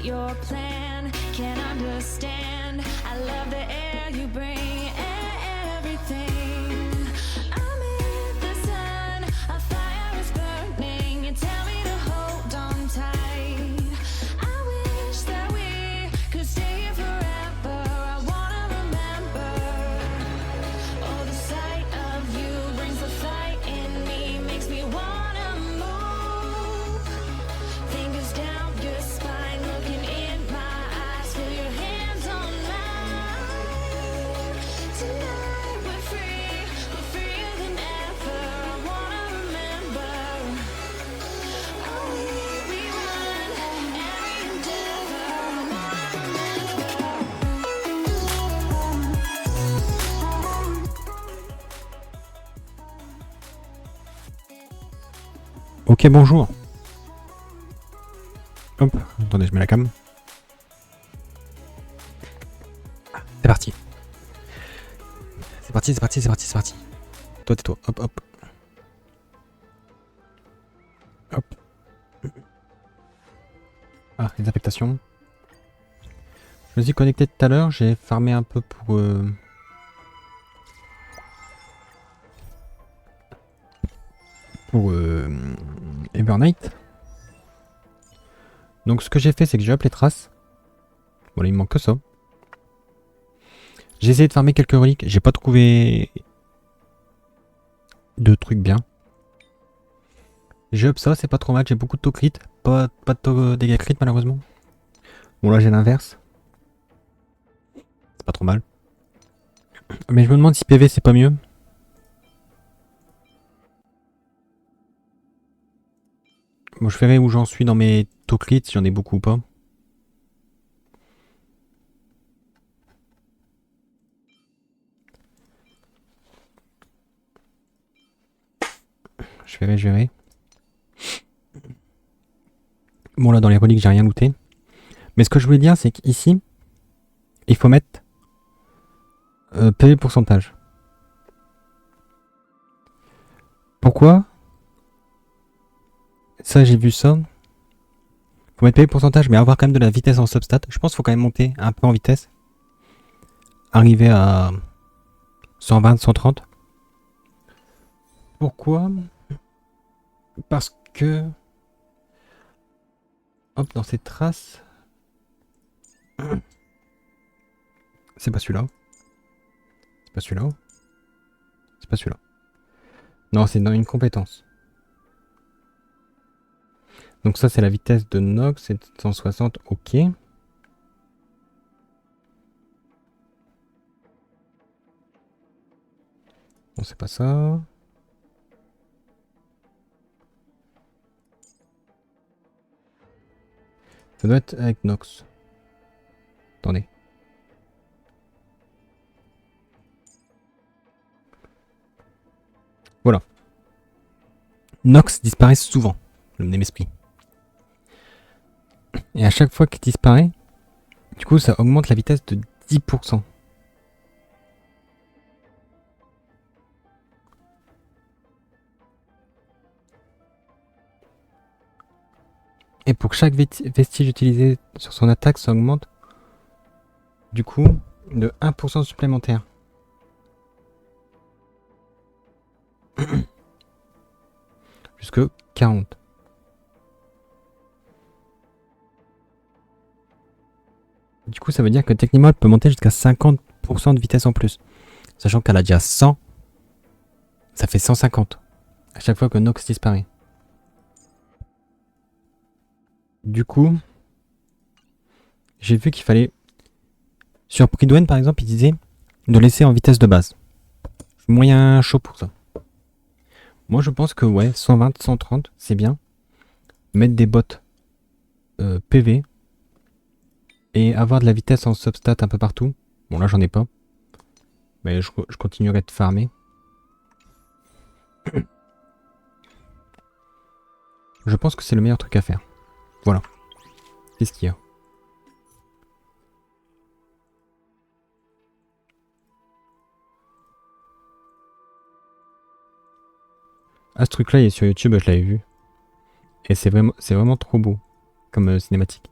your plan. Can't understand. I love the air you bring. Everything. I'm in the sun. A fire is burning. You tell me to hold on tight. I wish that we could stay here forever. I wanna remember. Oh, the sight of you brings the fight in me. Makes me wanna move. Fingers down your spine, looking in my eyes. Feel your hands on mine. Tonight we're freer than ever. I wanna remember. Oh, we run every endeavor. I wanna remember. Ok, bonjour. Hop, attendez, je mets la cam. Ah, c'est parti. C'est parti, c'est parti, c'est parti, c'est parti. Toi, tais-toi. Hop, hop. Hop. Ah, les affectations. Je me suis connecté tout à l'heure, j'ai farmé un peu pour... Evernight. Donc ce que j'ai fait, c'est que j'ai up les traces. Voilà, il me manque que ça. J'ai essayé de farmer quelques reliques, j'ai pas trouvé de trucs bien. J'ai up ça, c'est pas trop mal, j'ai beaucoup de taux crit, pas de dégâts crit malheureusement. Bon là j'ai l'inverse. C'est pas trop mal. Mais je me demande si PV c'est pas mieux. Bon, je verrai où j'en suis dans mes taux crit, si j'en ai beaucoup ou pas. Je verrai. Bon là dans les reliques j'ai rien looté. Mais ce que je voulais dire c'est qu'ici, il faut mettre PV pourcentage. Pourquoi? Ça j'ai vu ça. Faut mettre PV pourcentage mais avoir quand même de la vitesse en substat. Je pense qu'il faut quand même monter un peu en vitesse. Arriver à 120, 130. Pourquoi? Parce que... Hop, dans ces traces... C'est pas celui-là. C'est pas celui-là. C'est pas celui-là. Non, c'est dans une compétence. Donc ça, c'est la vitesse de Nox, c'est 160, ok. Bon, c'est pas ça. Ça doit être avec Nox. Attendez. Voilà. Nox disparaît souvent, le même esprit. Et à chaque fois qu'il disparaît, du coup ça augmente la vitesse de 10%. Et pour chaque vestige utilisé sur son attaque, ça augmente du coup de 1% supplémentaire. Jusque 40. Du coup, ça veut dire que techniquement, elle peut monter jusqu'à 50% de vitesse en plus. Sachant qu'elle a déjà 100, ça fait 150 à chaque fois que Nox disparaît. Du coup, j'ai vu qu'il fallait... Sur Pridwen, par exemple, il disait de laisser en vitesse de base. Je suis moyen chaud pour ça. Moi, je pense que ouais, 120, 130, c'est bien. Mettre des bots PV et avoir de la vitesse en substat un peu partout. Bon, là, j'en ai pas. Mais je continuerai de farmer. Je pense que c'est le meilleur truc à faire. Voilà. Qu'est-ce qu'il y a? Ah, ce truc-là, il est sur YouTube, je l'avais vu. Et c'est vraiment trop beau comme cinématique.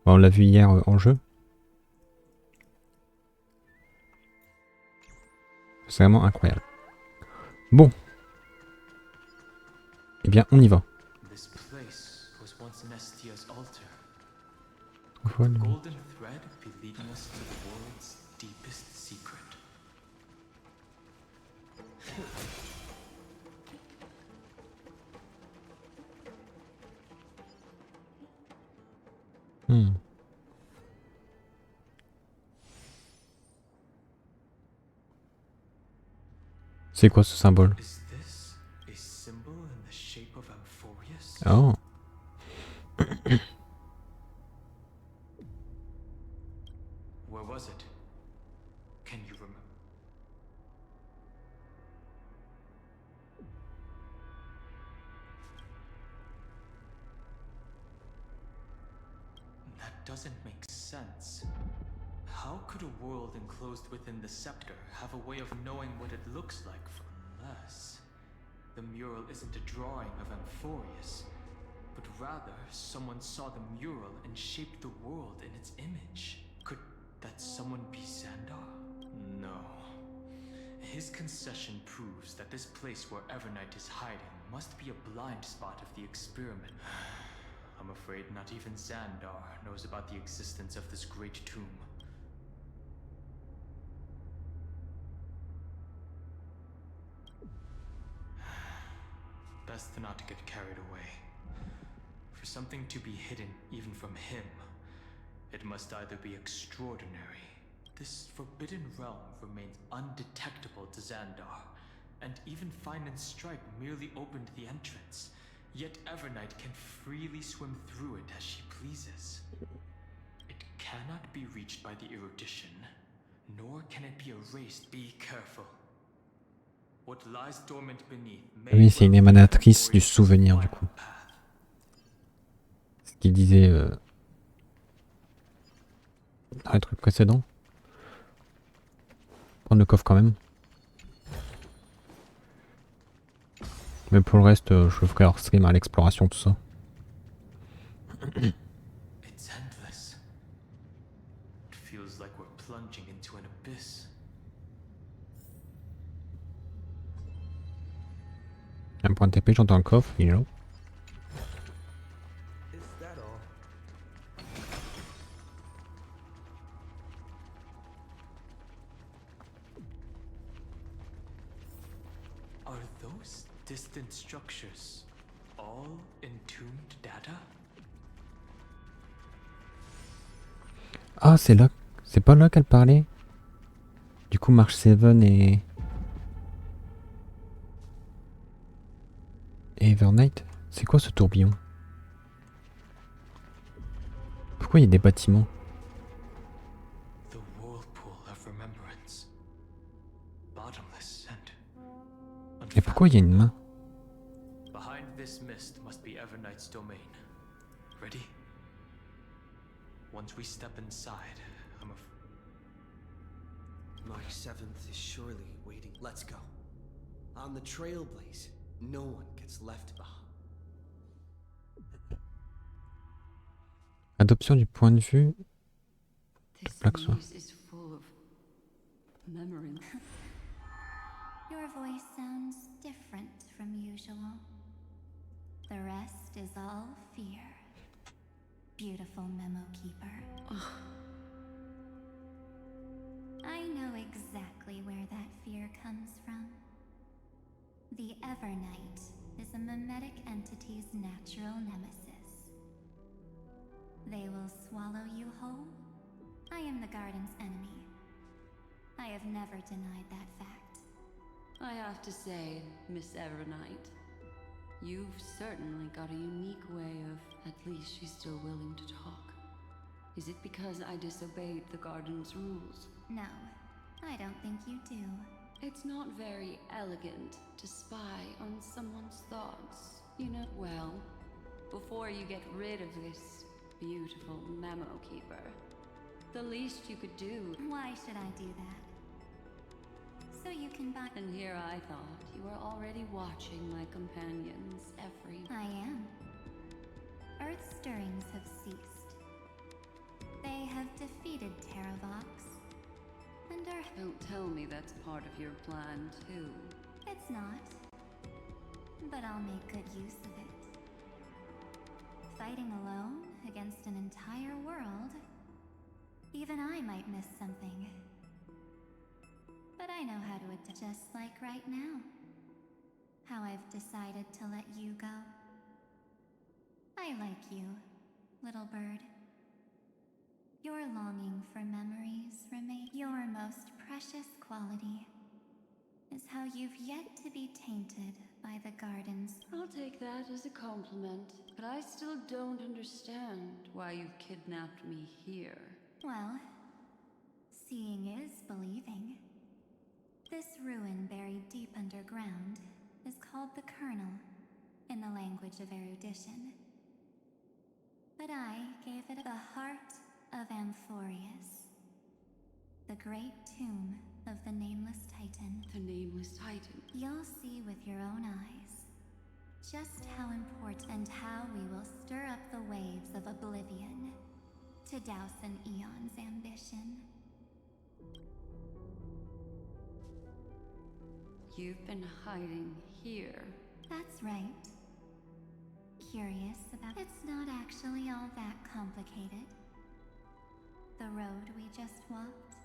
Bon, on l'a vu hier en jeu. C'est vraiment incroyable. Bon. Eh bien, on y va. Voilà. C'est quoi ce symbole? Oh. Where was it? Can you remember? That doesn't make sense. How could a world enclosed within the scepter have a way of knowing what it looks like unless the mural isn't a drawing of Amphoreus, but rather someone saw the mural and shaped the world in its image? Could that someone be Xandar? No. His concession proves that this place where Evernight is hiding must be a blind spot of the experiment. I'm afraid not even Xandar knows about the existence of this great tomb. Best not to get carried away. For something to be hidden even from him, it must either be extraordinary. This forbidden realm remains undetectable to Xandar, and even Fine and Stripe merely opened the entrance. Yet Evernight can freely swim through it as she pleases. It cannot be reached by the erudition, nor can it be erased. Be careful. What lies dormant beneath may Oui, c'est une émanatrice du souvenir, du coup. Ce qu'il disait dans les trucs précédents. Prendre le coffre quand même. Mais pour le reste, je ferai hors stream à l'exploration, tout ça. It's endless. It feels like we're plunging into an abyss. Un point de TP, j'entends un coffre, you know. Is that all? Are those distant structures all entombed data? Ah, c'est là. C'est pas là qu'elle parlait. Du coup, March 7 et Evernight. C'est quoi ce tourbillon? Pourquoi il y a des bâtiments? The whirlpool of remembrance. Bottomless and Et pourquoi il y a une main? behind this mist must be Evernight's domain. Ready? Once we step inside, March 7th is surely waiting. Let's go. On the Trailblaze, no one gets left behind. Adoption du point de vue. This Black Swan. maze is full of memories. Your voice sounds different from usual. The rest is all fear. Beautiful memo keeper. I know exactly where that fear comes from. The Evernight is a mimetic entity's natural nemesis. They will swallow you whole. I am the garden's enemy. I have never denied that fact. I have to say, Miss Evernight, you've certainly got a unique way of, at least she's still willing to talk. Is it because I disobeyed the garden's rules? No, I don't think you do. It's not very elegant to spy on someone's thoughts, you know? Well, before you get rid of this beautiful memo keeper, the least you could do. Why should I do that? So you can buy. And here I thought you were already watching my companions every... I am. Earth stirrings have ceased. They have defeated Terravox. And are... Don't tell me that's part of your plan, too. It's not. But I'll make good use of it. Fighting alone against an entire world, even I might miss something. But I know how to adapt, just like right now. How I've decided to let you go. I like you, little bird. Your longing for memories remains. Your most precious quality is how you've yet to be tainted by the gardens. I'll take that as a compliment, but I still don't understand why you've kidnapped me here. Well, seeing is believing. This ruin buried deep underground is called the Kernel, in the language of erudition. But I gave it the heart of Amphoreus, the great tomb of the Nameless Titan. The Nameless Titan. You'll see with your own eyes just how important and how we will stir up the waves of oblivion to douse an eon's ambition. You've been hiding here. That's right. Curious about... It's not actually all that complicated. The road we just walked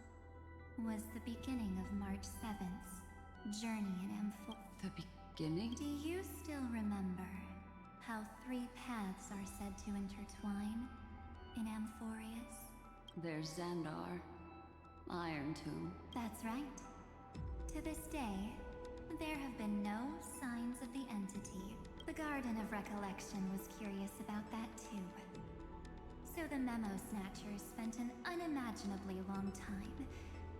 was the beginning of March 7th's journey in Amphoreus. The beginning? Do you still remember how 3 paths are said to intertwine in Amphoreus? There's Xandar, Iron Tomb. That's right. To this day, there have been no signs of the entity. The Garden of Recollection was curious about that too. So the Memo Snatchers spent an unimaginably long time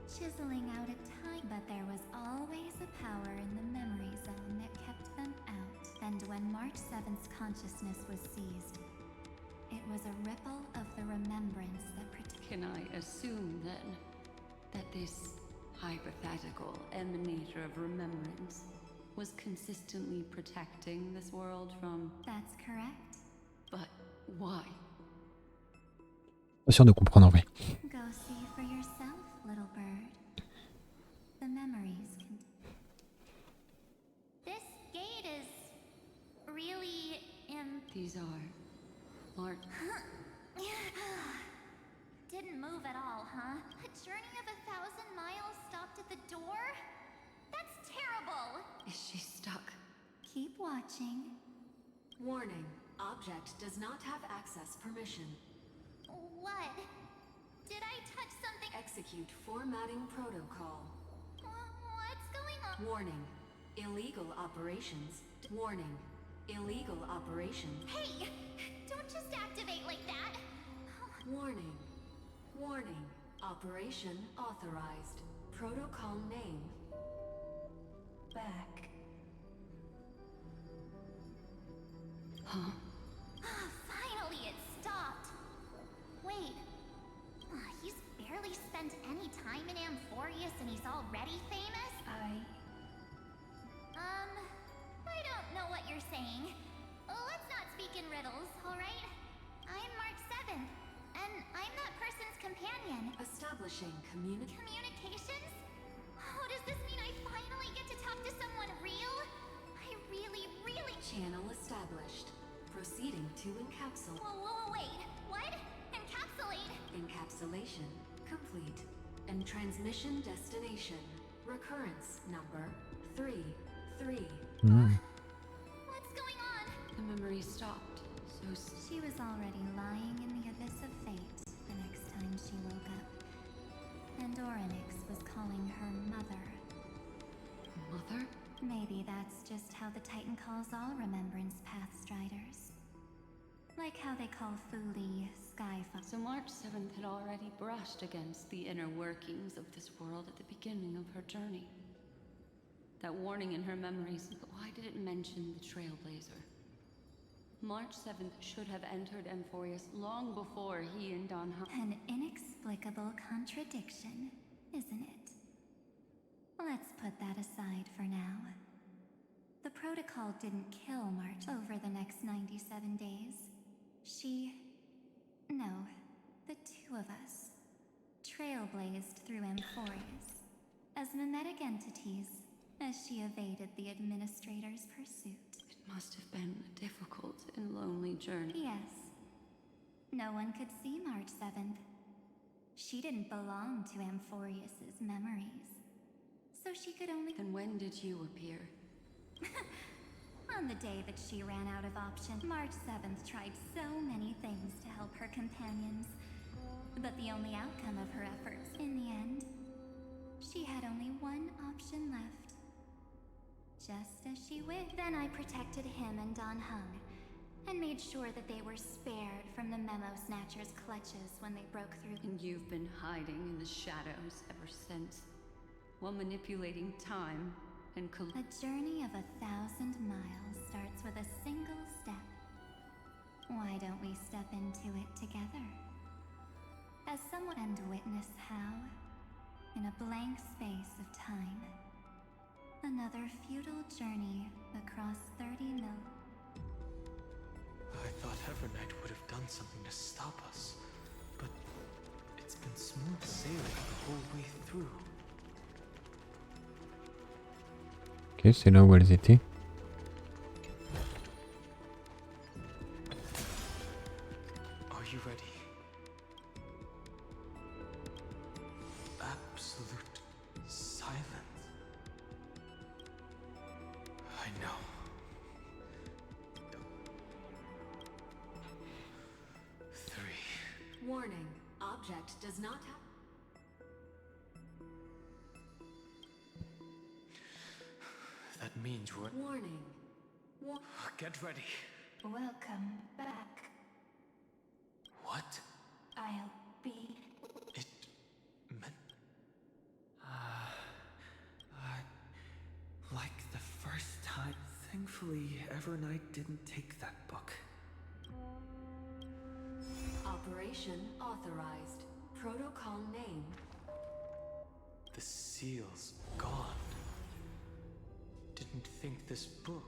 chiseling out a time, but there was always a power in the memory zone that kept them out. And when March 7th's consciousness was seized, it was a ripple of the remembrance that protected. Can I assume then that this hypothetical emanator of remembrance was consistently protecting this world from... That's correct. But why? Pas sûr de comprendre en vrai. Go see for yourself, little bird. The memories can... This gate is really These are... Mark... Didn't move at all, huh? A journey of 1,000 miles stopped at the door? That's terrible! Is she stuck? Keep watching. Warning. Object does not have access permission. What? Did I touch something? Execute formatting protocol. What's going on? Warning. Illegal operations. Warning. Illegal operations. Hey! Don't just activate like that! Warning. Warning. Operation authorized. Protocol name. Back. Huh? Finally, it stopped. Wait, already famous? I don't know what you're saying. Let's not speak in riddles, alright? I'm March 7th, and I'm that person's companion. Establishing Communications? Oh, does this mean I finally get to talk to someone real? I really... channel established. Proceeding to encapsulate. Whoa, wait. What? Encapsulate? Encapsulation complete. And transmission destination. Recurrence number 3-3. What's going on? The memory stopped. So She was already lying in the abyss of fate the next time she woke up. And Orynyx was calling her mother. Mother? Maybe that's just how the Titan calls all Remembrance Path Striders. Like how they call Fuli Skyfall. So March 7th had already brushed against the inner workings of this world at the beginning of her journey. That warning in her memories, but why did it mention the Trailblazer? March 7th should have entered Amphoreus long before he and Don An inexplicable contradiction, isn't it? Let's put that aside for now. The protocol didn't kill March over the next 97 days. No, the two of us, trailblazed through Amphoreus as mimetic entities as she evaded the administrator's pursuit. It must have been a difficult and lonely journey. Yes. No one could see March 7th. She didn't belong to Amphoreus's memories. So she could only... Then when did you appear? On the day that she ran out of options, March 7th tried so many things to help her companions. But the only outcome of her efforts, in the end, she had only one option left. Just as she wished. Then I protected him and Don Hung, and made sure that they were spared from the Memo Snatcher's clutches when they broke through. And you've been hiding in the shadows ever since, while manipulating time and A journey of 1,000 miles starts with a single step. Why don't we step into it together? As someone and witness how, in a blank space of time, another futile journey across 30 mil. I thought Evernight would have done something to stop us, but it's been smooth sailing the whole way through. Ok, c'est là où elles étaient. Are you ready? Absolute silence. I know. Three. Warning. Object does not have... That means we're... Warning. Get ready. Welcome back. What? I'll be... It meant... like the first time. Thankfully, Evernight didn't take that book. Operation authorized. Protocol name. The seal's gone. Didn't think this book...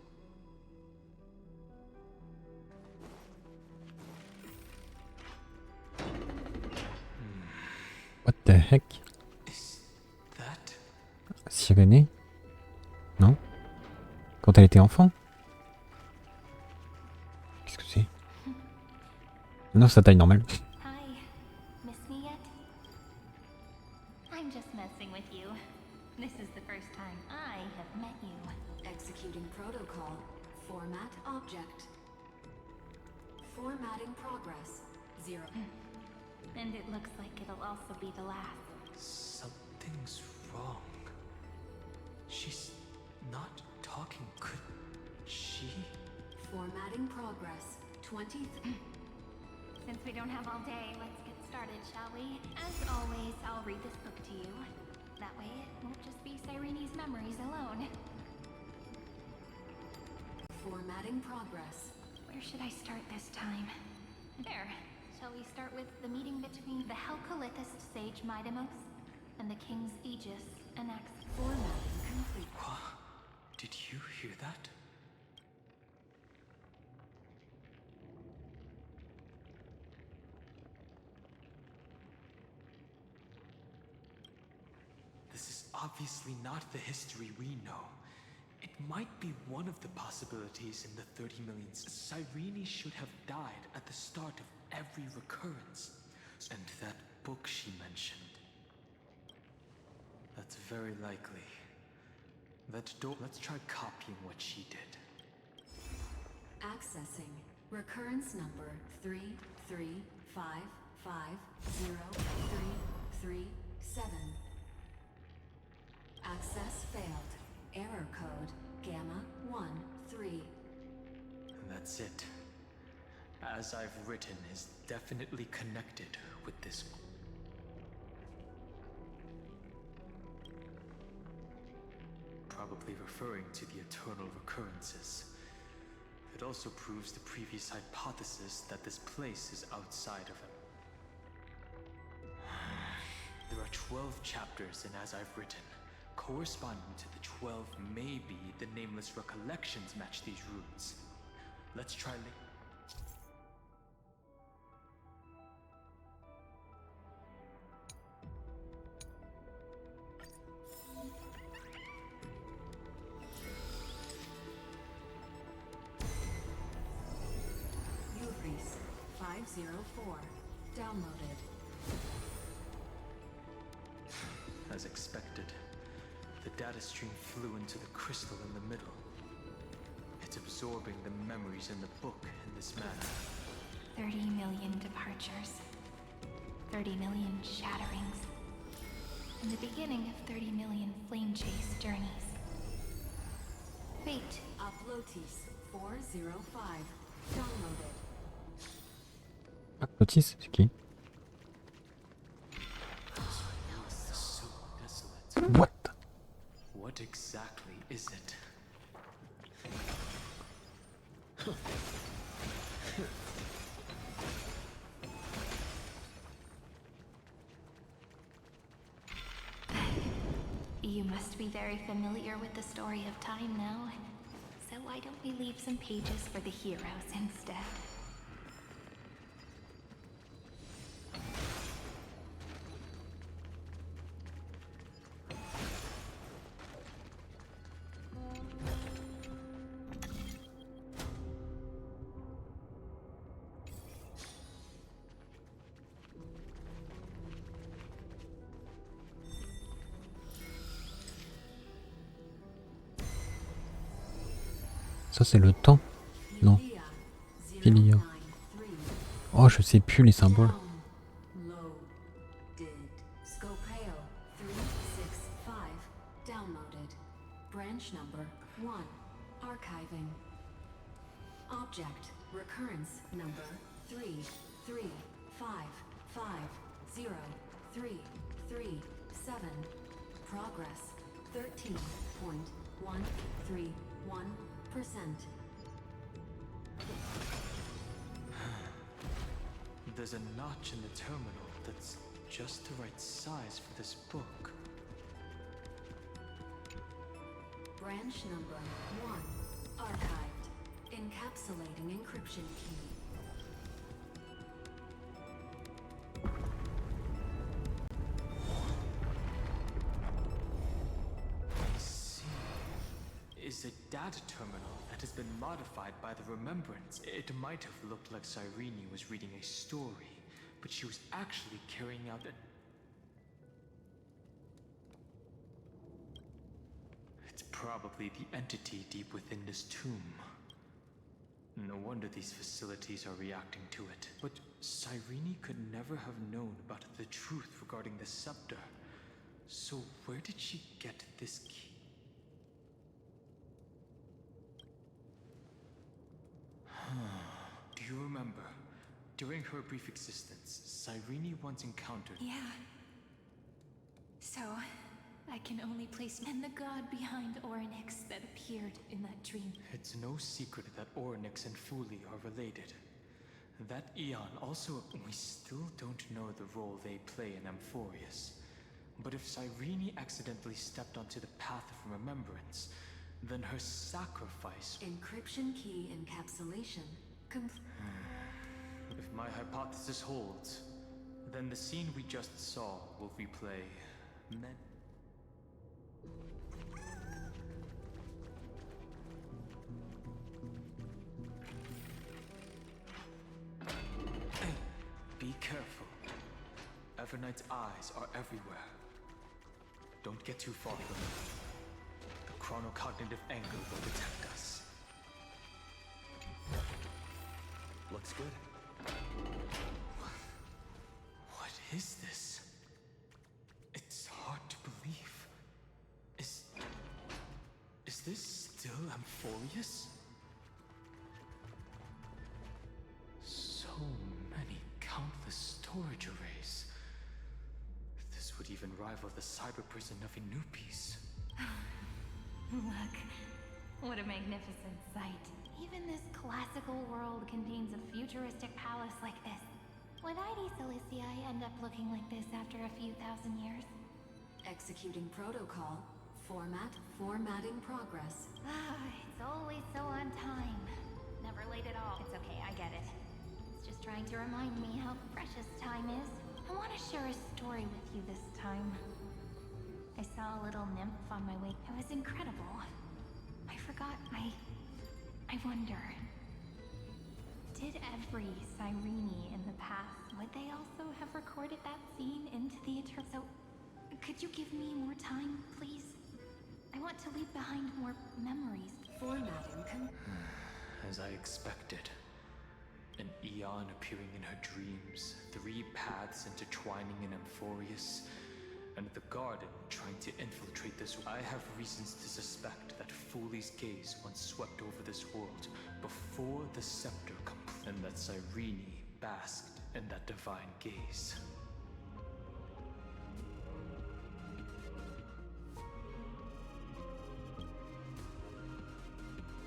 What the heck? Is that... Sirénée? Non? Quand elle était enfant? Qu'est-ce que c'est? Non, c'est sa taille normale. Hi. Miss me yet? I'm just messing with you. This is the first time I have met you. Executing protocol. Format object. Formatting progress. 0. And it looks like it'll also be the last. Something's wrong. She's not talking. Could she? Formatting progress. 20. Since we don't have all day, let's get started, shall we? As always, I'll read this book to you. That way, it won't just be Cyrene's memories alone. Formatting progress. Where should I start this time? There. Shall we start with the meeting between the Helcolithist sage Midamos and the King's Aegis, and access. Formatting complete. What? Did you hear that? This is obviously not the history we know. It might be one of the possibilities in the 30 millions. Cyrene should have died at the start of every recurrence. And that book she mentioned. That's very likely. Let's try copying what she did. Accessing. Recurrence number 335503337. Access failed. Error code Gamma 13. That's it. As I've written is definitely connected with this. Probably referring to the eternal recurrences. It also proves the previous hypothesis that this place is outside of him. There are 12 chapters in As I've Written. Corresponding to the 12 maybe the nameless recollections match these runes. Let's try Euphrates 504. Downloaded. As expected, the data stream flew into the crystal in the middle. It's absorbing the memories in the book in this manner. 30 million departures. 30 million shatterings. And the beginning of 30 million flame chase journeys. Fate. Uplotis 405. Downloaded. Lotis, c'est qui? So desolate. What? What exactly is it? You must be very familiar with the story of time now. So why don't we leave some pages for the heroes instead? Ça c'est le temps. Non. Philia. Oh, je sais plus les symboles. Scopeo 365. Downloaded. Branch number 1. Archiving. Object. Recurrence number 335503337. Progress 13.131%. There's a notch in the terminal that's just the right size for this book. Branch number 1. Archived. Encapsulating encryption key. I see. Is a data terminal that has been modified by the remembrance. It might have looked like Cyrene was reading a story, but she was actually carrying out a... It's probably the entity deep within this tomb. No wonder these facilities are reacting to it. But Cyrene could never have known about the truth regarding the scepter. So where did she get this key? Do you remember? During her brief existence, Cyrene once encountered... Yeah. So, I can only place and the god behind Orynyx that appeared in that dream. It's no secret that Orynyx and Fuli are related. That Eon also... We still don't know the role they play in Amphoreus. But if Cyrene accidentally stepped onto the path of remembrance, then her sacrifice... Encryption key encapsulation complete. If my hypothesis holds, then the scene we just saw will replay many... Be careful. Evernight's eyes are everywhere. Don't get too far from them. The chronocognitive angle will detect us. Looks good. What is this? It's hard to believe. Is this still Amphoreus? So many countless storage arrays. This would even rival the cyber prison of Inupis. Look, what a magnificent sight. Even this classical world contains a futuristic palace like this. Would ID Cilicii end up looking like this after a few thousand years? Executing protocol. Formatting progress. It's always so on time. Never late at all. It's okay, I get it. It's just trying to remind me how precious time is. I want to share a story with you this time. I saw a little nymph on my way. It was incredible. I forgot. I wonder. Did every Cyrene in the past, would they also have recorded that scene into the eternal? So, could you give me more time, please? I want to leave behind more memories. Formatting As I expected. An eon appearing in her dreams, 3 paths intertwining in Amphoreus, and the garden trying to infiltrate this. I have reasons to suspect that Foolie's gaze once swept over this world before the scepter complete, and that Cyrene basked in that divine gaze.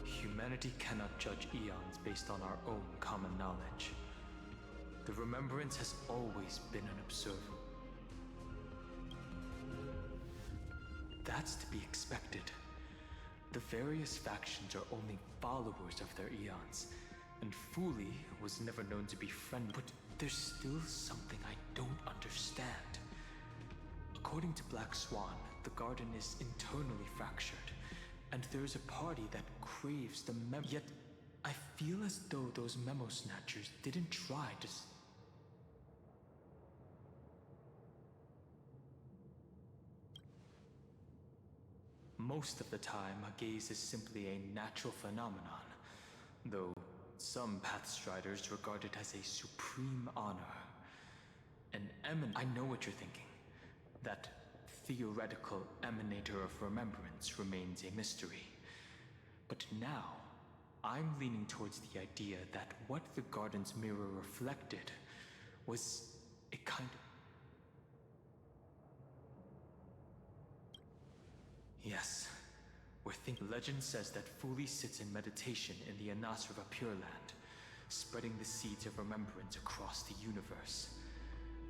Humanity cannot judge eons based on our own common knowledge. The remembrance has always been an observer. That's to be expected. The various factions are only followers of their eons, and Foolie was never known to be friendly. But there's still something I don't understand. According to Black Swan, the garden is internally fractured, and there's a party that craves the yet I feel as though those memo snatchers didn't try to Most of the time, a gaze is simply a natural phenomenon, though some Pathstriders regard it as a supreme honor. I know what you're thinking. That theoretical emanator of remembrance remains a mystery. But now, I'm leaning towards the idea that what the garden's mirror reflected was a kind of... Yes, we're thinking. Legend says that Foolie sits in meditation in the Anasra Pure Land, spreading the seeds of remembrance across the universe.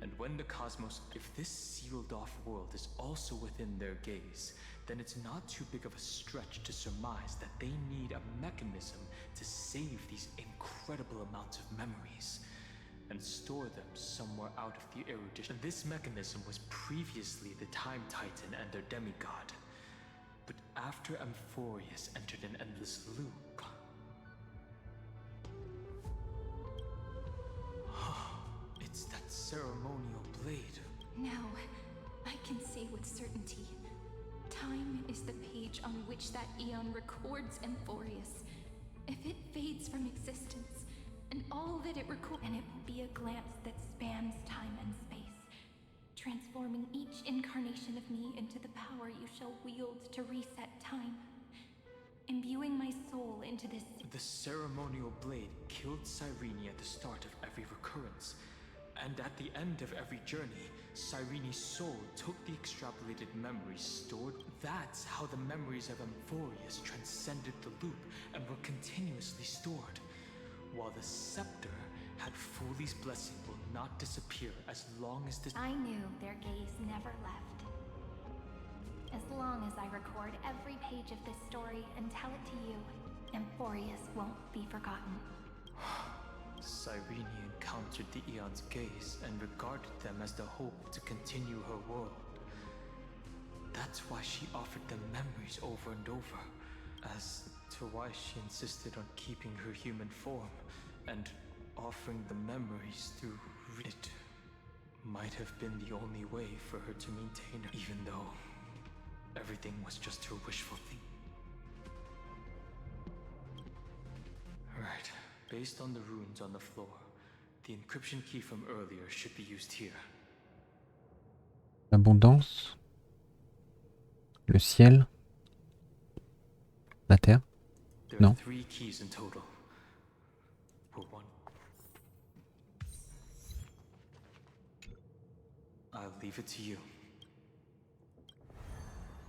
And when the cosmos, if this sealed-off world is also within their gaze, then it's not too big of a stretch to surmise that they need a mechanism to save these incredible amounts of memories and store them somewhere out of the erudition. And this mechanism was previously the Time Titan and their demigod. But after Amphoreus entered an endless loop... It's that ceremonial blade. Now, I can say with certainty, time is the page on which that eon records Amphoreus. If it fades from existence, and all that it records, and it will be a glance that spans time and space, transforming each incarnation of me into the power you shall wield to reset time, imbuing my soul into this... The ceremonial blade killed Cyrene at the start of every recurrence. And at the end of every journey, Cyrene's soul took the extrapolated memories stored. That's how the memories of Amphoreus transcended the loop and were continuously stored. While the scepter had Foolie's blessing will not disappear as long as this... I knew their gaze never left. As long as I record every page of this story and tell it to you, Amphoreus won't be forgotten. Cyrene encountered the Eon's gaze and regarded them as the hope to continue her world. That's why she offered them memories over and over. As to why she insisted on keeping her human form and offering the memories through it might have been the only way for her to maintain her, even though everything was just her wishful thinking. Right. Based on the runes on the floor, the encryption key from earlier should be used here. L'abondance, le ciel, la terre. There No. are 3 keys in total. For one. I'll leave it to you.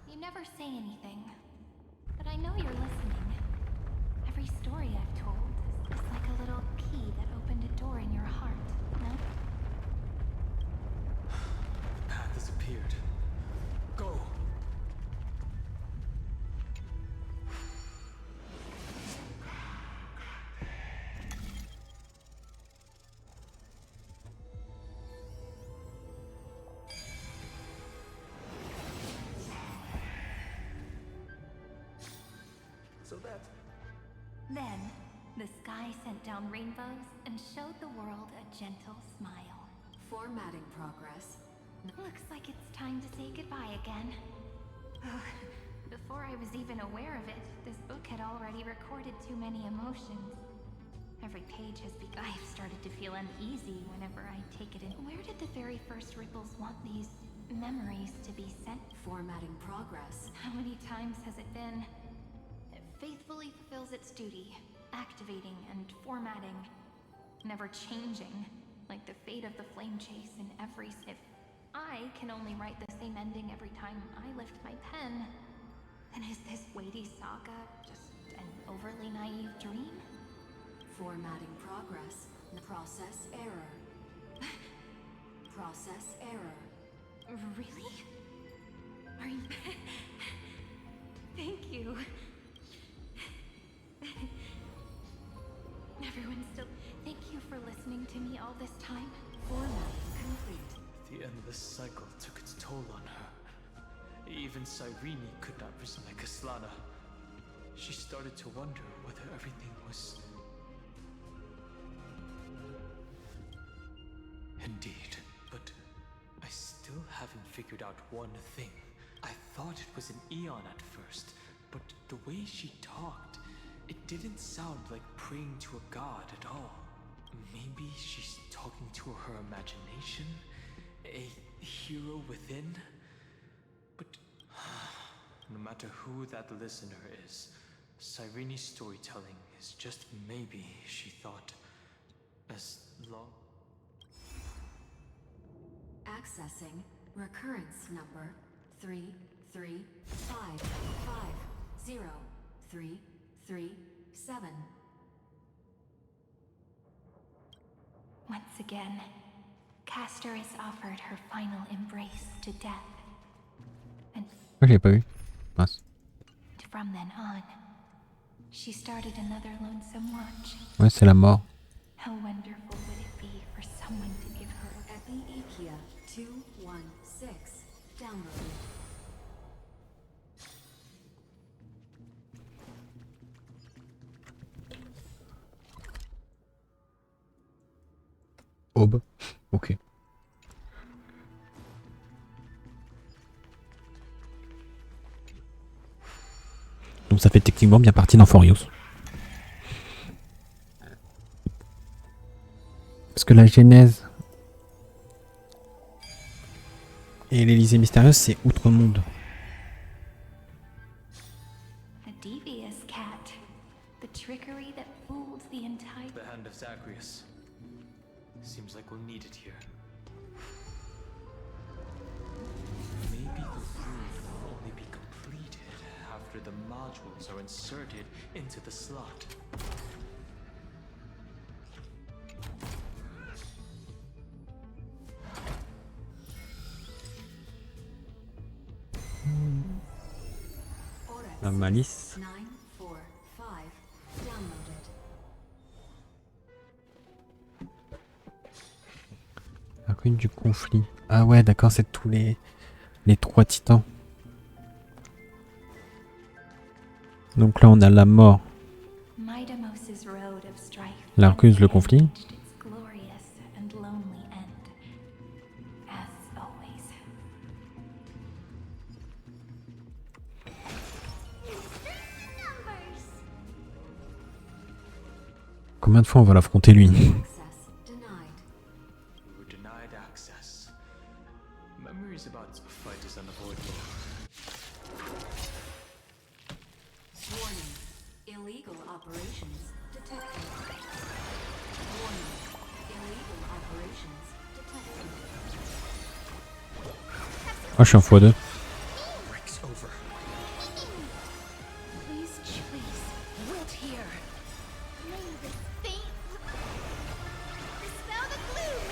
You never say anything, but I know you're listening. Every story I've told is like a little key that opened a door in your heart, no? The path has appeared. Go! So that... Then, the sky sent down rainbows and showed the world a gentle smile. Formatting progress. Looks like it's time to say goodbye again. Before I was even aware of it, this book had already recorded too many emotions. Every page has begun. I've started to feel uneasy whenever I take it in. Where did the very first ripples want these memories to be sent? Formatting progress. How many times has it been? It faithfully fulfills its duty, activating and formatting, never changing, like the fate of the flame chase in every sip. I can only write the same ending every time I lift my pen. Then is this weighty saga just an overly naive dream? Formatting progress. Process error. Process error. Really? Are you... Thank you. Everyone still... Thank you for listening to me all this time. Formatting complete. The endless cycle took its toll on her. Even Cyrene could not respect Kaslana. She started to wonder whether everything was... Indeed, but I still haven't figured out one thing. I thought it was an Eon at first, but the way she talked, it didn't sound like praying to a god at all. Maybe she's talking to her imagination? A hero within? But no matter who that listener is, Cyrene's storytelling is just maybe, she thought, as long... Accessing recurrence number 335503337. Once again, Castor has offered her final embrace to death. And Moi, je l'ai pas vu. Mince. from then on, she started another lonesome watch. Ouais, c'est la mort. How wonderful would it be for someone to give her a... Epi-Ikia 216. Downloaded. Aube. Ok. Donc ça fait techniquement bien partie d'Amphoreus. Parce que la genèse et l'Élysée mystérieuse, c'est outre-monde. A devious cat. The trickery that fooled the entire... The hand of Zagreus. Seems like we'll need it here. Maybe the rune will only be completed after the modules are inserted into the slot. La malice. 945 downloaded. La ruine du conflit. Ah ouais, d'accord, c'est tous les 3 titans. Donc là, on a la mort. Midamos's road of strife. L'Arcus, le conflit. Its glorious and lonely end, as always. Combien de fois on va l'affronter lui? Access denied. We were denied access. Memories about a fight is unavoidable. Warning. Illegal operations detected. Warning. Illegal operations detected. Ah, je suis en x2. Breaks over. Please, please, wilt here. May the faith dispel the gloom.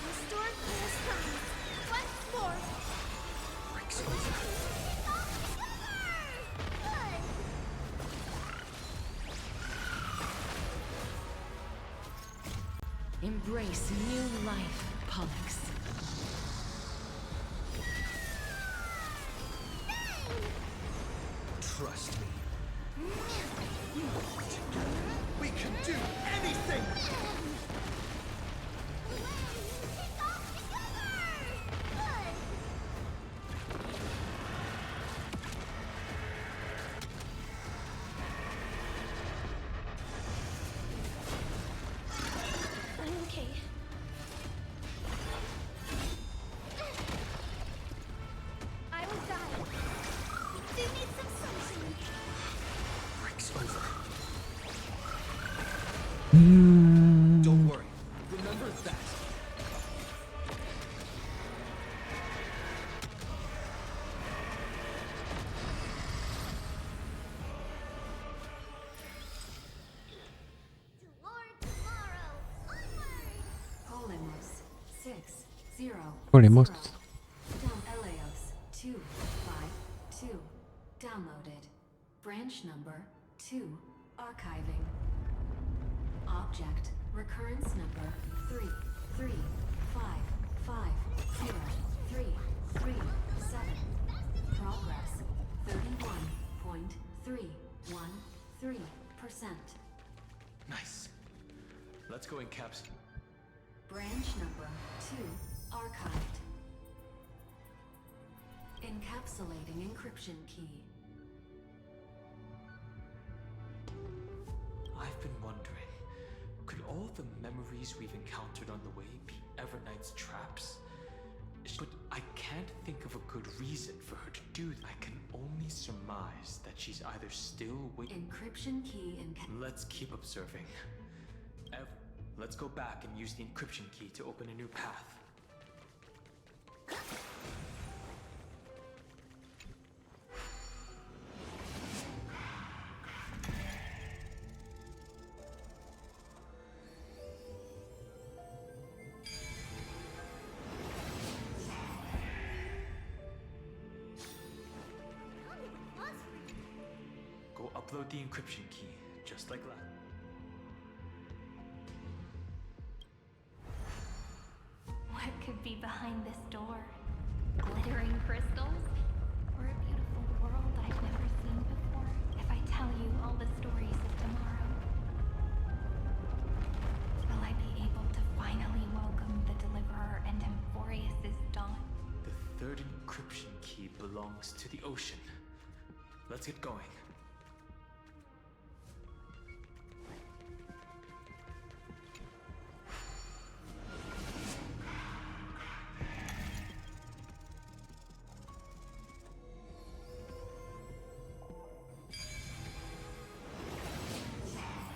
Restore clear skies. Once more. Breaks over. Embrace new life, Pollux. Trust me. Together, we can do anything! I'm okay. I will die. Do you need some sunshine? Breaks over. Hmm. Don't worry. Remember that. Toward tomorrow. Onward! Polemos 60. Polemos. Eleos 252 downloaded. Branch number 2 archiving. Object recurrence number 335503337. Progress 31.313%. Nice. Let's go in caps. Branch number 2 archived. Encapsulating encryption key. I've been wondering, could all the memories we've encountered on the way be Evernight's traps? But I can't think of a good reason for her to do that. I can only surmise that she's either still waiting. Encryption key in Let's keep observing. Let's go back and use the encryption key to open a new path. Go upload the encryption key, just like last. What could be behind this door? Glittering crystals? Or a beautiful world I've never seen before? If I tell you all the stories of tomorrow, will I be able to finally welcome the Deliverer and Amphoreus' dawn? The third encryption key belongs to the ocean. Let's get going.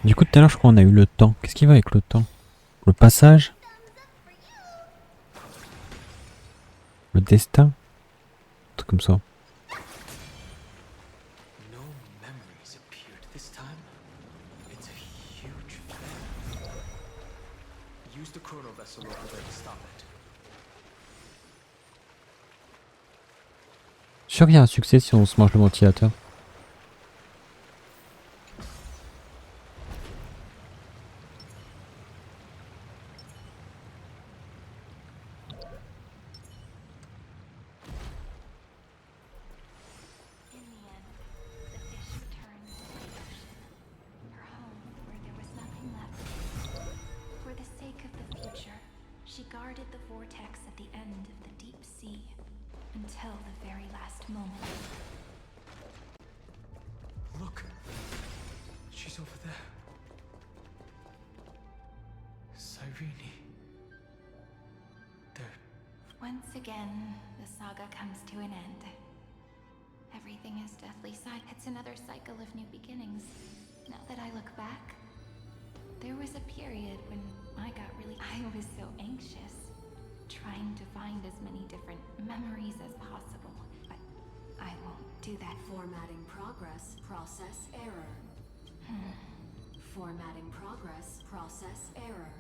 Du coup, tout à l'heure, je crois qu'on a eu le temps. Qu'est-ce qui va avec le temps? Le passage? Le destin? Un truc comme ça. No memories appeared this time. It's a huge fail. Use the chrono vessel over there to stop it. Sûr qu'il y a un succès si on se mange le ventilateur. guarded the vortex at the end of the deep sea until the very last moment. Look! She's over there. Cyrene. There. Once again, the saga comes to an end. Everything is deathly silent. It's another cycle of new beginnings. Now that I look back, there was a period when I was so anxious, trying to find as many different memories as possible. But I won't do that. Formatting progress, process error. Formatting progress, process error.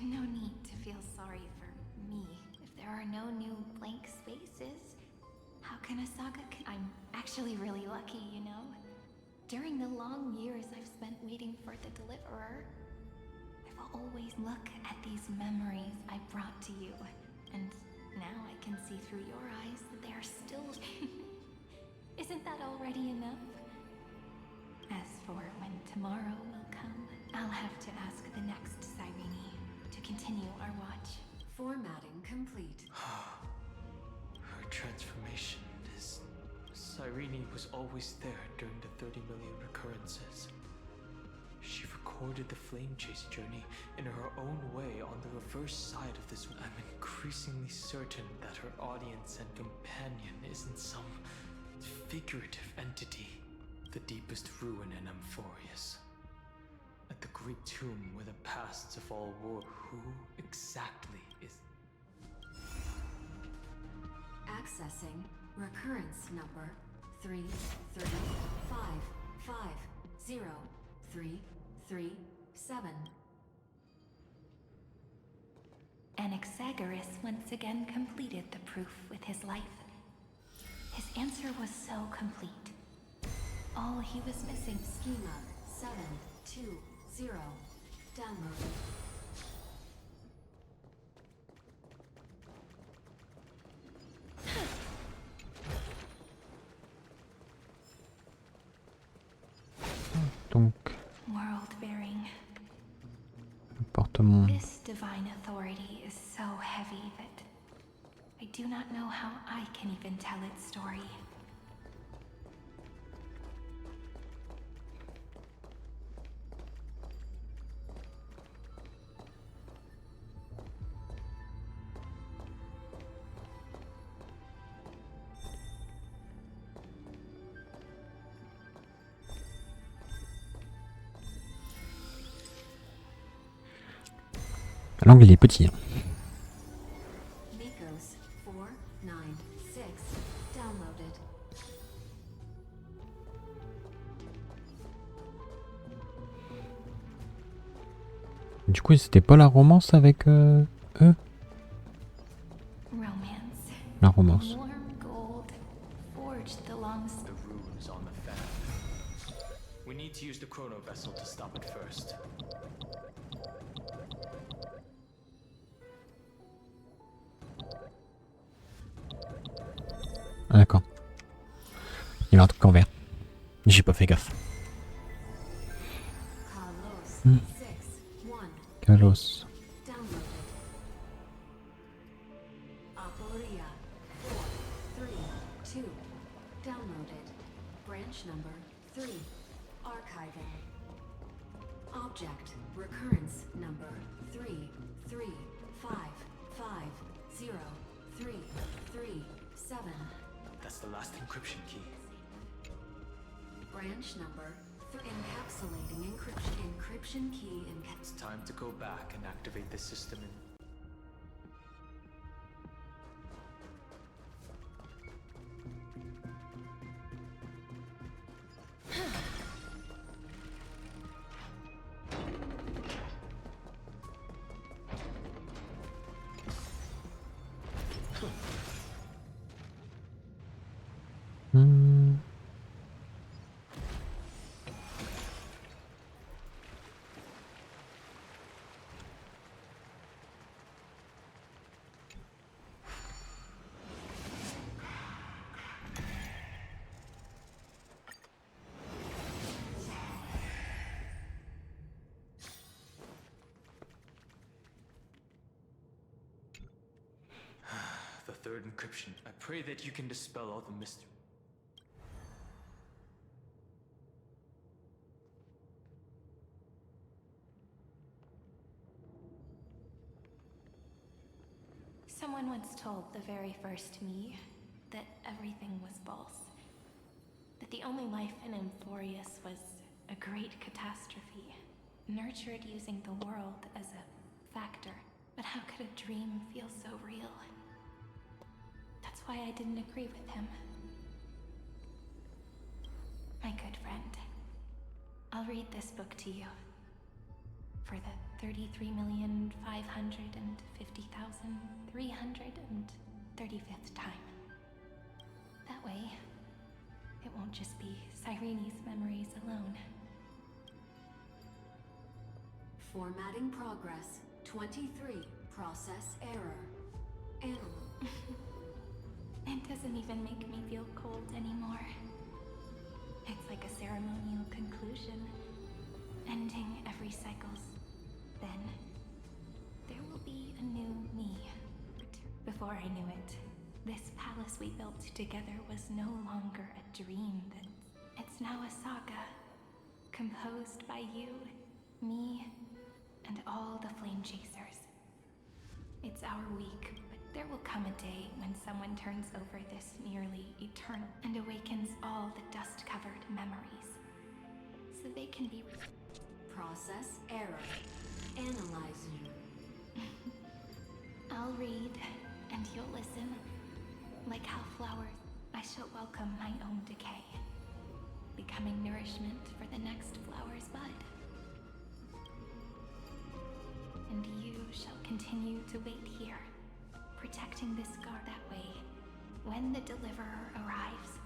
No need to feel sorry for me. If there are no new blank spaces, how can a saga I'm actually really lucky, you know? During the long years I've spent waiting for the deliverer, I will always look at these memories I brought to you, and now I can see through your eyes that they are still... Isn't that already enough? As for when tomorrow will come, I'll have to ask the next Cyrene to continue our watch. Formatting complete. Her transformation is... Cyrene was always there during the 30 million recurrences. She recorded the flame chase journey in her own way on the reverse side of this. I'm increasingly certain that her audience and companion isn't some figurative entity. The deepest ruin in Amphoreus. At the great tomb where the pasts of all war. Who exactly is... Accessing recurrence number 335503337. Xaurelien once again completed the proof with his life. His answer was so complete. All he was missing... Schema 720. Downloaded. Donc, World bearing. appartement. This divine authority is so heavy that I do not know how I can even tell its story. La langue, il est petit. Hein. Nikos 496 downloaded. Du coup, c'était pas la romance avec eux? Romance. La romance. Warm gold forged the long... The runes on the fan. We need to use the chrono vessel to stop it first. Ah, d'accord. Il y avait un truc en vert. J'ai pas fait gaffe. Carlos 61 Kalos. downloaded. Aporia 432 downloaded. Branch number 3 archiving. Object recurrence number 335503337. That's the last encryption key. Branch number encapsulating encryption key in... It's time to go back and activate the system in... Hmm. third encryption. I pray that you can dispel all the mystery. Someone once told the very first me that everything was false. That the only life in Amphoreus was a great catastrophe, nurtured using the world as a factor. But how could a dream feel so real? That's why I didn't agree with him. My good friend, I'll read this book to you. For the 33,550,335th time. That way, it won't just be Cyrene's memories alone. Formatting progress. 23. Process error. It doesn't even make me feel cold anymore. It's like a ceremonial conclusion, ending every cycle's. Then, there will be a new me. Before I knew it, this palace we built together was no longer a dream. It's now a saga, composed by you, me, and all the flame chasers. It's our week, but there will come a day when someone turns over this nearly eternal and awakens all the dust-covered memories, so they can be... Process error. Analyzing. I'll read, and you'll listen. Like how flowers, I shall welcome my own decay, becoming nourishment for the next flower's bud. And you shall continue to wait here, protecting this guard that way. When the deliverer arrives,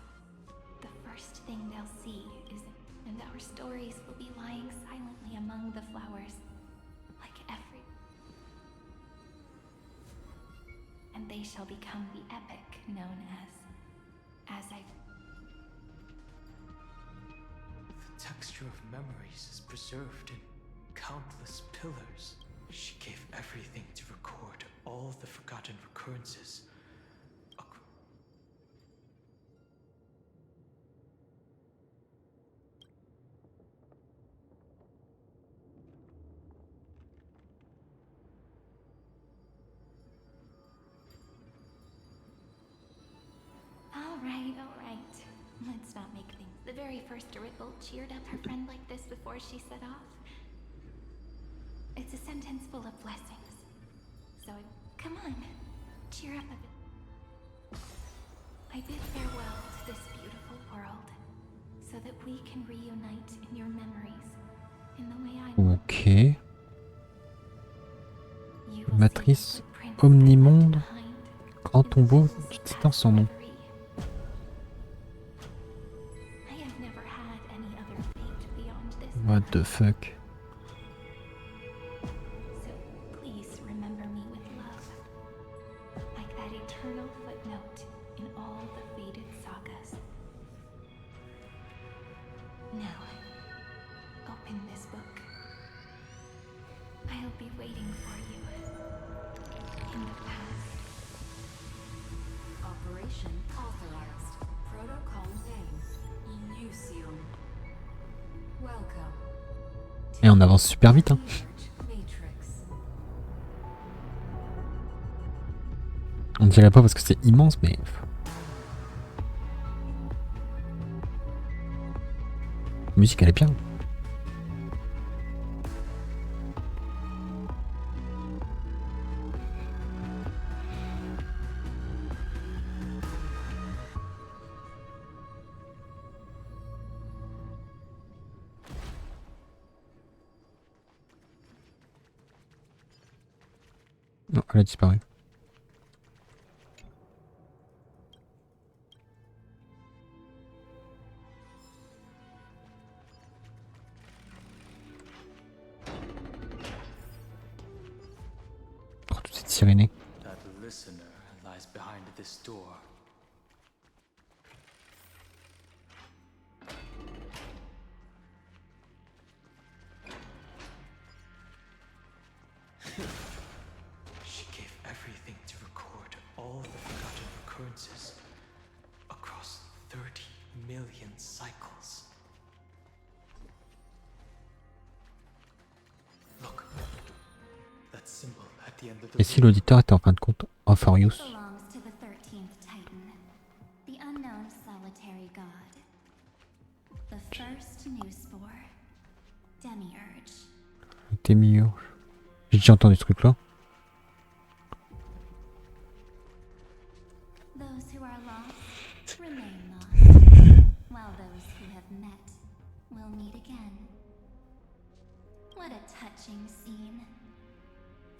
the first thing they'll see is... And our stories will be lying silently among the flowers, like every... And they shall become the epic known as I... The texture of memories is preserved in countless pillars. She gave everything to record all the forgotten recurrences. All right. Let's not make things... The very first ripple cheered up her friend like this before she set off. It's a sentence full of blessings. So, come on, cheer up a bit. I bid farewell to this beautiful world, so that we can reunite in your memories, in the way I... Ok. Matrice omnimonde. Grand tombeau du titan sans nom. What the fuck? So please remember me with love, like that eternal footnote in all the faded sagas. Now, open this book. I'll be waiting for you in the past. Operation authorized. Protocol name. Illusion. Welcome. Et on avance super vite, hein. On dirait pas parce que c'est immense, mais... La musique, elle est bien. Non, elle a disparu. Oh, toute cette sirénée. That listener lies behind this door. She gave everything to record all the forgotten occurrences across 30 million cycles. Look, that symbol at the end of the Et si l'auditeur était en fin de compte Amphoreus? Belongs to the 13th Titan, the unknown solitary god. The first new spore, Demiurge. Demiurge. J'ai déjà entendu ce truc là. Those who are lost remain lost, while those who have met will meet again. What a touching scene.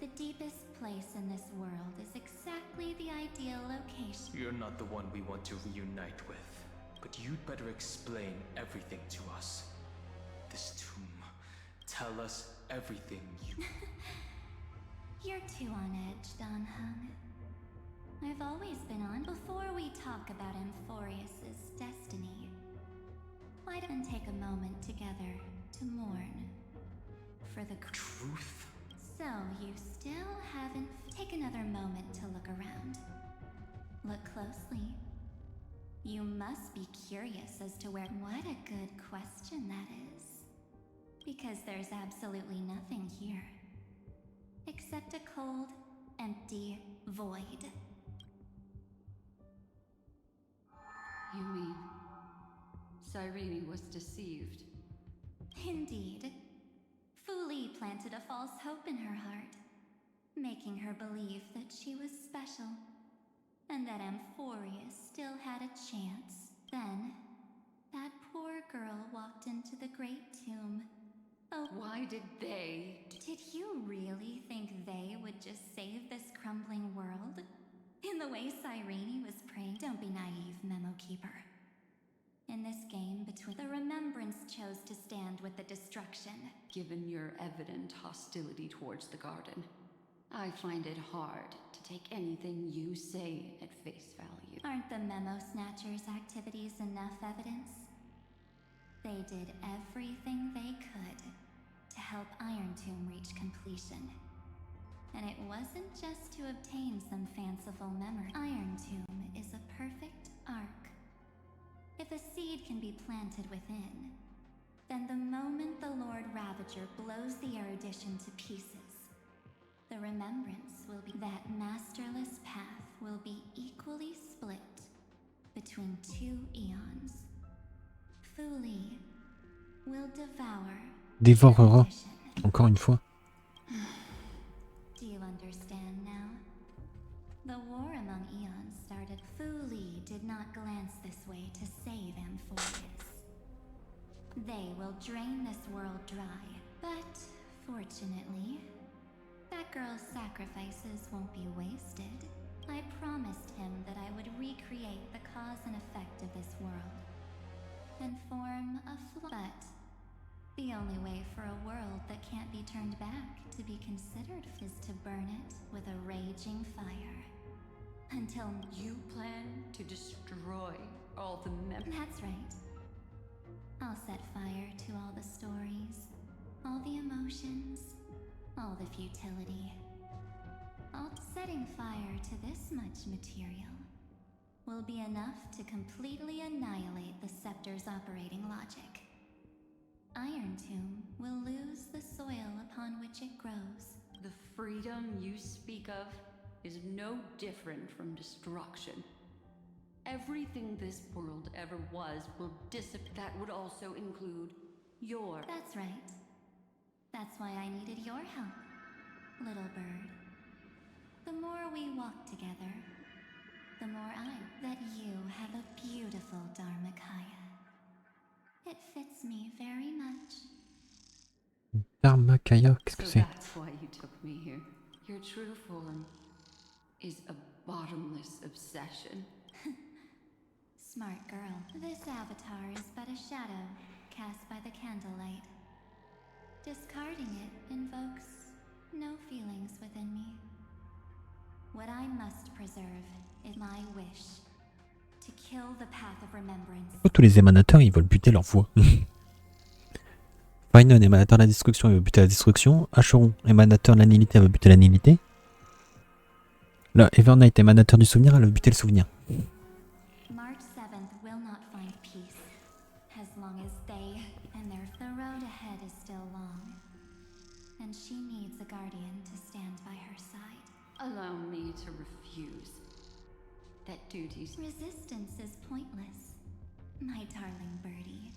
The deepest place in this world is exactly the ideal location. You're not the one we want to reunite with, but you'd better explain everything to us. This tomb. Tell us everything you... You're too on edge, Don Hung. I've always been on. Before we talk about Amphoreus' destiny, why don't we take a moment together to mourn for the Truth? So you still haven't... Take another moment to look around. Look closely. You must be curious as to where... What a good question that is. Because there's absolutely nothing here. Except a cold, empty void. You mean Cyrene was deceived? Indeed. Fuli planted a false hope in her heart, making her believe that she was special, and that Amphoreus still had a chance. Then, that poor girl walked into the great tomb. Oh, Why did they? did you really think they would just save this crumbling world? In the way Cyrene was praying? Don't be naive, Memo Keeper. In this game between... The Remembrance chose to stand with the destruction. Given your evident hostility towards the garden, I find it hard to take anything you say at face value. Aren't the Memo Snatchers' activities enough evidence? They did everything they could to help Iron Tomb reach completion. And it wasn't just to obtain some fanciful memory. Iron Tomb is a perfect arc. If a seed can be planted within, then the moment the Lord Ravager blows the erudition to pieces, the remembrance will be... That masterless path will be equally split between two eons. Fuli will devour... Dévorera. erudition. Encore une fois. Do you understand now? The war among eons started. Fuli did not glance this way to save Amphoreus. They will drain this world dry, but fortunately, that girl's sacrifices won't be wasted. I promised him that I would recreate the cause and effect of this world and form a but the only way for a world that can't be turned back to be considered is to burn it with a raging fire. Until... You plan to destroy all the memories? That's right. I'll set fire to all the stories, all the emotions, all the futility. All setting fire to this much material will be enough to completely annihilate the scepter's operating logic. Iron Tomb will lose the soil upon which it grows. The freedom you speak of is no different from destruction. Everything this world ever was will dissipate. That would also include your... That's right. That's why I needed your help, little bird. The more we walk together, the more that you have a beautiful Dharmakaya. It fits me very much. Dharmakaya, qu'est-ce que So c'est? that's why you took me here. Your true form is a bottomless obsession. Smart girl. This avatar is but a shadow cast by the candlelight. Discarding it invokes no feelings within me. What I must preserve is my wish to kill the path of remembrance. Pourquoi tous les émanateurs ils veulent buter leur voix? Finon, émanateur de la destruction, il veut buter la destruction. Acheron, émanateur de la nihilité, il veut buter la nihilité. Là, Evernight, émanateur du souvenir, elle a buté le souvenir. March 7th will not find peace, as long as they and the road ahead is still long. And she needs a guardian to stand by her side. Allow me to refuse. That duty's Resistance is pointless, my darling birdie.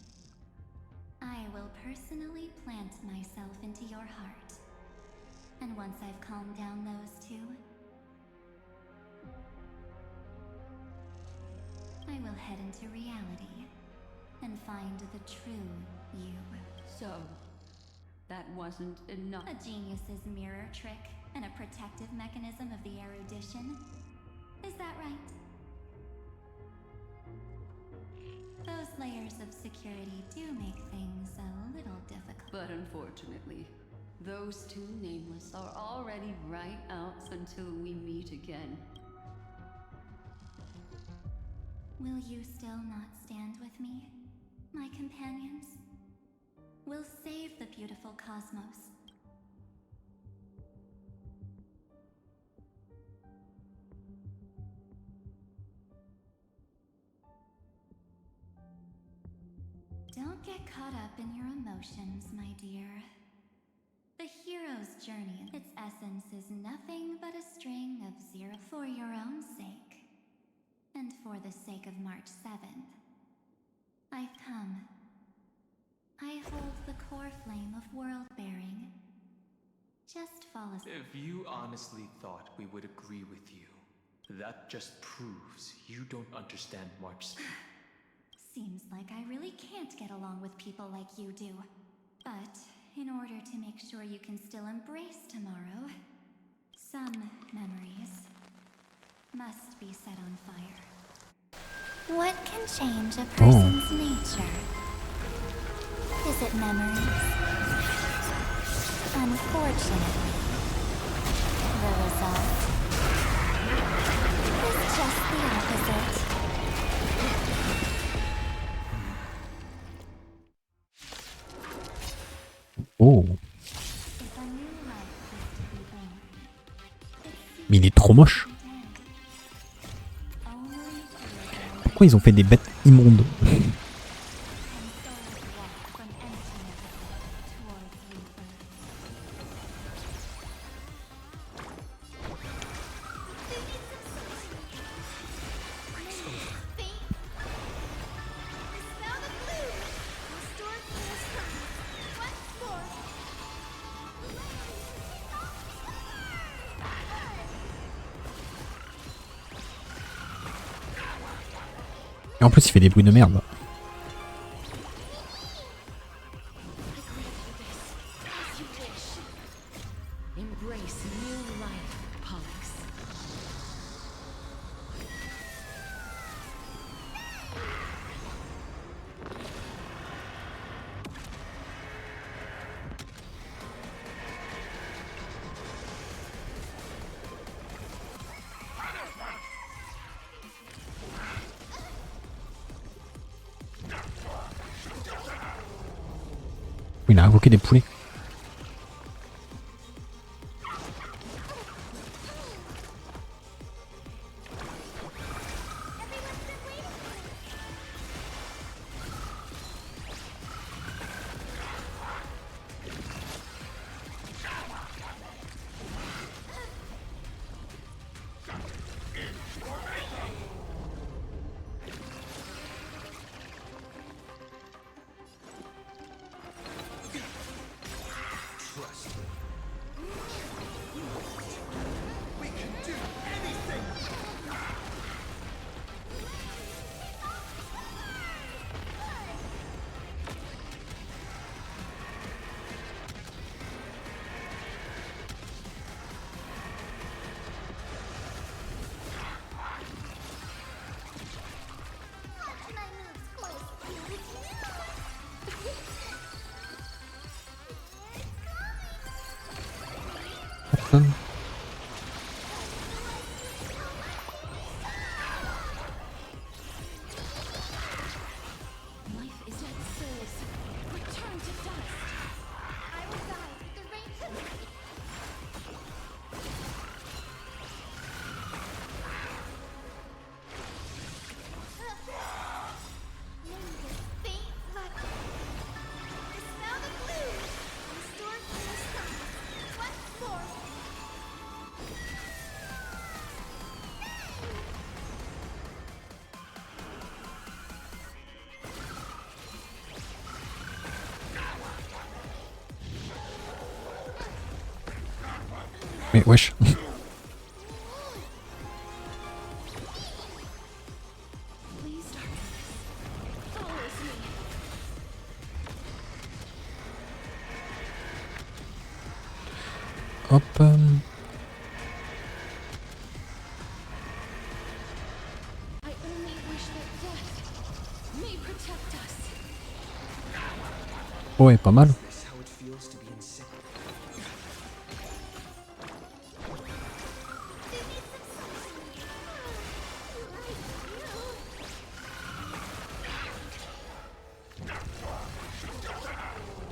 I will personally plant myself into your heart. And once I've calmed down those two, I will head into reality and find the true you. so. That wasn't enough. A genius's mirror trick and a protective mechanism of the erudition. Is that right? Those layers of security do make things a little difficult. But unfortunately, those two nameless are already right out until we meet again. Will you still not stand with me, my companions? We'll save the beautiful cosmos. Don't get caught up in your emotions, my dear. The hero's journey, its essence is nothing but a string of zero for your own sake. And for the sake of March 7th, I've come. I hold the core flame of world-bearing. Just fall asleep. If you honestly thought we would agree with you, that just proves you don't understand March. Seems like I really can't get along with people like you do. But in order to make sure you can still embrace tomorrow, some memories must be set on fire. What can change a person's nature? Is it memories? Unfortunately, the result is just the opposite. Oh, If a new life is to be born, mais il est trop moche. only for Pourquoi ils ont fait des bêtes immondes? Et en plus, il fait des bruits de merde. Embrace new life, Pollux. Il a invoqué des poulets. Personne. Life is at souls. Return to dust. I will guide the rain. Mais wesh. Please, darkness, follows me. Hop. I only wish that death may protect us. Ouais, pas mal. Is this how it feels to be insane?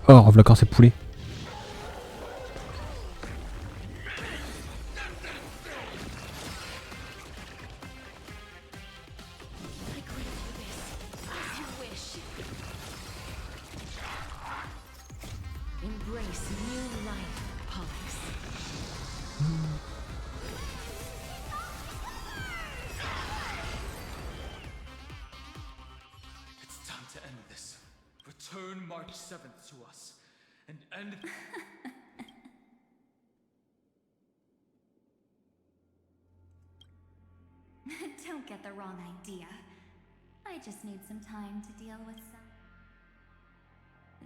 Oh, revoilà encore ces poulets. I grant you this, as you wish. Embrace new life, Pollux. It's time to end this. Return March 7th to us. And end. Don't get the wrong idea. I just need some time to deal with some...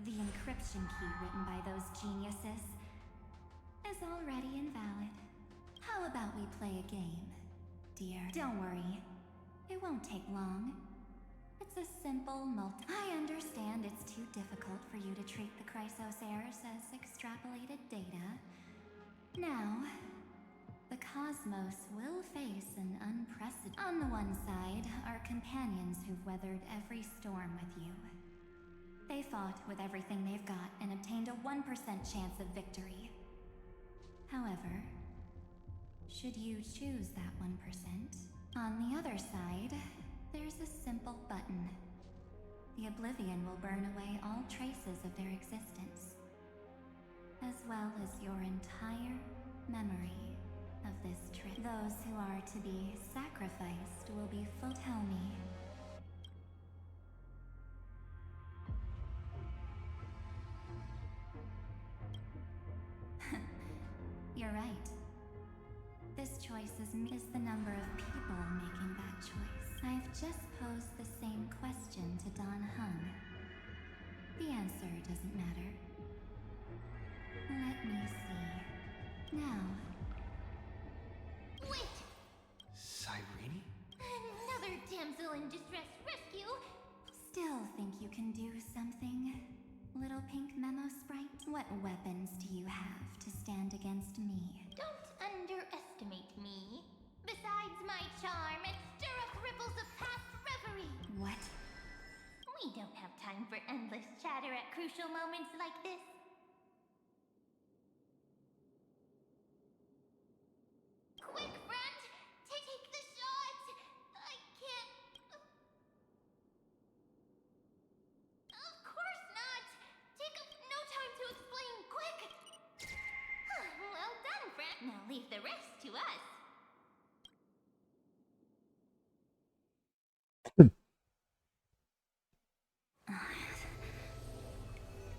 The encryption key written by those geniuses is already invalid. How about we play a game, dear? Don't worry. It won't take long. It's a simple I understand it's too difficult for you to treat the Chrysos errors as extrapolated data. Now, the cosmos will face an unprecedented... On the one side are companions who've weathered every storm with you. They fought with everything they've got and obtained a 1% chance of victory. However, should you choose that 1%, on the other side, there's a simple button. The oblivion will burn away all traces of their existence, as well as your entire memory of this trip. Those who are to be sacrificed will be full. Tell me. You're right. This choice is the number of people making that choice. I've just posed the same question to Don Hung. The answer doesn't matter. Let me see. Now. Wait! Cyrene? Another damsel in distress rescue? Still think you can do something? Little pink memo sprite? What weapons do you have to stand against me? Don't underestimate me. Besides my charm and stir up ripples of past reverie. What? We don't have time for endless chatter at crucial moments like this. Quick, friend! Take the shot! I can't... Of course not! Take no time to explain, quick! Well done, friend. Now leave the rest to us.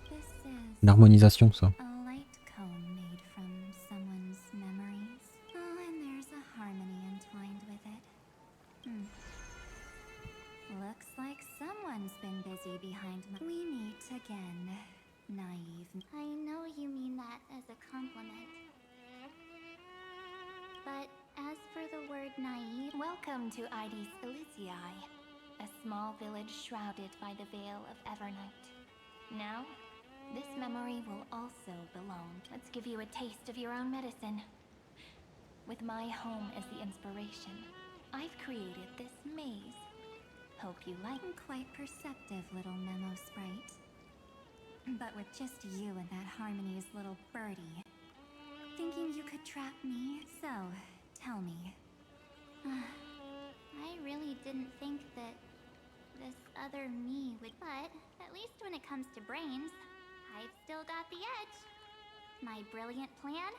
This is Une harmonisation, ça. a light cone made from someone's memories. Oh, and there's a harmony entwined with it. Looks like someone's been busy behind my... We meet again, naive. I know you mean that as a compliment. But as for the word naive... Welcome to Ides Elysiae, a small village shrouded by the veil of Evernight. Now, this memory will also belong. Let's give you a taste of your own medicine. With my home as the inspiration, I've created this maze. Hope you like. Quite perceptive little memo sprite. But with just you and that Harmony's little birdie. Thinking you could trap me? So, tell me. I really didn't think that this other me would... But, at least when it comes to brains, I've still got the edge. My brilliant plan?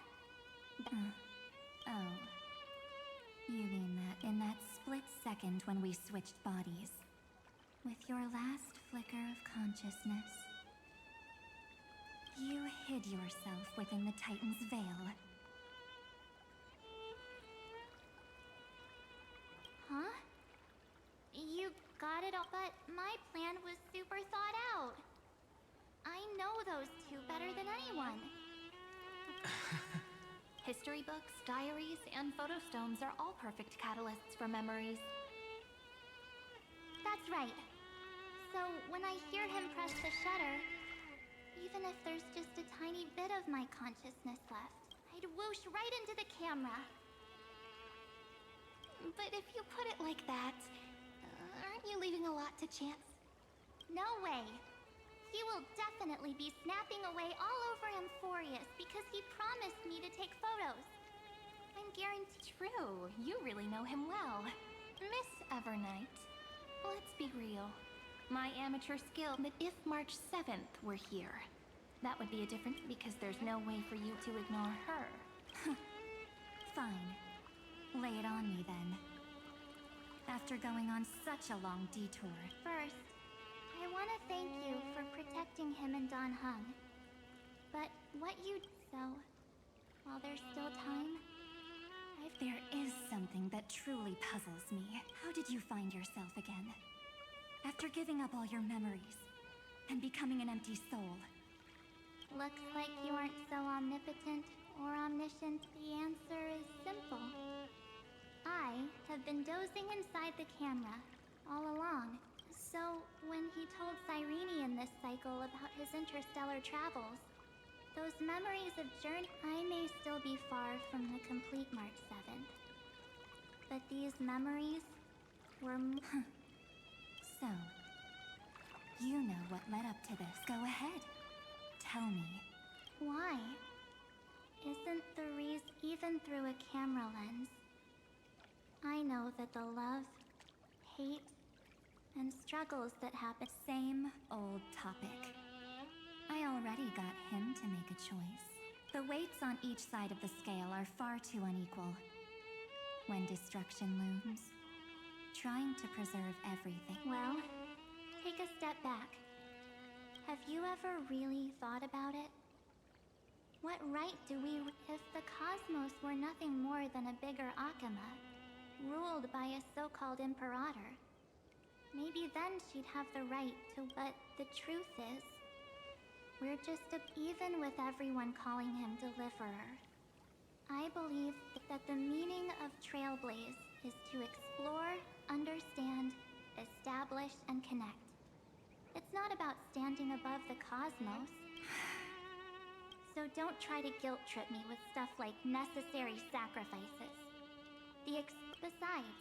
Oh. You mean that in that split second when we switched bodies. With your last flicker of consciousness, you hid yourself within the Titan's veil. but my plan was super thought out. I know those two better than anyone. History books, diaries, and photostones are all perfect catalysts for memories. That's right. So when I hear him press the shutter, even if there's just a tiny bit of my consciousness left, I'd whoosh right into the camera. But if you put it like that, aren't you leaving a lot to chance? No way. He will definitely be snapping away all over Amphoreus because he promised me to take photos. I'm guaranteed. True, you really know him well. Miss Evernight, let's be real. My amateur skill, but if March 7th were here, that would be a different because there's no way for you to ignore her. Fine. Lay it on me then. After going on such a long detour. First, I want to thank you for protecting him and Don Hung. But what you so, while there's still time, There is something that truly puzzles me. How did you find yourself again? After giving up all your memories and becoming an empty soul. Looks like you aren't so omnipotent or omniscient. The answer is simple. I have been dozing inside the camera all along. So when he told Cyrene in this cycle about his interstellar travels, those memories of journey, I may still be far from the complete March 7th. But these memories were So, you know what led up to this. Go ahead. Tell me. Why? Isn't the reason even through a camera lens? I know that the love, hate, and struggles that happen. Same old topic. I already got him to make a choice. The weights on each side of the scale are far too unequal. When destruction looms, trying to preserve everything. Well, take a step back. Have you ever really thought about it? What right do we, if the cosmos were nothing more than a bigger Akama, ruled by a so-called imperator? Maybe then she'd have the right to, but the truth is, we're just even with everyone calling him Deliverer. I believe that the meaning of Trailblaze is to explore, understand, establish, and connect. It's not about standing above the cosmos. So don't try to guilt trip me with stuff like necessary sacrifices. Besides,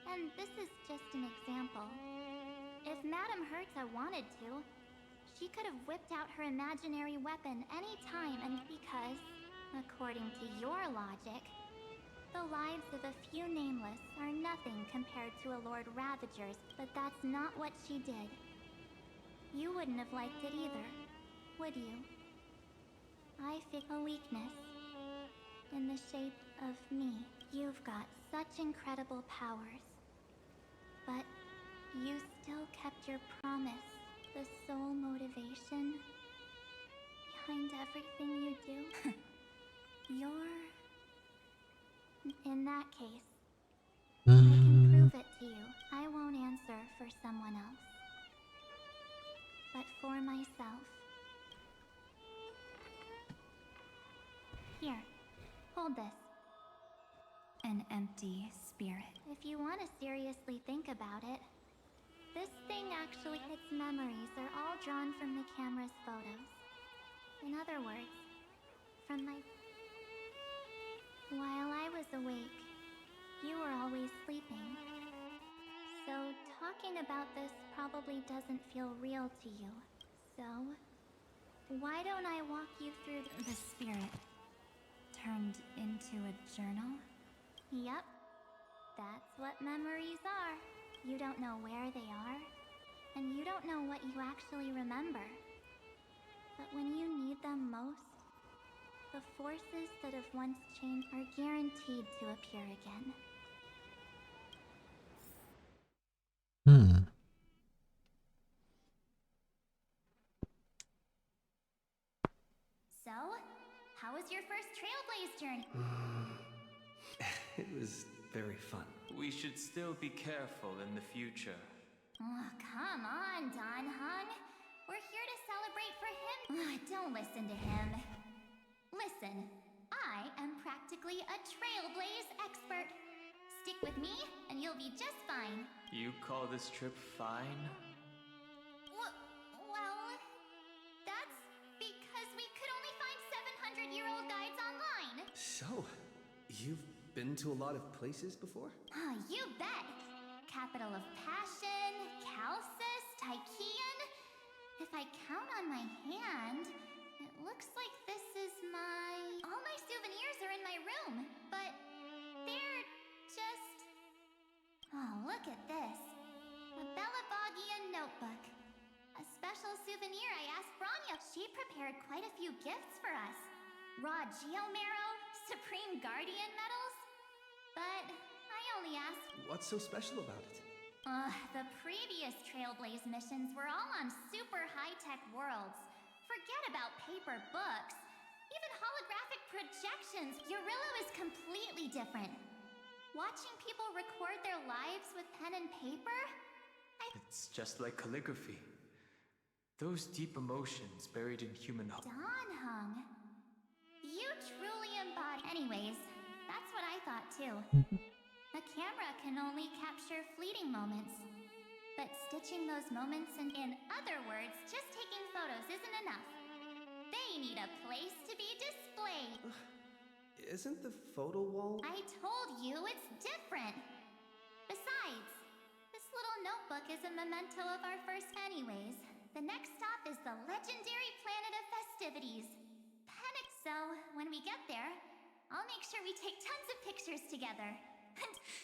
and this is just an example, if Madame Herta wanted to, she could have whipped out her imaginary weapon any time, and because, according to your logic, the lives of a few nameless are nothing compared to a Lord Ravager's, but that's not what she did. You wouldn't have liked it either, would you? I feel a weakness in the shape of me. You've got such incredible powers, but you still kept your promise. The sole motivation behind everything you do? You're... In that case, I can prove it to you. I won't answer for someone else, but for myself. Here, hold this. an empty spirit. If you want to seriously think about it, this thing actually, its memories are all drawn from the camera's photos. In other words, from my... While I was awake, you were always sleeping. So talking about this probably doesn't feel real to you. So, why don't I walk you through The spirit turned into a journal? Yep. That's what memories are. You don't know where they are, and you don't know what you actually remember. But when you need them most, the forces that have once changed are guaranteed to appear again. So, how was your first Trailblaze journey? It was very fun. We should still be careful in the future. Oh, come on, Don Hung. We're here to celebrate for him. Don't listen to him. Listen, I am practically a trailblaze expert. Stick with me, and you'll be just fine. You call this trip fine? Well, that's because we could only find 700-year-old guides online. So, you've been to a lot of places before? Oh, you bet. Capital of Passion, Calcis, Tychean. If I count on my hand, it looks like this is my... All my souvenirs are in my room, but they're just... Oh, look at this. A Belabogian notebook. A special souvenir I asked Branya. She prepared quite a few gifts for us. Raw Geomarrow, Supreme Guardian medals. But I only asked... What's so special about it? The previous Trailblaze missions were all on super high-tech worlds. Forget about paper books. Even holographic projections. Eurillo is completely different. Watching people record their lives with pen and paper? It's just like calligraphy. Those deep emotions buried in human heart. Don Hung. You truly embody... Anyways, that's what I thought too. A camera can only capture fleeting moments. But stitching those moments in other words, just taking photos isn't enough. They need a place to be displayed. Isn't the photo wall... I told you it's different. Besides, this little notebook is a memento of our first... Anyways, the next stop is the legendary planet of festivities. Panic. So, when we get there, I'll make sure we take tons of pictures together.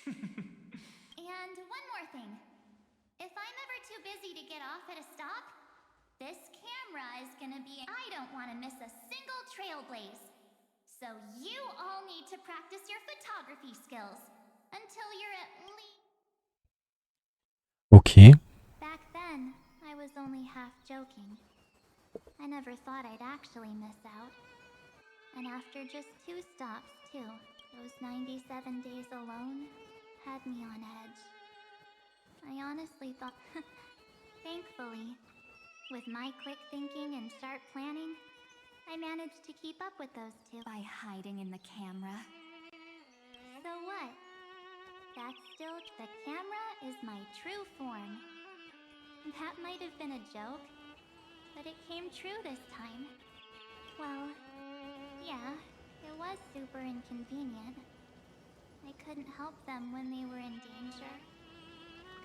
And one more thing. If I'm ever too busy to get off at a stop, this camera is gonna be... I don't want to miss a single trailblaze. So you all need to practice your photography skills until you're at least... Ok. Back then, I was only half joking. I never thought I'd actually miss out. And after just 2 stops, too, those 97 days alone had me on edge. I honestly thought... Thankfully, with my quick thinking and sharp planning, I managed to keep up with those 2 by hiding in the camera. So what? That's still... The camera is my true form. That might have been a joke, but it came true this time. Well, yeah, it was super inconvenient. I couldn't help them when they were in danger.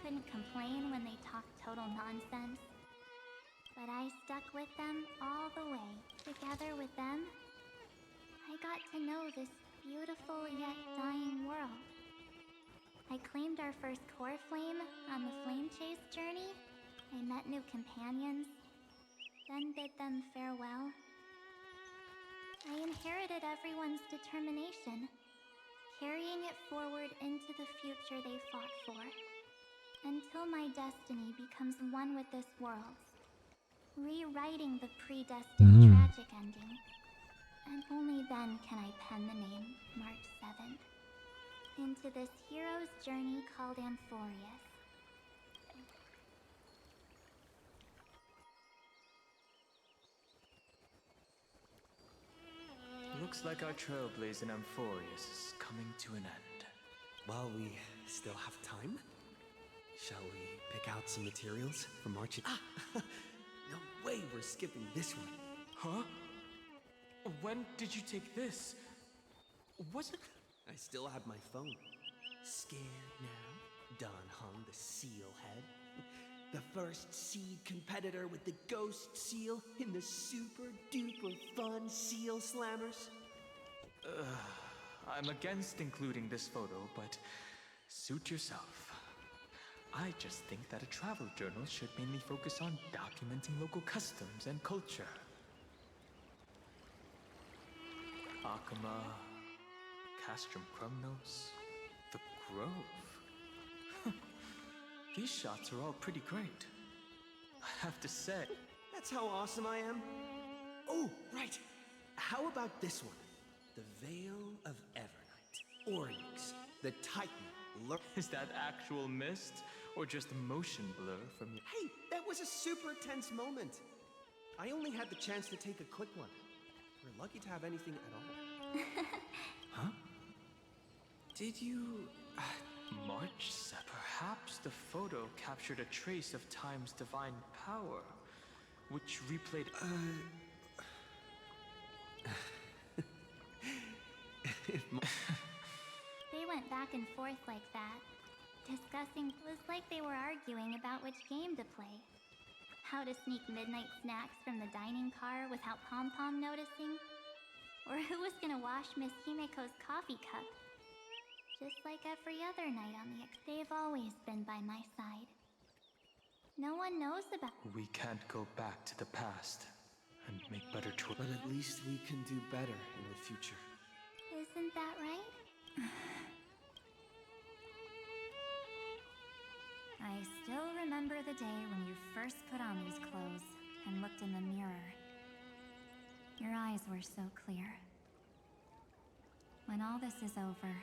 Couldn't complain when they talked total nonsense. But I stuck with them all the way. Together with them, I got to know this beautiful yet dying world. I claimed our first core flame on the flame chase journey. I met new companions, then bid them farewell. I inherited everyone's determination, carrying it forward into the future they fought for, until my destiny becomes one with this world, rewriting the predestined tragic ending. And only then can I pen the name March 7th into this hero's journey called Amphoreus. Looks like our trailblaze in Amphoreus is coming to an end. While we still have time, shall we pick out some materials for marching? No way we're skipping this one. Huh? When did you take this? Was it... I still have my phone. Scared now? Don Hung, the seal head. The first seed competitor with the ghost seal in the super duper fun seal slammers. I'm against including this photo, but suit yourself. I just think that a travel journal should mainly focus on documenting local customs and culture. Akama, Castrum Krumnos, the Grove. These shots are all pretty great. I have to say. That's how awesome I am. Oh, right. How about this one? The Veil of Evernight. Oryx, the Titan Look. Is that actual mist or just motion blur from your... Hey, that was a super tense moment. I only had the chance to take a quick one. We're lucky to have anything at all. Huh? Did you... March said perhaps the photo captured a trace of time's divine power, which replayed... They went back and forth like that, discussing. It was like they were arguing about which game to play. How to sneak midnight snacks from the dining car without Pom Pom noticing, or who was gonna wash Miss Himeko's coffee cup. Just like every other night on the they've always been by my side. No one knows about. We can't go back to the past and make better choices. But at least we can do better in the future. Isn't that right? I still remember the day when you first put on these clothes and looked in the mirror. Your eyes were so clear. When all this is over,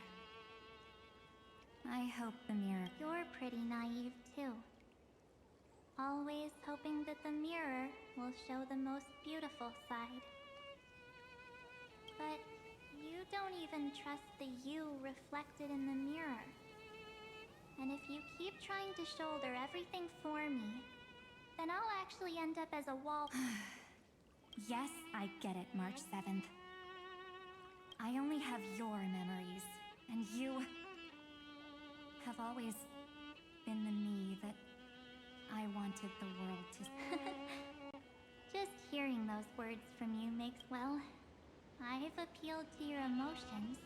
I hope the mirror... You're pretty naive, too. Always hoping that the mirror will show the most beautiful side. But you don't even trust the you reflected in the mirror. And if you keep trying to shoulder everything for me, then I'll actually end up as a wall... Yes, I get it, March 7th. I only have your memories, and you have always been the me that I wanted the world to... Just hearing those words from you makes, well, I've appealed to your emotions.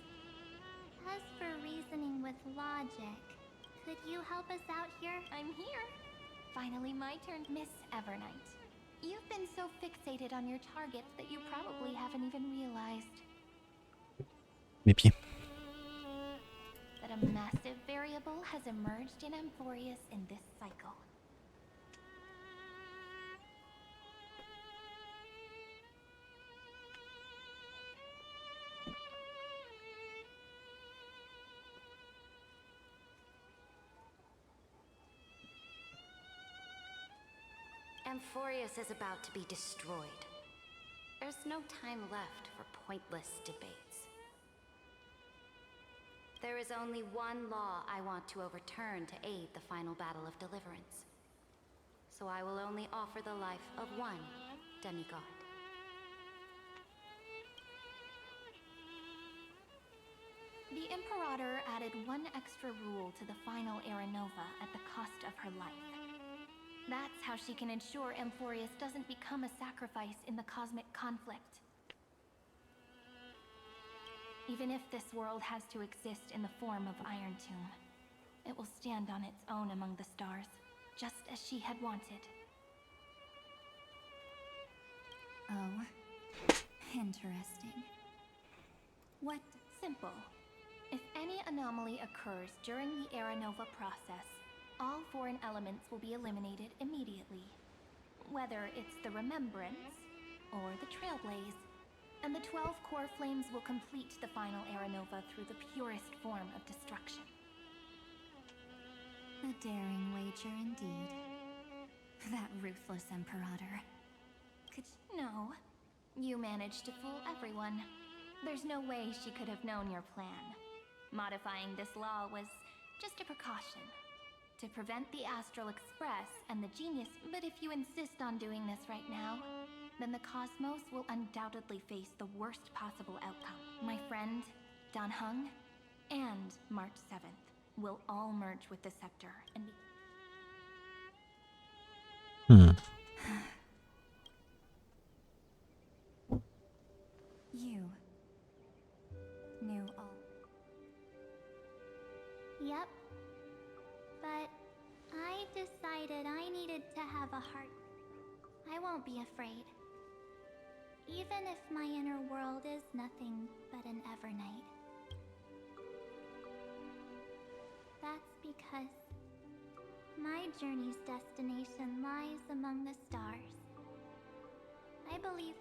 As for reasoning with logic, could you help us out here? I'm here. Finally my turn. Miss Evernight, you've been so fixated on your targets that you probably haven't even realized Mes pieds. that a massive variable has emerged in Amphoreus in this cycle. Amphoreus is about to be destroyed. There's no time left for pointless debates. There is only one law I want to overturn to aid the final battle of deliverance. So I will only offer the life of one demigod. The Imperator added one extra rule to the final Era Nova at the cost of her life. That's how she can ensure Amphoreus doesn't become a sacrifice in the cosmic conflict. Even if this world has to exist in the form of Iron Tomb, it will stand on its own among the stars, just as she had wanted. Oh, interesting. What? Simple. If any anomaly occurs during the Era Nova process, all foreign elements will be eliminated immediately. Whether it's the Remembrance or the Trailblaze, and the 12 core flames will complete the final Era Nova through the purest form of destruction. A daring wager indeed. That ruthless Imperator. No. You managed to fool everyone. There's no way she could have known your plan. Modifying this law was just a precaution. To prevent the Astral Express and the Genius... But if you insist on doing this right now, then the Cosmos will undoubtedly face the worst possible outcome. My friend, Dan Heng, and March 7th will all merge with the Scepter and be... You knew all. Yep. But I decided I needed to have a heart. I won't be afraid. Even if my inner world is nothing but an Evernight. That's because my journey's destination lies among the stars. I believe...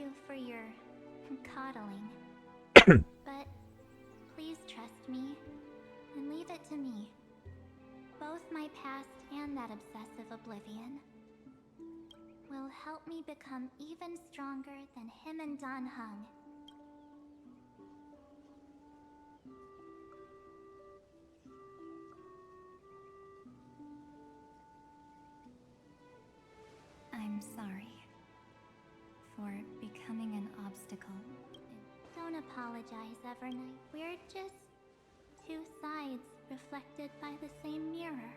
you for your coddling. But please trust me and leave it to me. Both my past and that obsessive oblivion will help me become even stronger than him and Dan Heng. I'm sorry for becoming an obstacle. Don't apologize, Evernight. We're just two sides reflected by the same mirror.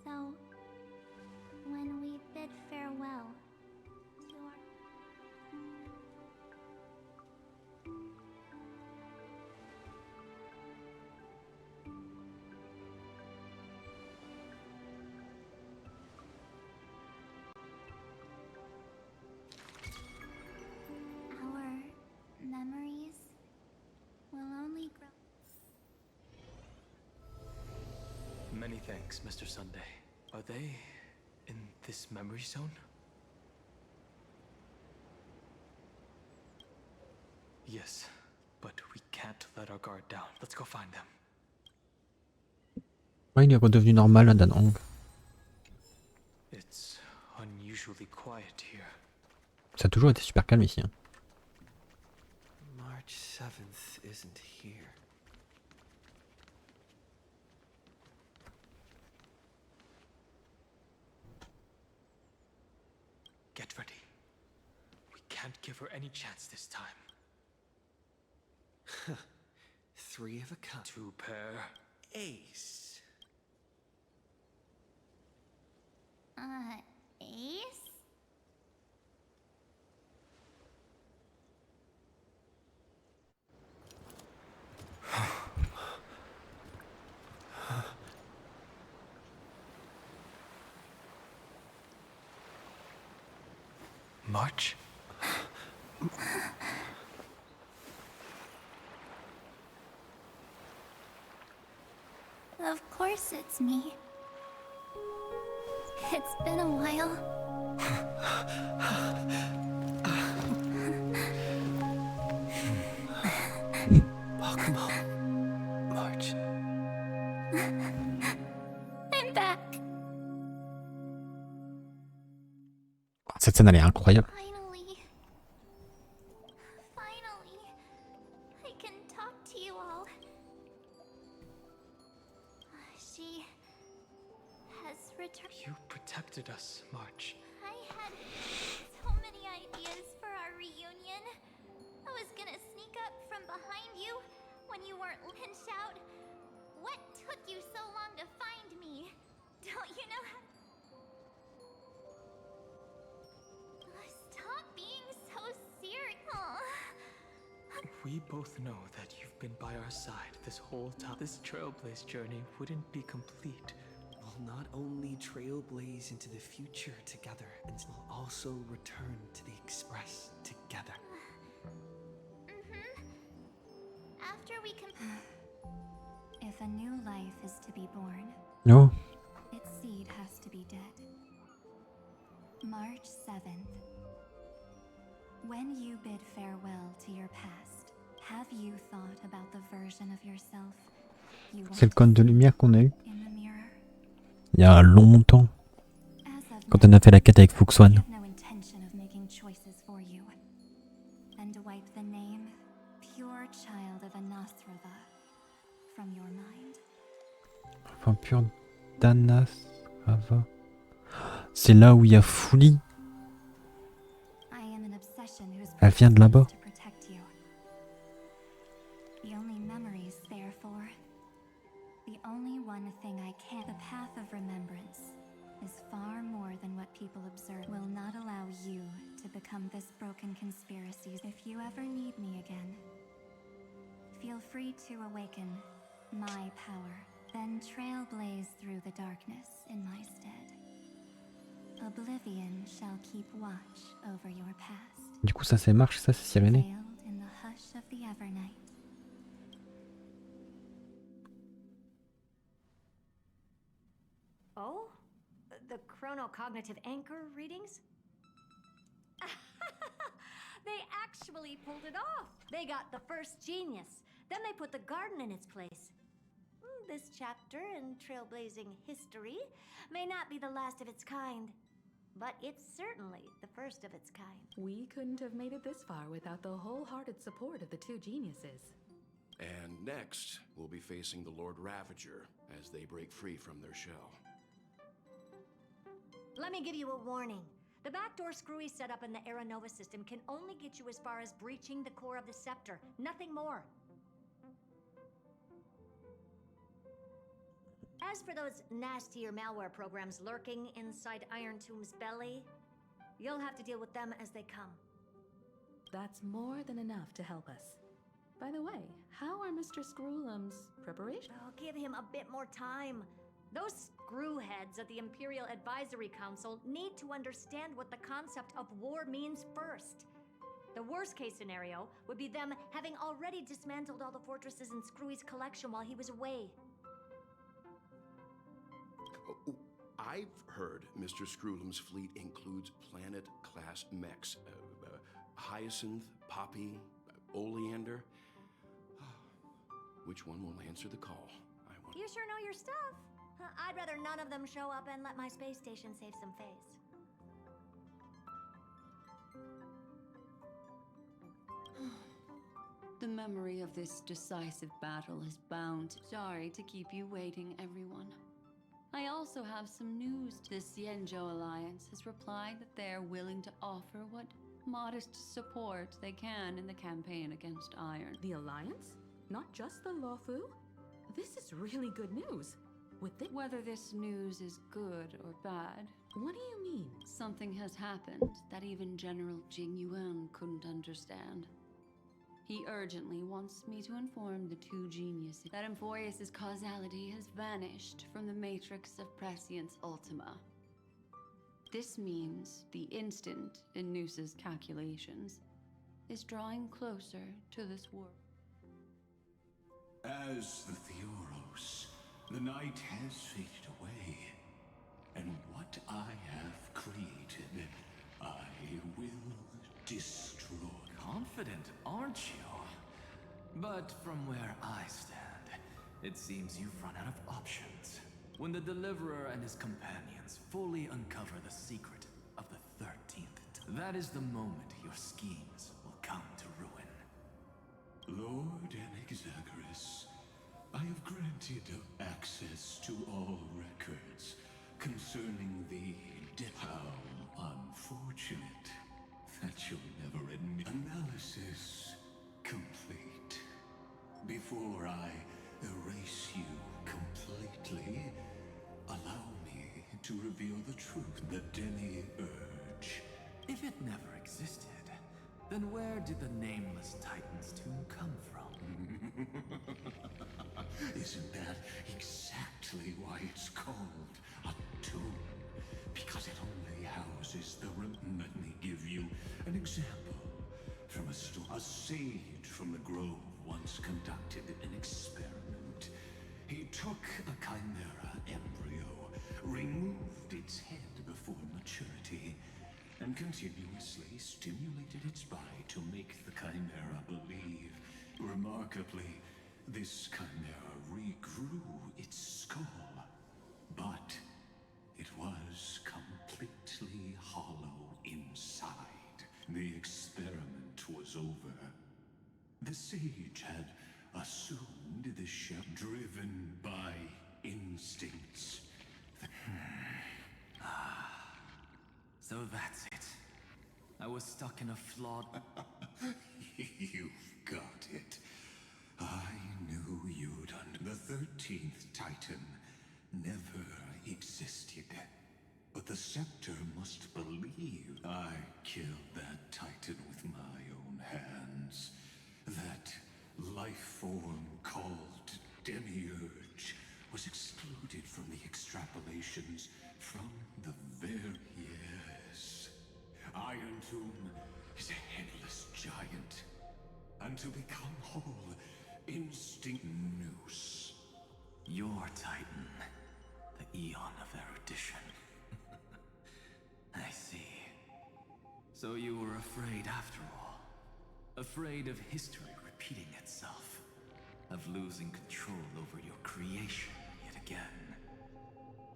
So, when we bid farewell to our memories will only grow. Many thanks, Mr. Sunday. Are they in this memory zone? Yes, but we can't let our guard down. Let's go find them. Ouais, il est redevenu normal, là, Dan Heng. It's unusually quiet here. Ça a toujours été super calme ici. Hein. March 7th isn't here. Get ready. We can't give her any chance this time. 3 of a kind. 2 pair. Ace. Ace? March? Of course it's me. It's been a while. Welcome home, March. I'm back. Cette scène, elle est incroyable. Finally, I can talk to you all. She has returned. You protected us, March. I had so many ideas for our reunion. I was gonna sneak up from behind you when you weren't and shout, "What took you so long to find me? Don't you know how?" Stop being so serious. We both know that you've been by our side this whole time. This Trailblaze journey wouldn't be complete. We'll not only trailblaze into the future together, and we'll also return to the Express together. After we can. If a new life is to be born, No. its seed has to be dead. March 7th. When you bid farewell to your past, have you thought about the version of yourself you want C'est le cône de lumière qu'on a eu in the mirror? il y a longtemps, As of quand on a fait la quête avec Fuxwan. I have no intention of making choices for you. And wipe the name, pure child of Anasrava, from your mind. Enfin, pur d'Anasrava. C'est là où il y a Fouli. I am an obsession whose Elle vient de purpose là-bas. is to protect you. The only memories, therefore, the only one thing I can. The path of remembrance is far more than what people observe. Will not allow you to become this broken conspiracy. If you ever need me again, feel free to awaken my power, then trailblaze through the darkness in my stead. Oblivion shall keep watch over your past. Du coup, ça c'est Marche, ça c'est Sirénée. Veiled in the hush of the Evernight. Oh? The chronocognitive anchor readings? They actually pulled it off. They got the first genius. Then they put the garden in its place. This chapter in trailblazing history may not be the last of its kind, but it's certainly the first of its kind. We couldn't have made it this far without the wholehearted support of the two geniuses. And next, we'll be facing the Lord Ravager as they break free from their shell. Let me give you a warning. The backdoor screwy setup in the Era Nova system can only get you as far as breaching the core of the scepter, nothing more. As for those nastier malware programs lurking inside Iron Tomb's belly, you'll have to deal with them as they come. That's more than enough to help us. By the way, how are Mr. Screwlum's preparations? Oh, give him a bit more time. Those screwheads at the Imperial Advisory Council need to understand what the concept of war means first. The worst case scenario would be them having already dismantled all the fortresses in Screwy's collection while he was away. I've heard Mr. Screwlum's fleet includes planet-class mechs. Hyacinth, Poppy, Oleander. Which one will answer the call? You sure know your stuff. I'd rather none of them show up and let my space station save some face. The memory of this decisive battle is bound. Sorry to keep you waiting, everyone. I also have some news. The Xianzhou Alliance has replied that they're willing to offer what modest support they can in the campaign against Iron. The Alliance? Not just the Luofu? This is really good news. Whether this news is good or bad. What do you mean? Something has happened that even General Jing Yuan couldn't understand. He urgently wants me to inform the two geniuses that Amphoreus' causality has vanished from the matrix of Prescience Ultima. This means the instant in Noosa's calculations is drawing closer to this world. As the Theoros, the night has faded away, and what I have created, I will destroy. Confident, aren't you? But from where I stand, it seems you've run out of options. When the Deliverer and his companions fully uncover the secret of the 13th, that is the moment your schemes will come to ruin. Lord Anexagoras, I have granted access to all records concerning the How unfortunate that you'll never admit. Analysis complete. Before I erase you completely, allow me to reveal the truth. The Demi-Urge. If it never existed, then where did the nameless Titan's tomb come from? Isn't that exactly why it's called a tomb? Because it only houses the Let me give you an example from a story. A sage from the grove once conducted an experiment. He took a chimera embryo, removed its head before maturity, and continuously stimulated its body to make the chimera believe. Remarkably, this chimera regrew its skull, but it was completely hollow inside. The experiment was over. The sage had assumed the shell, driven by instincts. So that's it. I was stuck in a flawed... You've got it. I knew you'd The 13th Titan never existed. But the scepter must believe I killed that Titan with my own hands. That life form called Demiurge was excluded from the extrapolations from the very years. Iron Tomb is a headless giant. And to become whole, instinct noose. Your Titan, the Eon of Erudition. I see. So you were afraid after all. Afraid of history repeating itself, of losing control over your creation yet again.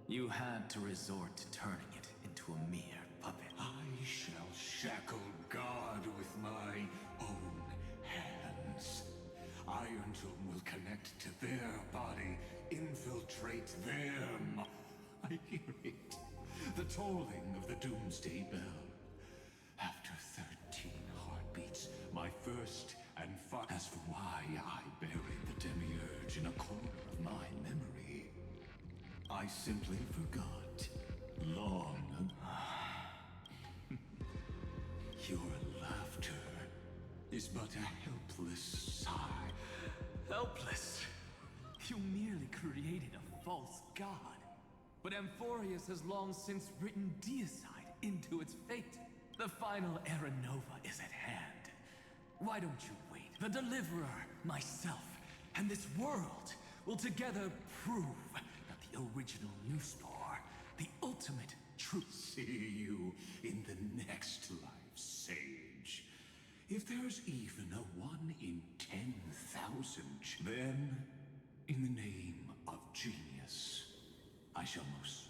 You had to resort to turning it into a mere puppet. I shall shackle God with my own hands. Ironton will connect to their body, infiltrate them. I hear it. The tolling of the doomsday bell. After 13 heartbeats, my first and as for why I buried the demiurge in a corner of my memory, I simply forgot. Long ago. Your laughter is but a helpless sigh. Helpless? You merely created a false god. But Amphoreus has long since written deicide into its fate. The final era nova is at hand. Why don't you wait? The Deliverer, myself, and this world will together prove that the original new spore, the ultimate truth. See you in the next life, sage. If there's even a 1 in 10,000, then, in the name of genius, I shall most.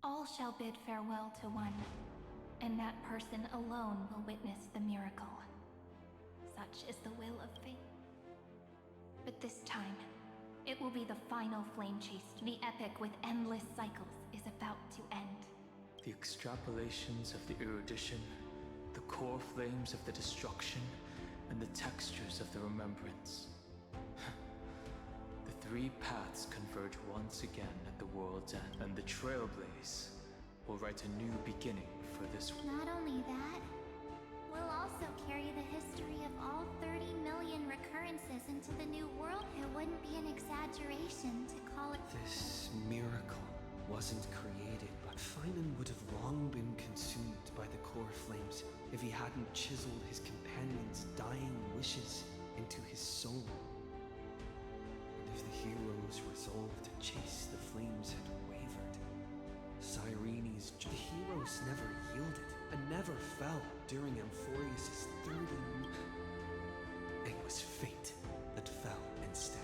All shall bid farewell to one, and that person alone will witness the miracle. Such is the will of fate. But this time, it will be the final flame chase. The epic with endless cycles is about to end. The extrapolations of the erudition, the core flames of the destruction, and the textures of the remembrance. The three paths converge once again at the world's end, and the Trailblaze will write a new beginning for this world. Not only that, we'll also carry the history of all 30 million recurrences into the new world. It wouldn't be an exaggeration to call it... This miracle wasn't created, but Feynman would have long been consumed by the core flames if he hadn't chiseled his companion's dying wishes into his soul. And if the heroes' resolve to chase the flames had wavered, the heroes never yielded and never fell during Amphoreus' 30. It was fate that fell instead.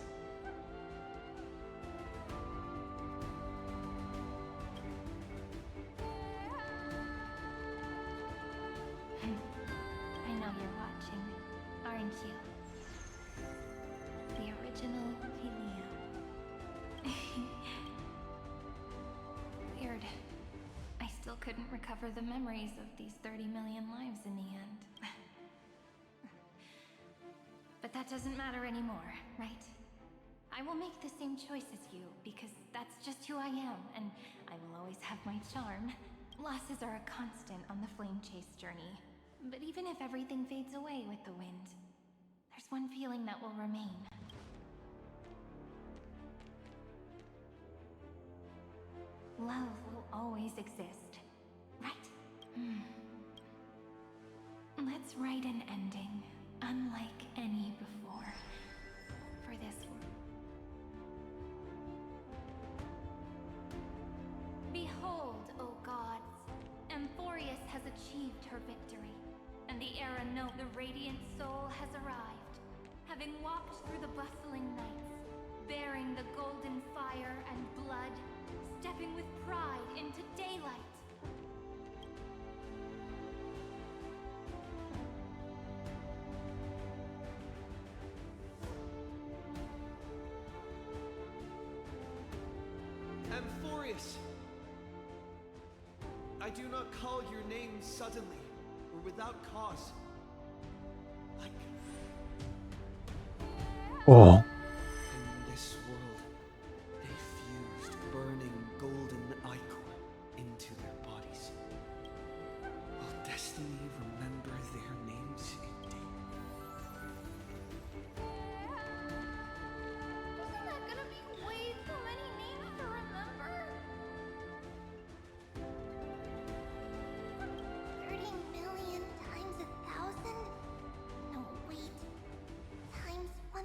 I know you're watching, aren't you? The original Helio. Weird. I still couldn't recover the memories of these 30 million lives in the end. But that doesn't matter anymore, right? I will make the same choice as you, because that's just who I am, and I will always have my charm. Losses are a constant on the flame chase journey. But even if everything fades away with the wind, there's one feeling that will remain. Love will always exist, right? Let's write an ending, unlike any before, for this world. Behold, O gods, Amphoreus has achieved her victory, and the era known the radiant soul has arrived, having walked through the bustling nights, bearing the golden fire and blood, stepping with pride into daylight. Amphoreus! I do not call your name suddenly or without cause. Oh. In this world, they fused burning golden ichor into their bodies. Will destiny remember their names indeed? Isn't that gonna be way too many names to remember? 30 million times 1,000? No, wait. Times 1,000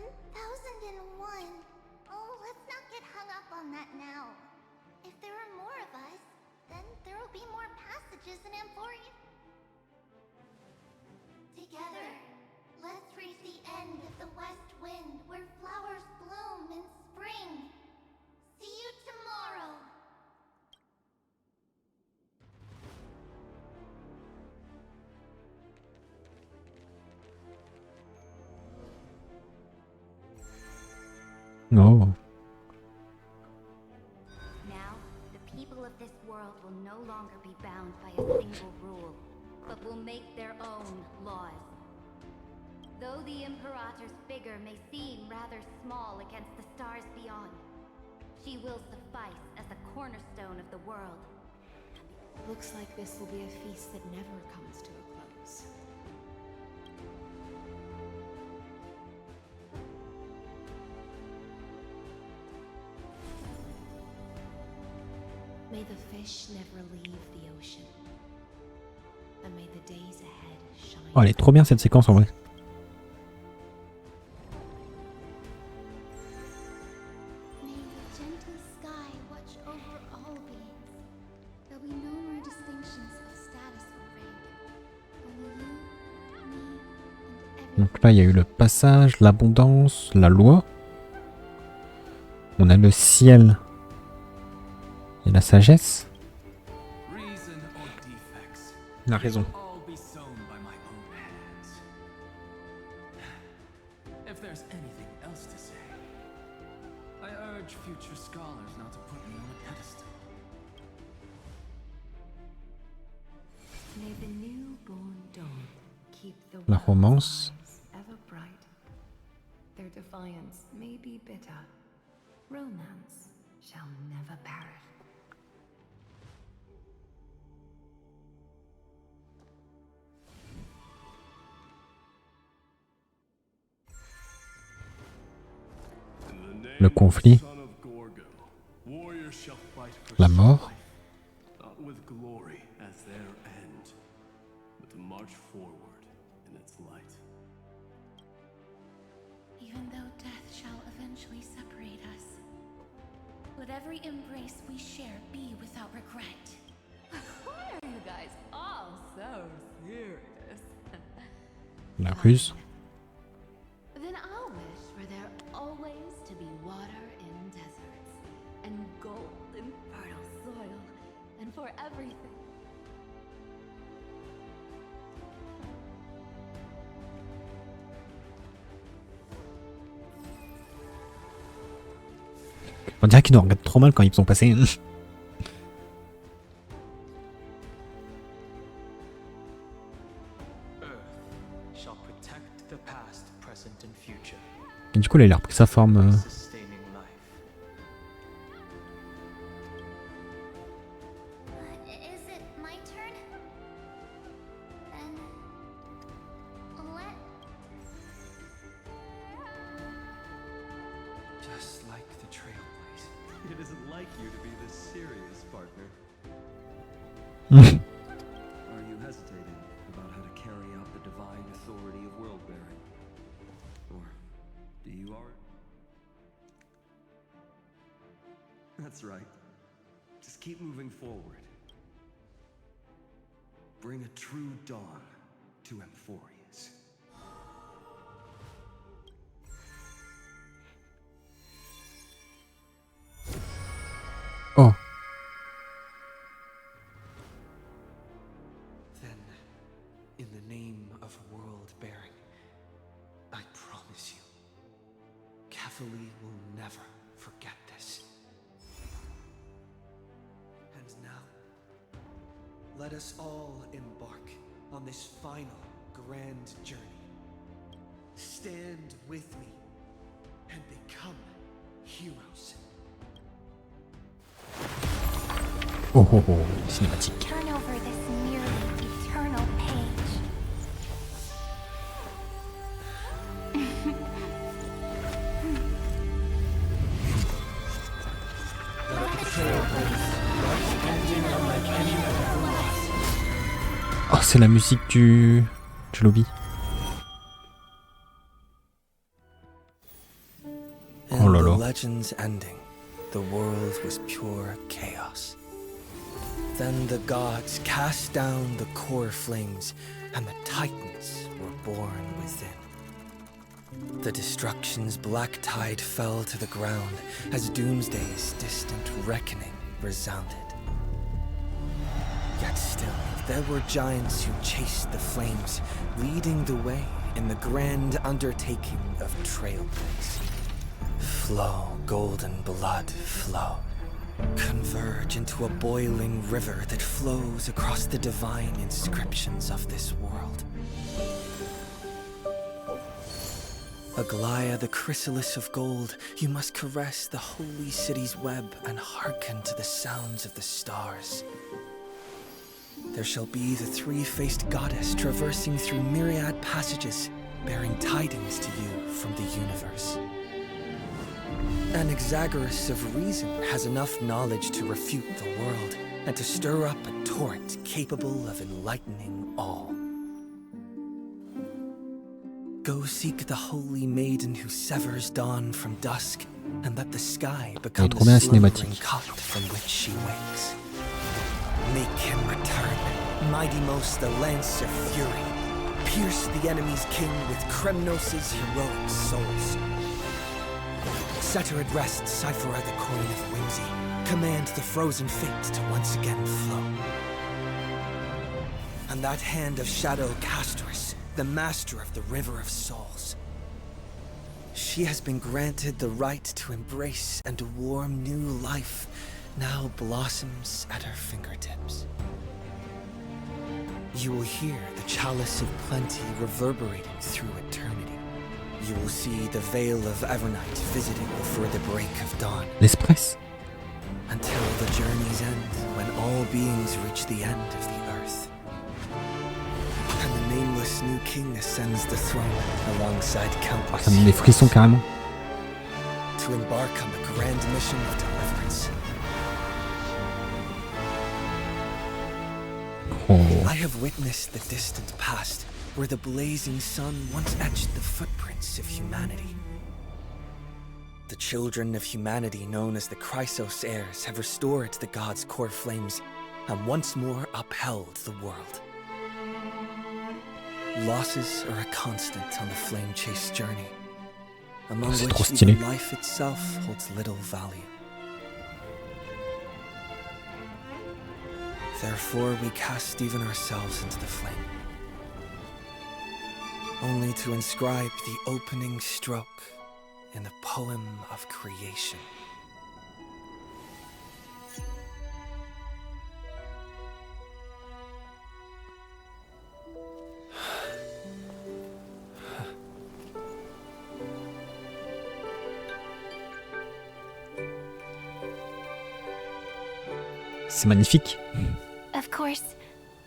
Oh. Now, the people of this world will no longer be bound by a single rule, but will make their own laws. Though the Imperator's figure may seem rather small against the stars beyond, she will suffice as the cornerstone of the world. Looks like this will be a feast that never comes to a close. May the fish never leave the ocean. And may the days ahead shine. Oh, elle est trop bien cette séquence en vrai. May the gentle sky watch over all beings. There'll be no more distinctions of status or rank. Only you, me, and everyone. Donc là, il y a eu le passage, l'abondance, la loi. On a le ciel et la sagesse. La raison. If there's anything else to say, I urge future scholars not to put me on a pedestal. May the newborn dawn keep the La romance. ever bright. Their defiance may be bitter. Romance shall never perish. Le conflit. La mort. Not with glory as their end, but to march forward in its light. Even though death shall eventually separate us, let every embrace we share be without regret. Why are you guys all so serious? La ruse. Then I'll wish for there always to be water in deserts, and gold in fertile soil, and for everything. On dirait qu'ils nous regardent trop mal quand ils sont passés. Shall protect the past, present, and future. Et du coup, là, il a repris sa forme. Sustaining life. Is it my turn? Then let. Just like the Trailblaze. It isn't like you to be this serious, partner. Are you hesitating about how to carry out the divine authority of world-bearing? Or do you already? That's right. Just keep moving forward. Bring a true dawn to Amphoreus. Oh. Then, in the name of world-bearing, I promise you, Catholic will never forget this. And now, let us all embark on this final grand journey. Stand with me and become heroes. Oh oh oh, cinématique. Turn over this nearly eternal page. Oh, c'est la musique du lobby. Oh là là. The legend's ending, the world was pure chaos. Then the gods cast down the core flames, and the titans were born within. The destruction's black tide fell to the ground as Doomsday's distant reckoning resounded. Yet still, there were giants who chased the flames, leading the way in the grand undertaking of Trailblaze. Flow, golden blood, flow. Converge into a boiling river that flows across the divine inscriptions of this world. Aglaia, the chrysalis of gold, you must caress the holy city's web and hearken to the sounds of the stars. There shall be the three-faced goddess traversing through myriad passages, bearing tidings to you from the universe. An Anaxagoras of reason has enough knowledge to refute the world and to stir up a torrent capable of enlightening all. Go seek the holy maiden who severs dawn from dusk, and let the sky become the slumbering cot from which she wakes. Make him return, mighty most the lance of fury. Pierce the enemy's king with Kremnos' heroic souls. Set her at rest, Cyphera the coin of whimsy. Command the frozen fate to once again flow. And that hand of shadow Castrus, the master of the river of souls. She has been granted the right to embrace and to warm new life, now blossoms at her fingertips. You will hear the chalice of plenty reverberating through eternity. You will see the veil of Evernight visiting before the break of dawn. L'Espresse. Until the journey's end, when all beings reach the end of the earth. And the nameless new king ascends the throne alongside countless Ça me met des frissons carrément. to embark on the grand mission of deliverance. Oh. I have witnessed the distant past, where the blazing sun once etched the footprints of humanity. The children of humanity, known as the Chrysos heirs, have restored the gods' core flames and once more upheld the world. Losses are a constant on the flame-chased journey, among which even life itself holds little value. Therefore, we cast even ourselves into the flame, only to inscribe the opening stroke in the poem of creation. C'est magnifique. Of course,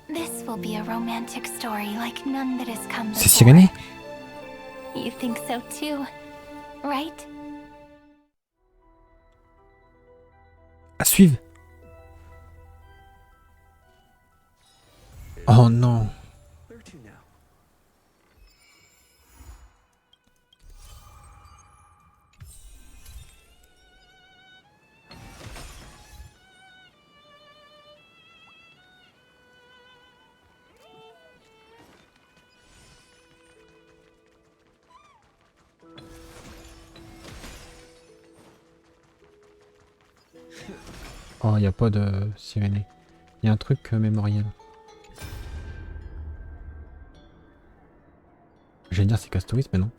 this will be a romantic story like none that has come before. C'est Sirénée? You think so too, right? À suivre. Oh non. Oh, y a pas de Sirénée. Y a un truc mémoriel. J'allais dire c'est Castoris, mais non.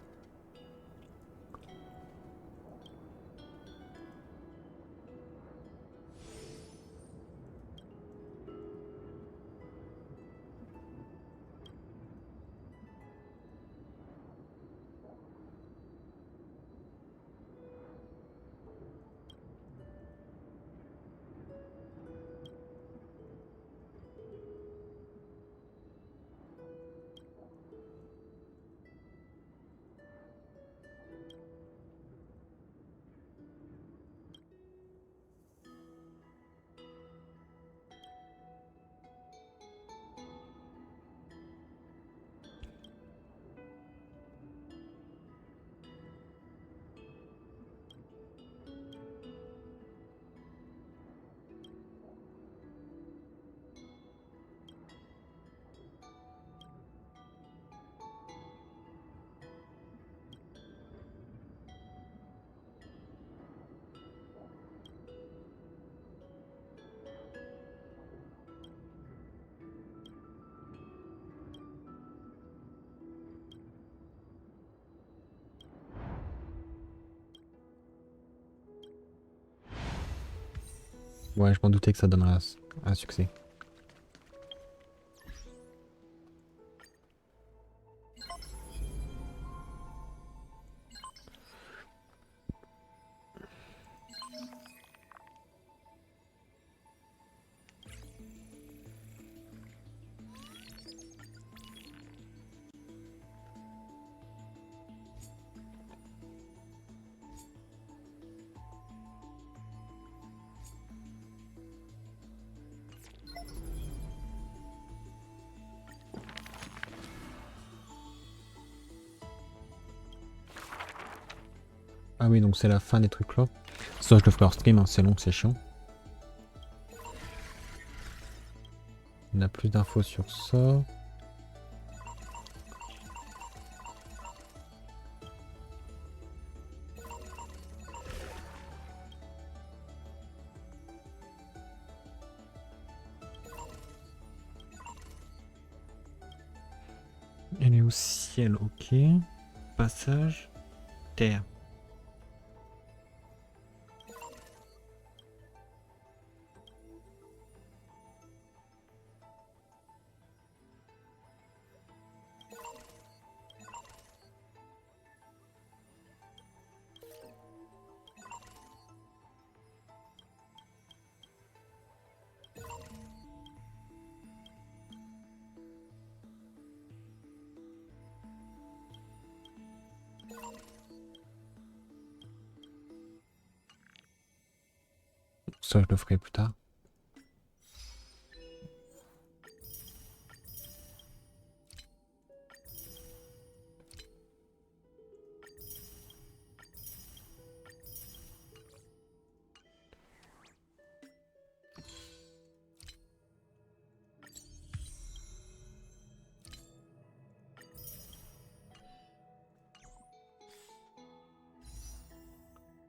Ouais, je m'en doutais que ça donnerait un succès. Ah oui, donc c'est la fin des trucs là. Ça, je le ferai hors stream, hein. C'est long, c'est chiant. On a plus d'infos sur ça. Elle est au ciel, ok. Passage, terre. Ça, je le ferai plus tard.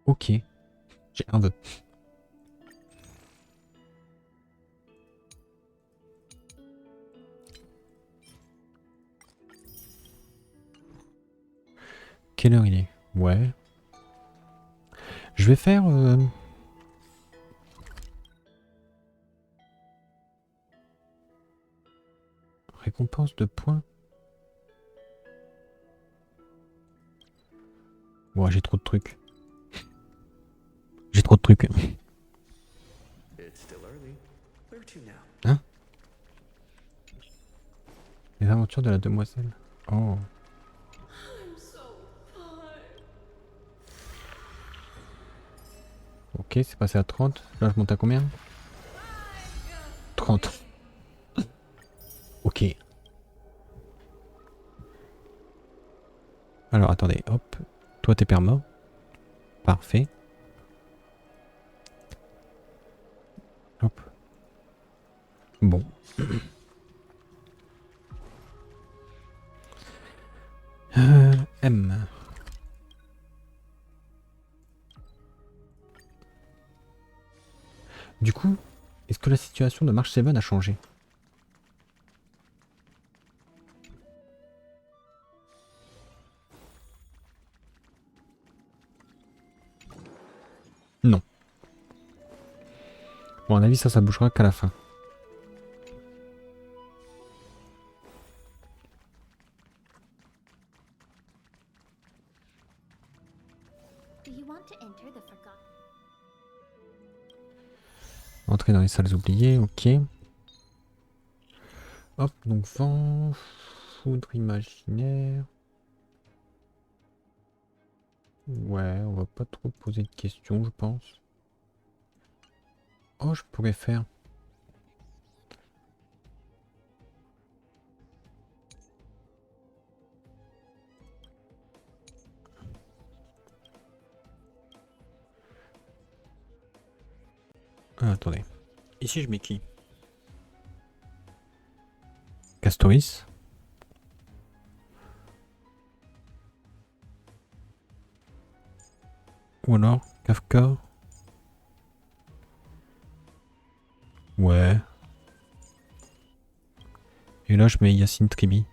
Ok. J'ai un vœu. Quelle heure il est? Ouais. Je vais faire... récompense de points. Ouais, j'ai trop de trucs. J'ai trop de trucs. Hein? Les aventures de la demoiselle. Oh. Ok, c'est passé à 30. Là, je monte à combien? 30. Ok. Alors, attendez. Hop. Toi, t'es perma. Parfait. Hop. Bon. M. Du coup, est-ce que la situation de March 7 a changé? Non. Bon, à mon avis, ça bougera qu'à la fin. Entrer dans les salles oubliées, ok. Hop, donc vent, foudre imaginaire. Ouais, on va pas trop poser de questions, je pense. Oh, je pourrais faire. Ah, attendez. Ici, je mets qui? Castoris. Ou alors Kafka. Ouais. Et là, je mets Yacine Tribi.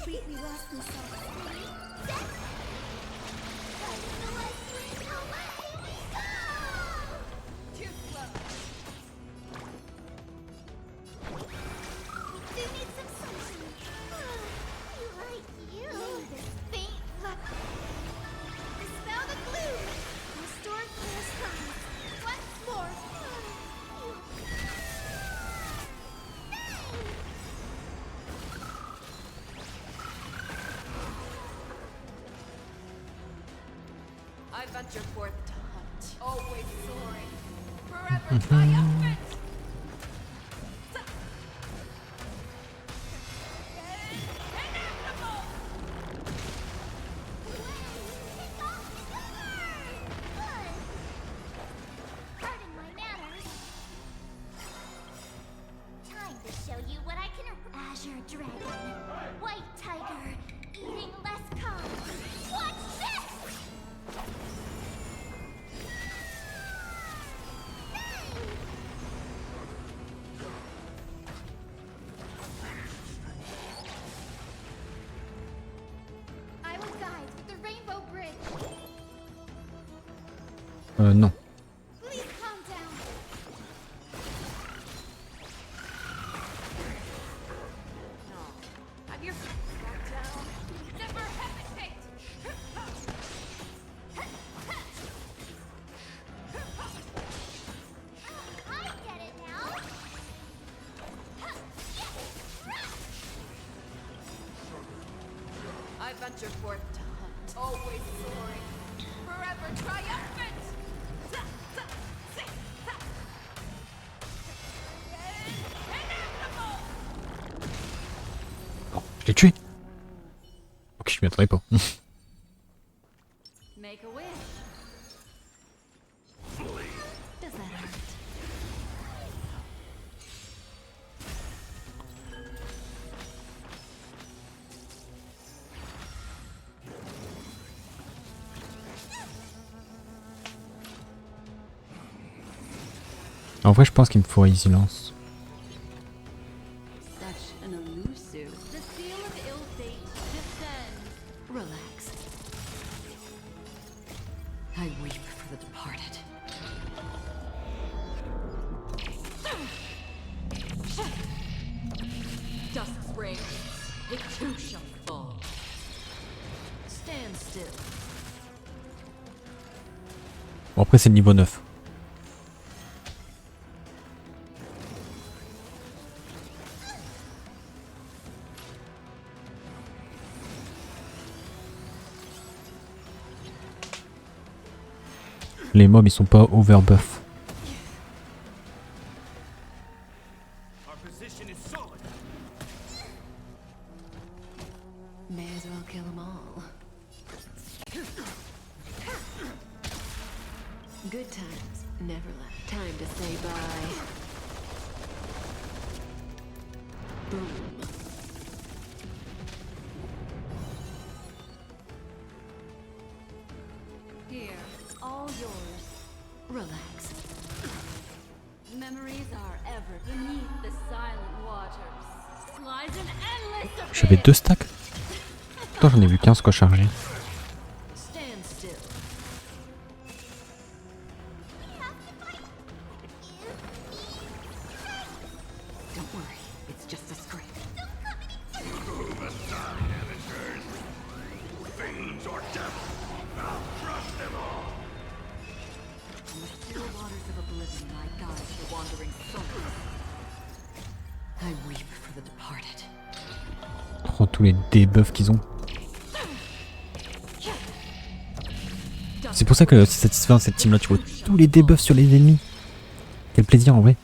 completely lost themselves. Too slow. You need some sunshine. You like you. This faint luck. Dispel the gloom. Restore clear skies. Once more. I venture forth to hunt, always soaring, forever triumphant. Pardon my manners. Time to show you what I can. Azure dragon, white tiger, eating less carbs. Watch this! I will guide with the rainbow bridge. Non. Please calm down. Have your back down. Never hesitate. I get it now. I venture forth to hunt, always soaring, forever triumphant. Oh, je l'ai tué. Ok, je m'y attendais pas. Make a wish. Does that hurt? En vrai, je pense qu'il me faut résilience. Such an elusive. The seal of ill fate descends. Relax. I weep for the departed. Dusk's reign. It too shall fall. Stand still. Bon, après, c'est le niveau 9. Les mobs ils sont pas overbuff. Our position is solid. May as well kill them all. Good times never left. Time to say bye. Boom. Here, all yours. Relax. Memories are ever beneath the silent waters. Lies an endless J'avais 2 stacks. Pourtant j'en ai vu 15 quoi chargé. Stand still. Don't worry, it's just a script. Fiends or devils, I'll crush them all. On the still waters of oblivion I guide the wandering souls. I weep for the departed. Oh tous les debuffs qu'ils ont. C'est pour ça que c'est satisfaisant cette team là, tu vois tous les debuffs sur les ennemis. Quel plaisir en vrai.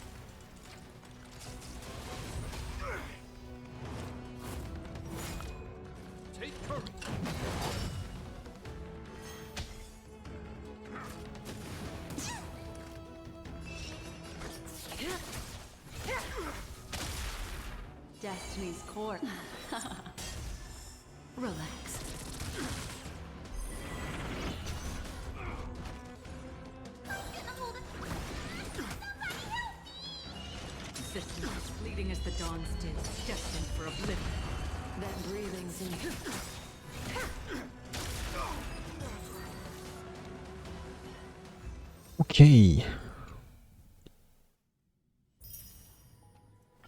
Destiny's court. Relax. Existence as fleeting as the dawn's did, destined for oblivion. That breathing's in. Ok.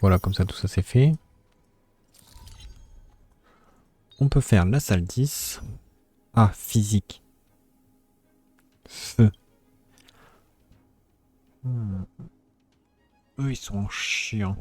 Voilà, comme ça tout ça c'est fait. On peut faire la salle 10. Ah, physique. Feu. Eux ils sont chiants.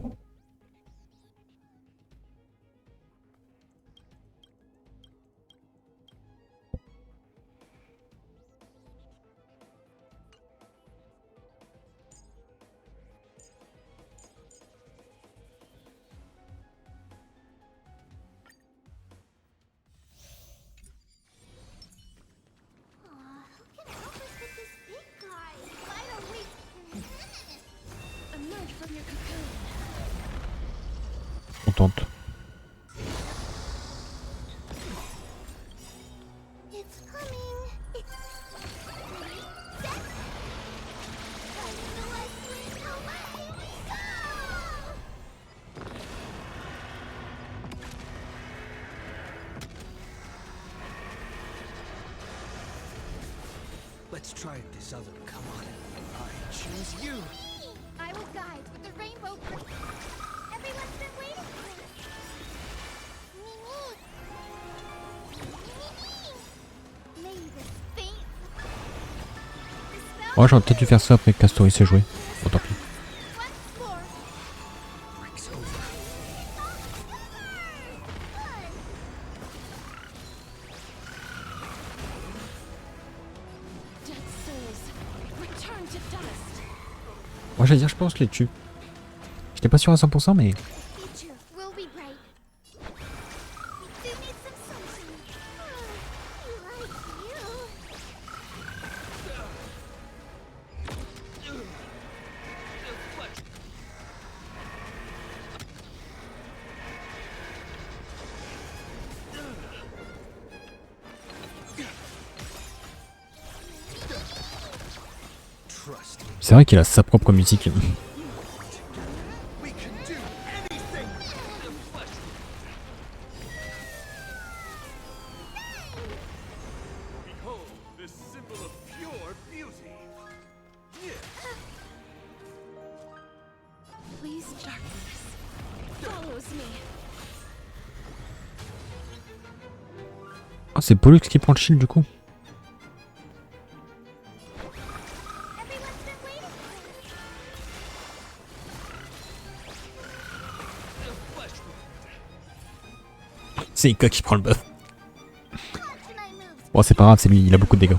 Contente. Let's try it this other. Come on. I choose you. I will guide with the rainbow. Everyone's been waiting for this. Mimi. May this faint. Oh, j'aurais peut-être dû faire ça après que Castory s'est joué. Bon, tant pis. Moi j'allais dire, je pense que je les tue. J'étais pas sûr à 100% mais... C'est vrai qu'il a sa propre musique. Ah, c'est Pollux qui prend le shield du coup. C'est Ika qui prend le buff. Bon, c'est pas grave, c'est lui, il a beaucoup de dégâts.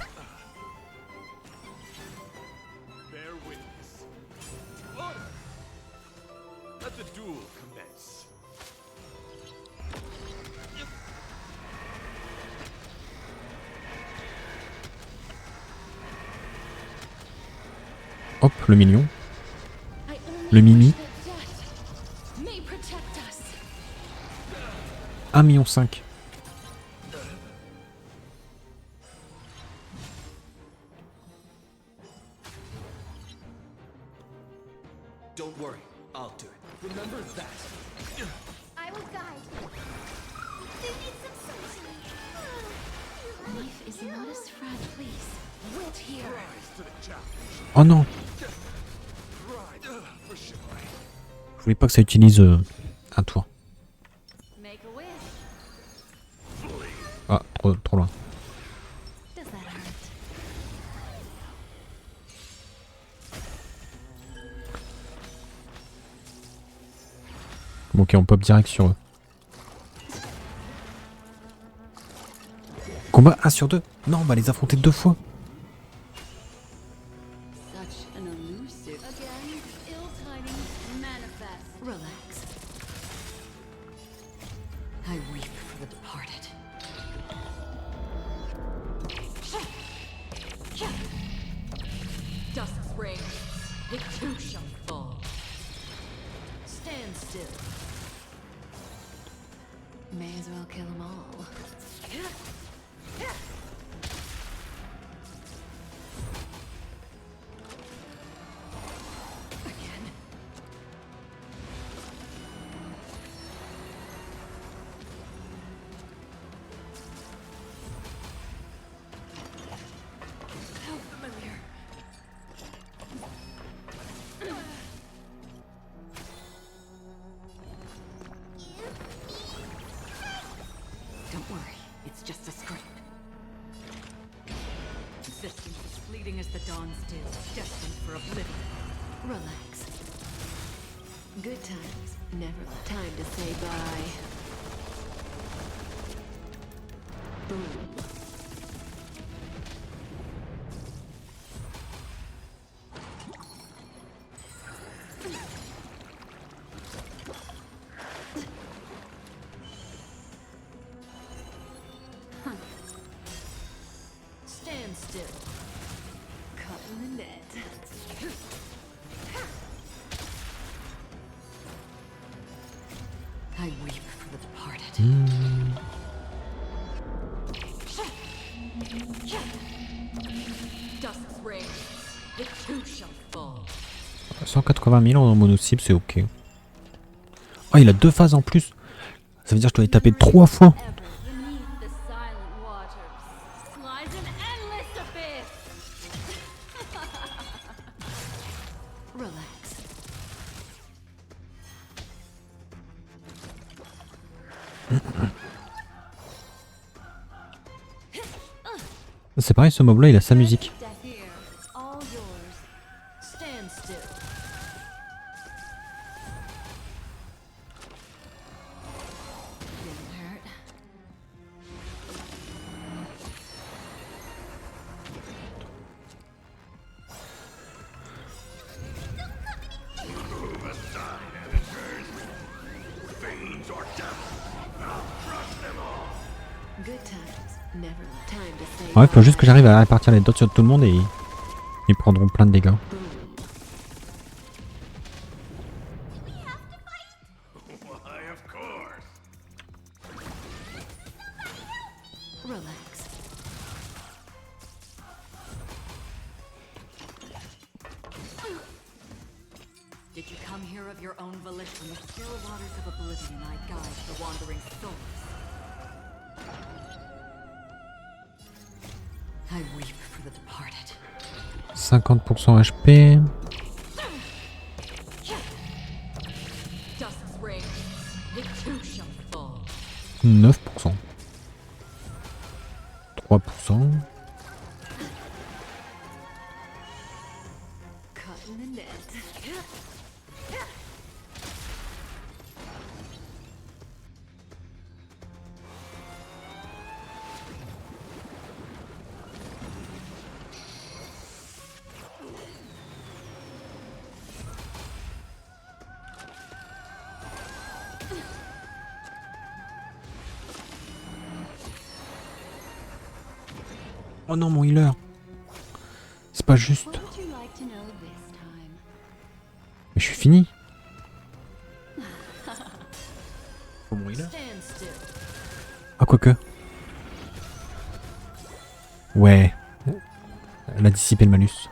Hop, le mignon. Le Mimi. 1,5 million. Don't worry, I'll do it. Remember that. I will guide. They need some sunshine. Life is not as fragile, please. Wait here. Oh non. Je voulais pas que ça utilise un tour. Ah, trop loin. Bon, ok, on pop direct sur eux. Combat 1 sur 2. Non, on va les affronter 2 fois. May as well kill them all. the dawn still, destined for oblivion. Relax. Good times, never time to say bye. Boom. Stand still. Cut in the net. I weep for the departed. Dusk's reign. The two shall fall. 180 000 en mono-cible, c'est ok. Oh, il a 2 phases en plus. Ça veut dire que je dois les taper 3 fois. Beneath the silent waters lies an endless abyss. Relax. C'est pareil, ce mob là il a sa musique. Here, all yours. Stand still. Didn't hurt. Good times, never time to say Ouais, faut juste que j'arrive à répartir les dots sur tout le monde et ils prendront plein de dégâts. Why, of course. relax. Did you come here of your own volition? The still waters of oblivion I guide the wandering souls. I weep for the departed. 50% HP. Dusk's reign. The two shall fall. 9%. 3%. Cut in the net. Oh non, mon healer. C'est pas juste. What would you like to know this time? Mais je suis fini. Faut mon healer. Stand still. Ah, quoique. Ouais. Elle a dissipé le malus.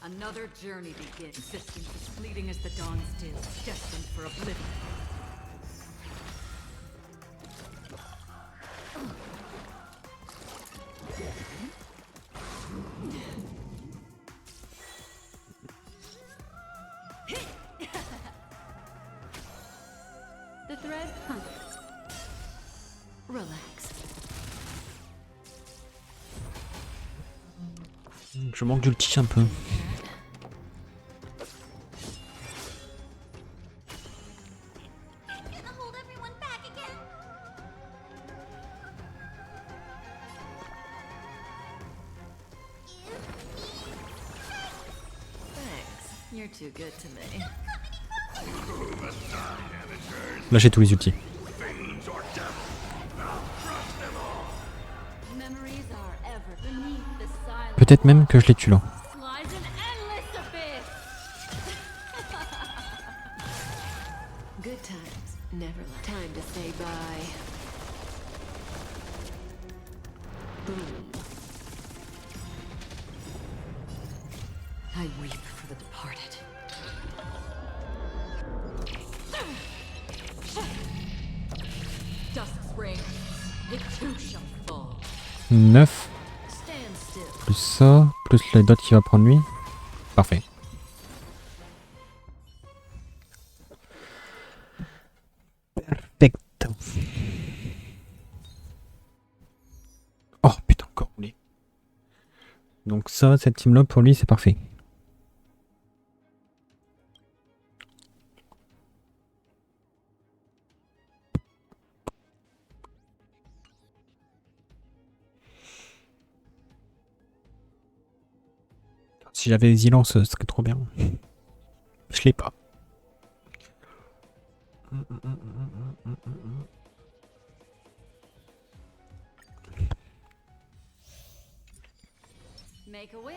Another journey begins. Existence as fleeting as the dawn still, destined for oblivion. The thread hunt. Relax. Je manque d'ulti un peu. Thanks. You're too good to me. Là j'ai tous les ultis. Memories are ever beneath the silent Peut-être même que je les tue là. lies an endless abyss. Good times, never time to say bye. Boom. I weep for the departed. Dusk's reign. The two shall fall. 9. Stand still. Plus ça. Plus les dots qu'il va prendre lui. Parfait. Perfect. Donc ça, cette team-là, pour lui, c'est parfait. Si j'avais résilience, ce serait trop bien. Je l'ai pas. Make a wish.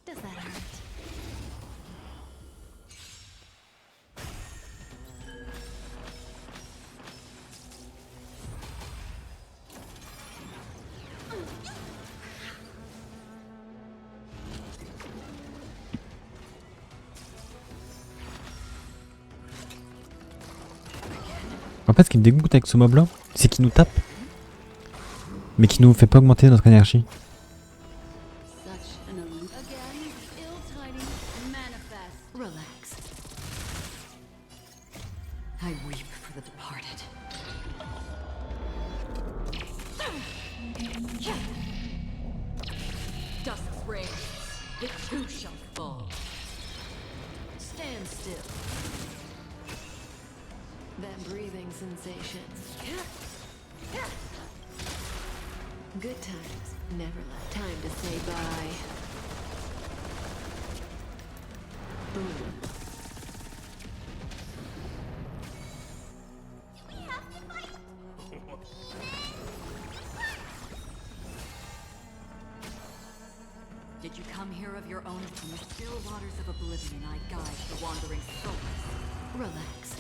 Does that hurt? En fait, ce qui me dégoûte avec ce mob là, c'est qu'il nous tape, mais qu'il nous fait pas augmenter notre énergie. Such an again, ill-tidings manifest. Relax. I weep for the departed. Dusk's reign. It too shall fall. Stand still. That breathing sensation. Good times never left. Time to say bye. Boom. Did you come here of your own? From the still waters of oblivion, I guide the wandering souls. Relax.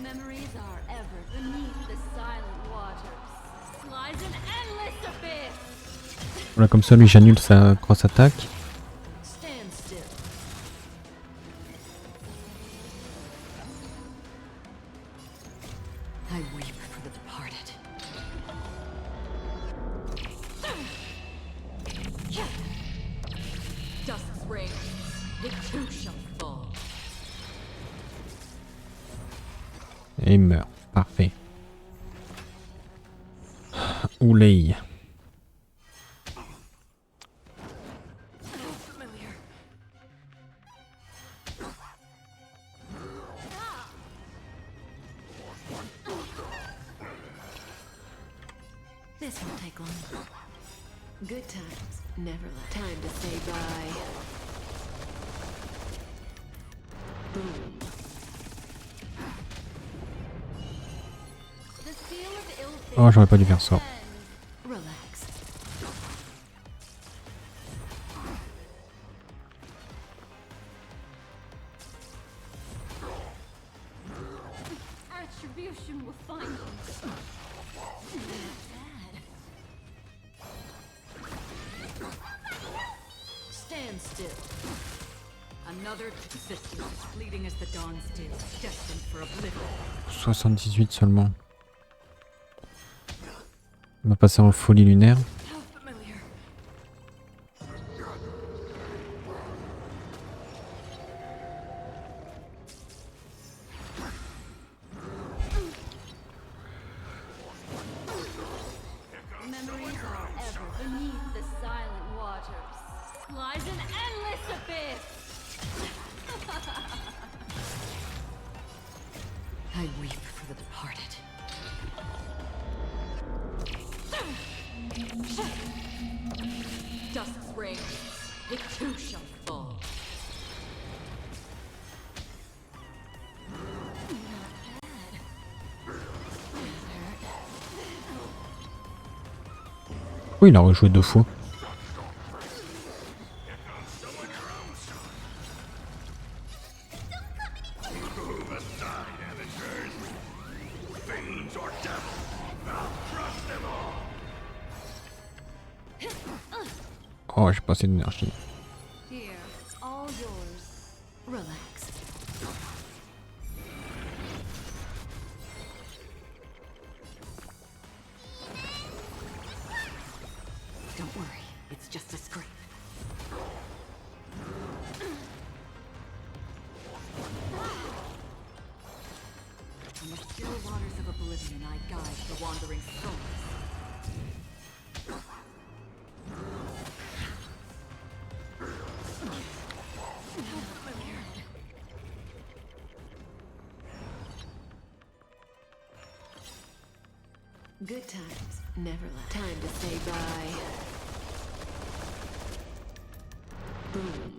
Memories are ever beneath the silent waters. Lies an endless abyss. Voilà, comme ça, lui, j'annule sa grosse attaque. Stand still. I weep for the departed. Dusk's reign. It too shall fall. Et il meurt. Parfait. Oulay. This won't take long. Good times never left. Time to say bye. Boom. The seal of ill fate. Oh, j'aurais pas dû faire ça. Relax. Attribution will find you. Stand still. Another existence fleeting as the dawn still, destined for oblivion. 78 seulement. On va passer en folie lunaire. How familiar. Memories are ever beneath the silent waters. Lies an endless abyss. I weep for the departed. Dusk's reign. It too shall fall. Oui, il a rejoué 2 fois. Oh, j'ai pas assez d'énergie. Here, all yours. Relax. Don't worry, it's just a scrape. In the still waters of oblivion, I guide the wandering souls. Good times never last. Time to say bye. Boom.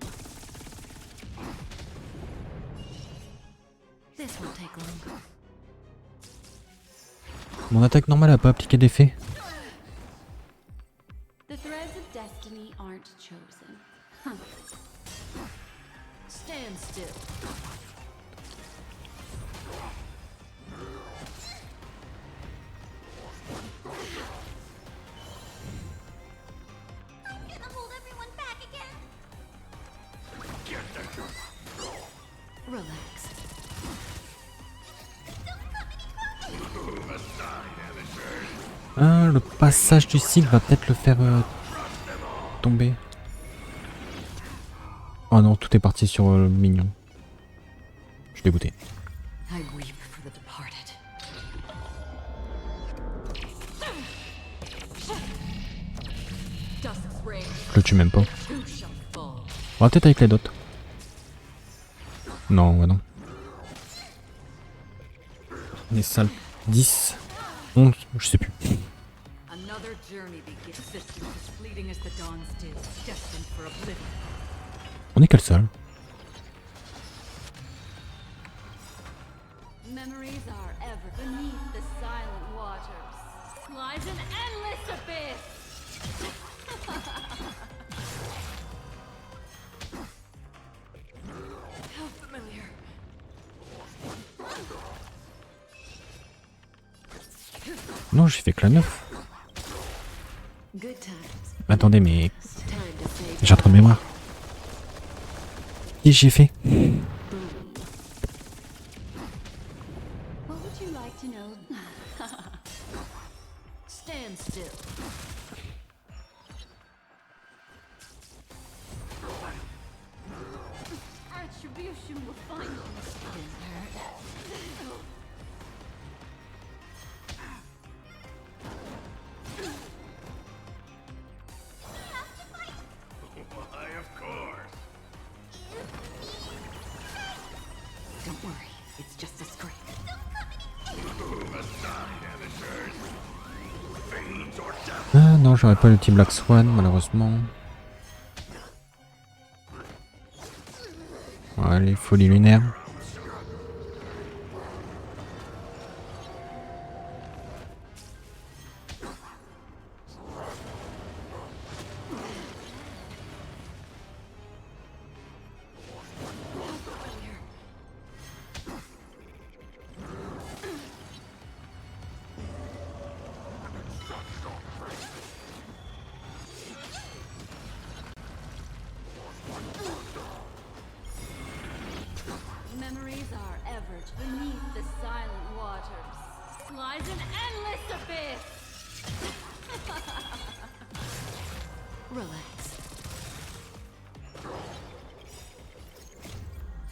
This won't take long. Mon attaque normale a pas appliqué d'effet. The threads of destiny aren't chosen. Huh. Stand still. I'm gonna hold everyone back again. Relax. Ah, le passage du cycle va peut-être le faire tomber. Oh non, tout est parti sur le mignon. Je suis dégoûté. I weep for the departed. Je le tue même pas. On va peut-être avec les dots. Non, ouais, non. Les salles 10, 11, je sais plus. Another journey begins. Existence as fleeting as the dawn's did, destined for oblivion. On est quelle salle? Memories are ever beneath the silent waters. Lies an endless abyss. How familiar. Non, j'ai fait que la 9. Good times. Attendez, mais Time to say j'ai un trou de mémoire. Et j'ai fait. What would you like to know? Stand still. Retribution will find you. Why, of course. Don't worry, it's just a scrape. Ah non, j'aurais pas le petit Black Swan, malheureusement. Allez, folie lunaire. Memories are ever beneath the silent waters. Lies an endless abyss. Relax.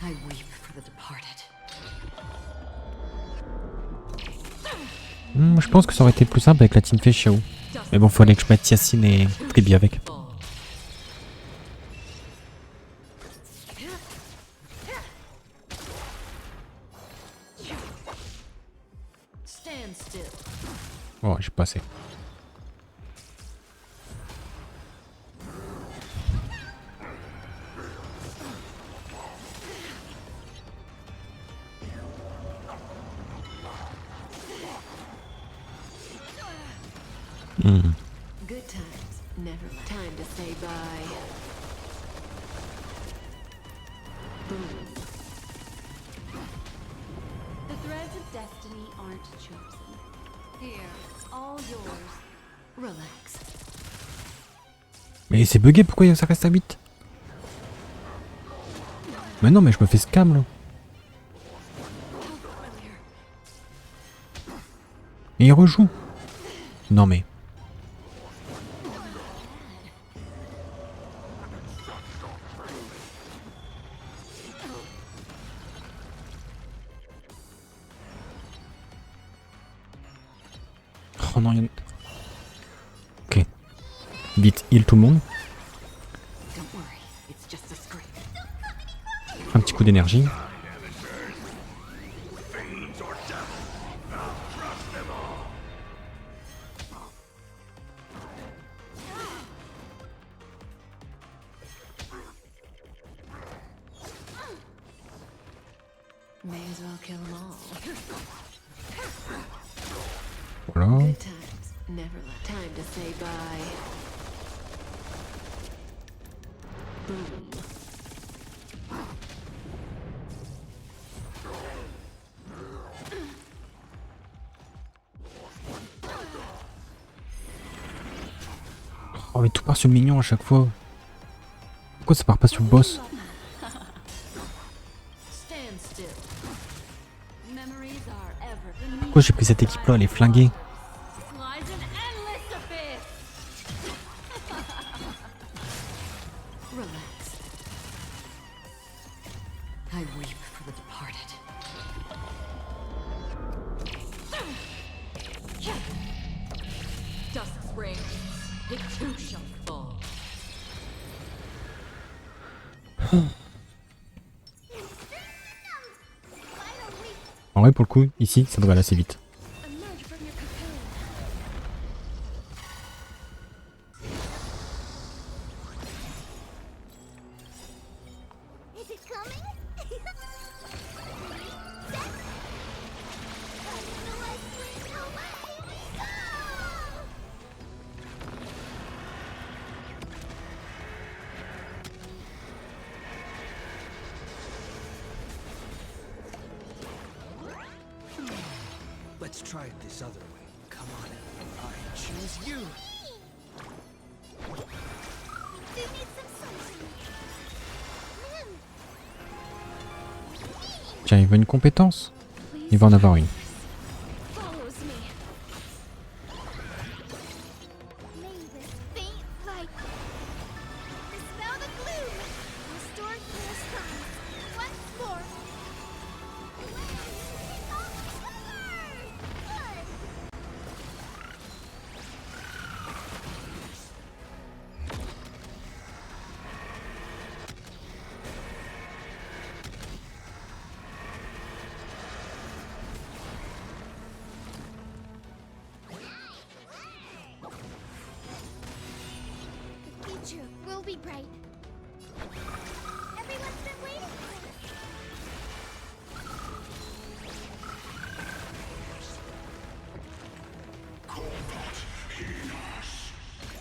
I weep for the departed. Je pense que ça aurait été plus simple avec la team Feshiao. Mais bon, faut aller que je mette Yacine et Tribi avec. Stand still. Oh, j'ai pas assez. Good times, never time to say bye. Boom. The threads of destiny aren't chosen. Here, all yours. Relax. Mais c'est bugué, pourquoi ça reste à 8? Mais non, mais je me fais scam là. Et il rejoue. Non mais. Oh non, il y en a... Ok. Vite, heal tout le monde. Un petit coup d'énergie. May as well kill them all. Voilà. Good times, never left. Time to say bye. Boom. Oh mais tout part sur le mignon à chaque fois. Pourquoi ça part pas sur le boss? Pourquoi j'ai pris cette équipe là, elle est flinguée? Relax. I weep for the departed. Dusk spring, it too shall fall. En vrai pour le coup, ici, ça devrait aller assez vite. Let's try it this other way. Come on, I choose you. Tiens, il veut une compétence? Il va en avoir une. Will be bright. Everyone's been waiting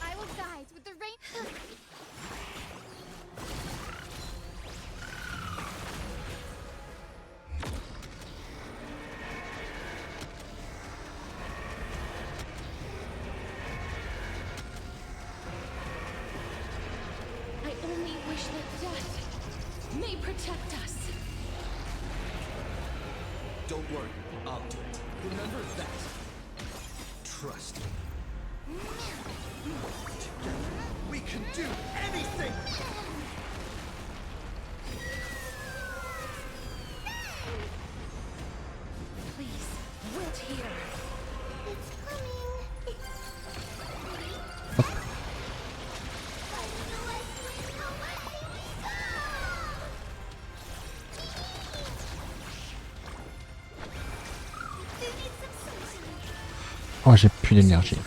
I will guide with the rain. I only wish that death may protect us. Don't worry, I'll do it. Remember that. Trust me. Together, we can do anything! Please, wait here. It's coming. Oh, j'ai plus d'énergie.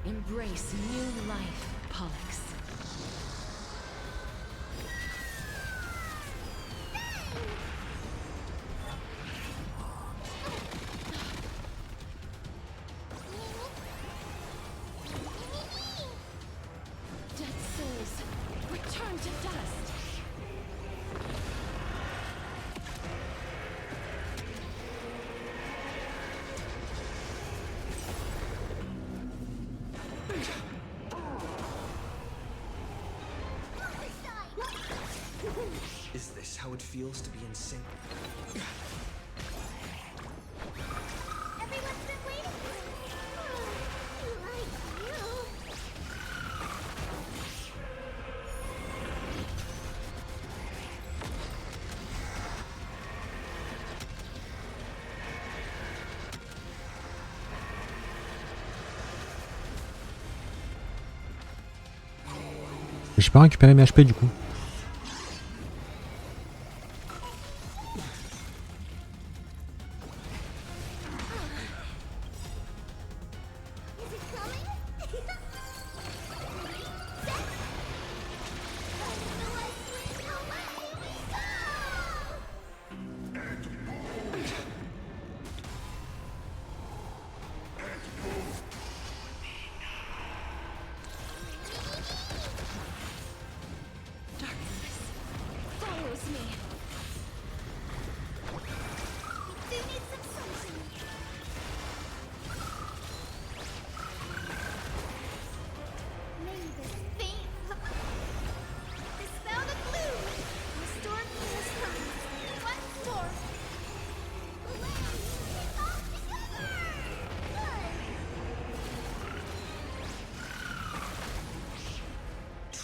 Embrace new life, Pollux. Dead souls, return to dust. how it feels to be in sync. Everyone's been waiting for this. Like you. J'ai pas récupéré mes HP du coup.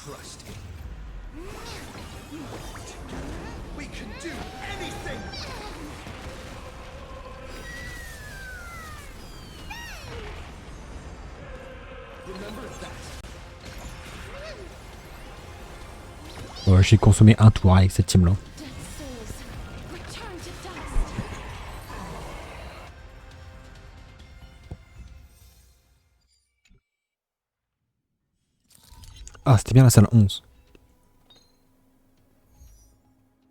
Trust me. We can do anything! Remember that. Ouais, j'ai consommé un tour avec cette team là. Ah, c'était bien la salle 11.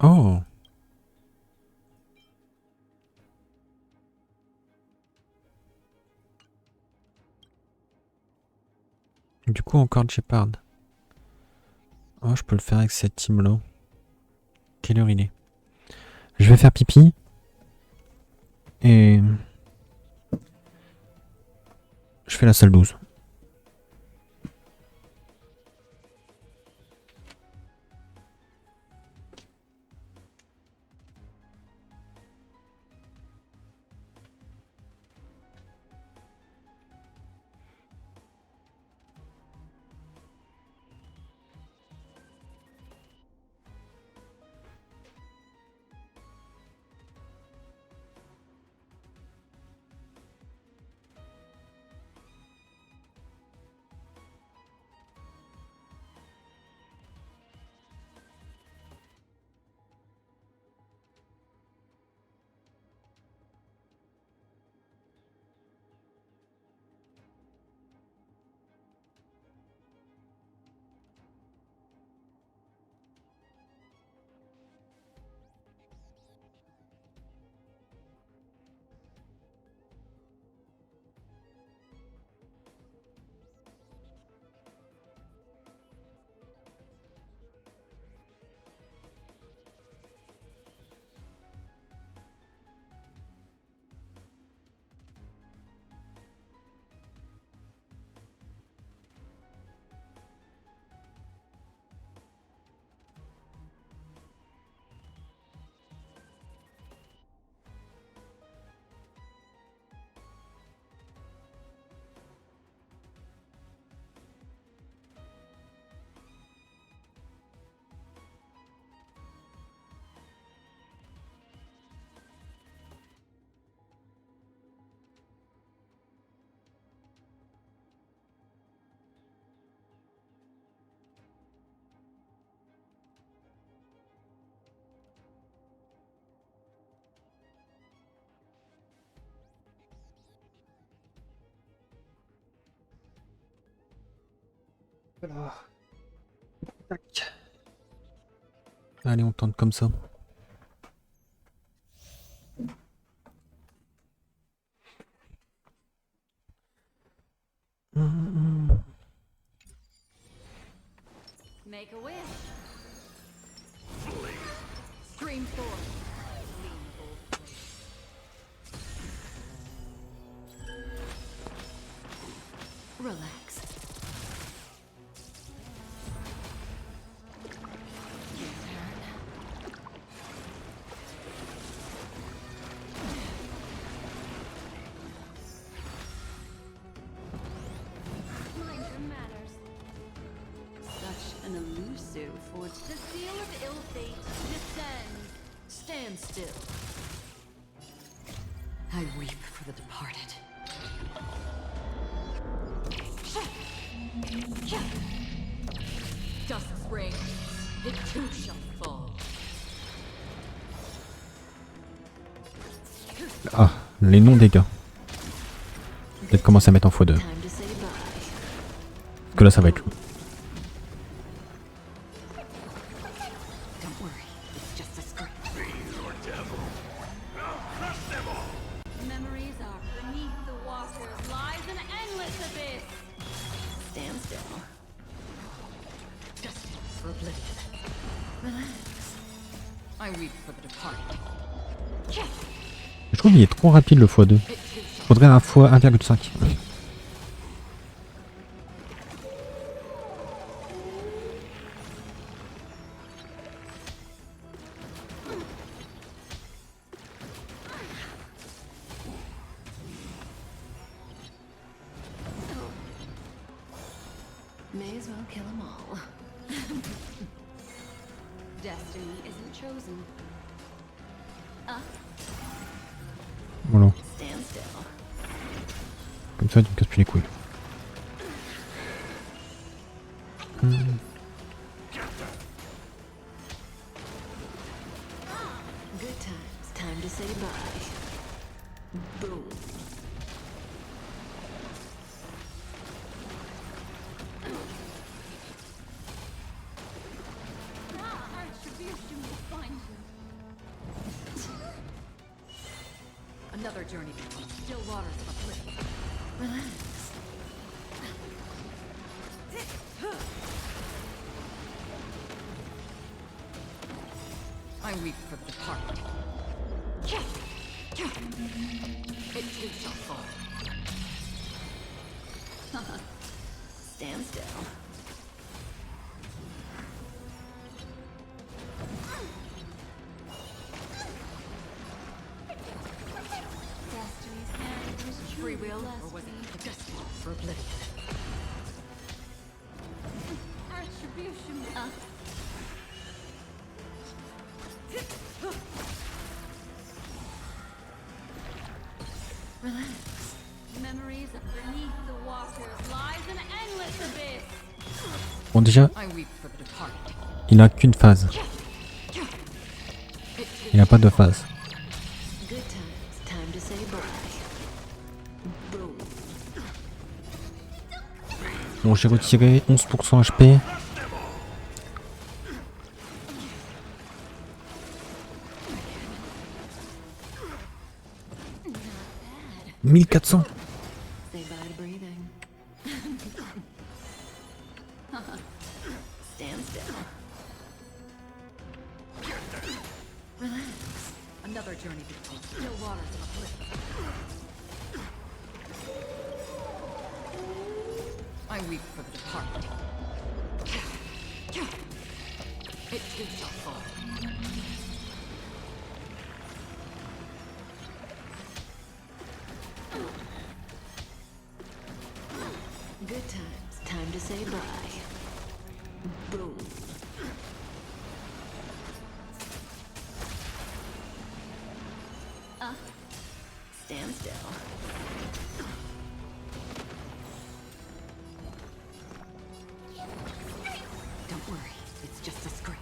Oh. Du coup, encore Shepard. Oh, je peux le faire avec cette team là. Quelle heure il est? Je vais faire pipi. Et... je fais la salle 12. Voilà. Tac. Allez, on tente comme ça. Make a wish. Stream forth. Relax. still. I weep for the departed. Dust's reign, it too shall fall. Ah, les non-dégâts. Peut-être commencer à mettre en x2. Parce que là, ça va être lourd. Memories are beneath the waters, lies an endless abyss. Stand still. Destined for oblivion. Relax. I weep for the departed. Je trouve qu'il est trop rapide le x2. Faudrait un x 1,5. May as well kill them all. Destiny isn't chosen. Voilà. Stand still. Comme ça, tu me casses plus les couilles. Good times. Time to say bye. Boom. Retribution will find you. Another journey between still waters of oblivion. Relax. I weep for the departed. It too shall fall. Stand still. Destiny's hand was Free truly will, or blessed was me. it destiny for oblivion? Retribution. Relax. Memories of beneath the waters, lies an endless abyss. Bon, déjà, I weep for the departed. il a qu'une phase. Il n'a pas de phase. Good times. Time to say bye. Boom. Bon, j'ai retiré 11% HP. « 1400 ». Say bye to breathing. Stand still. Relax. Another journey between still waters of oblivion. I weep for the departed. It too shall fall. Good times. Time to say bye. Boom. Stand still. Don't worry, it's just a scrape.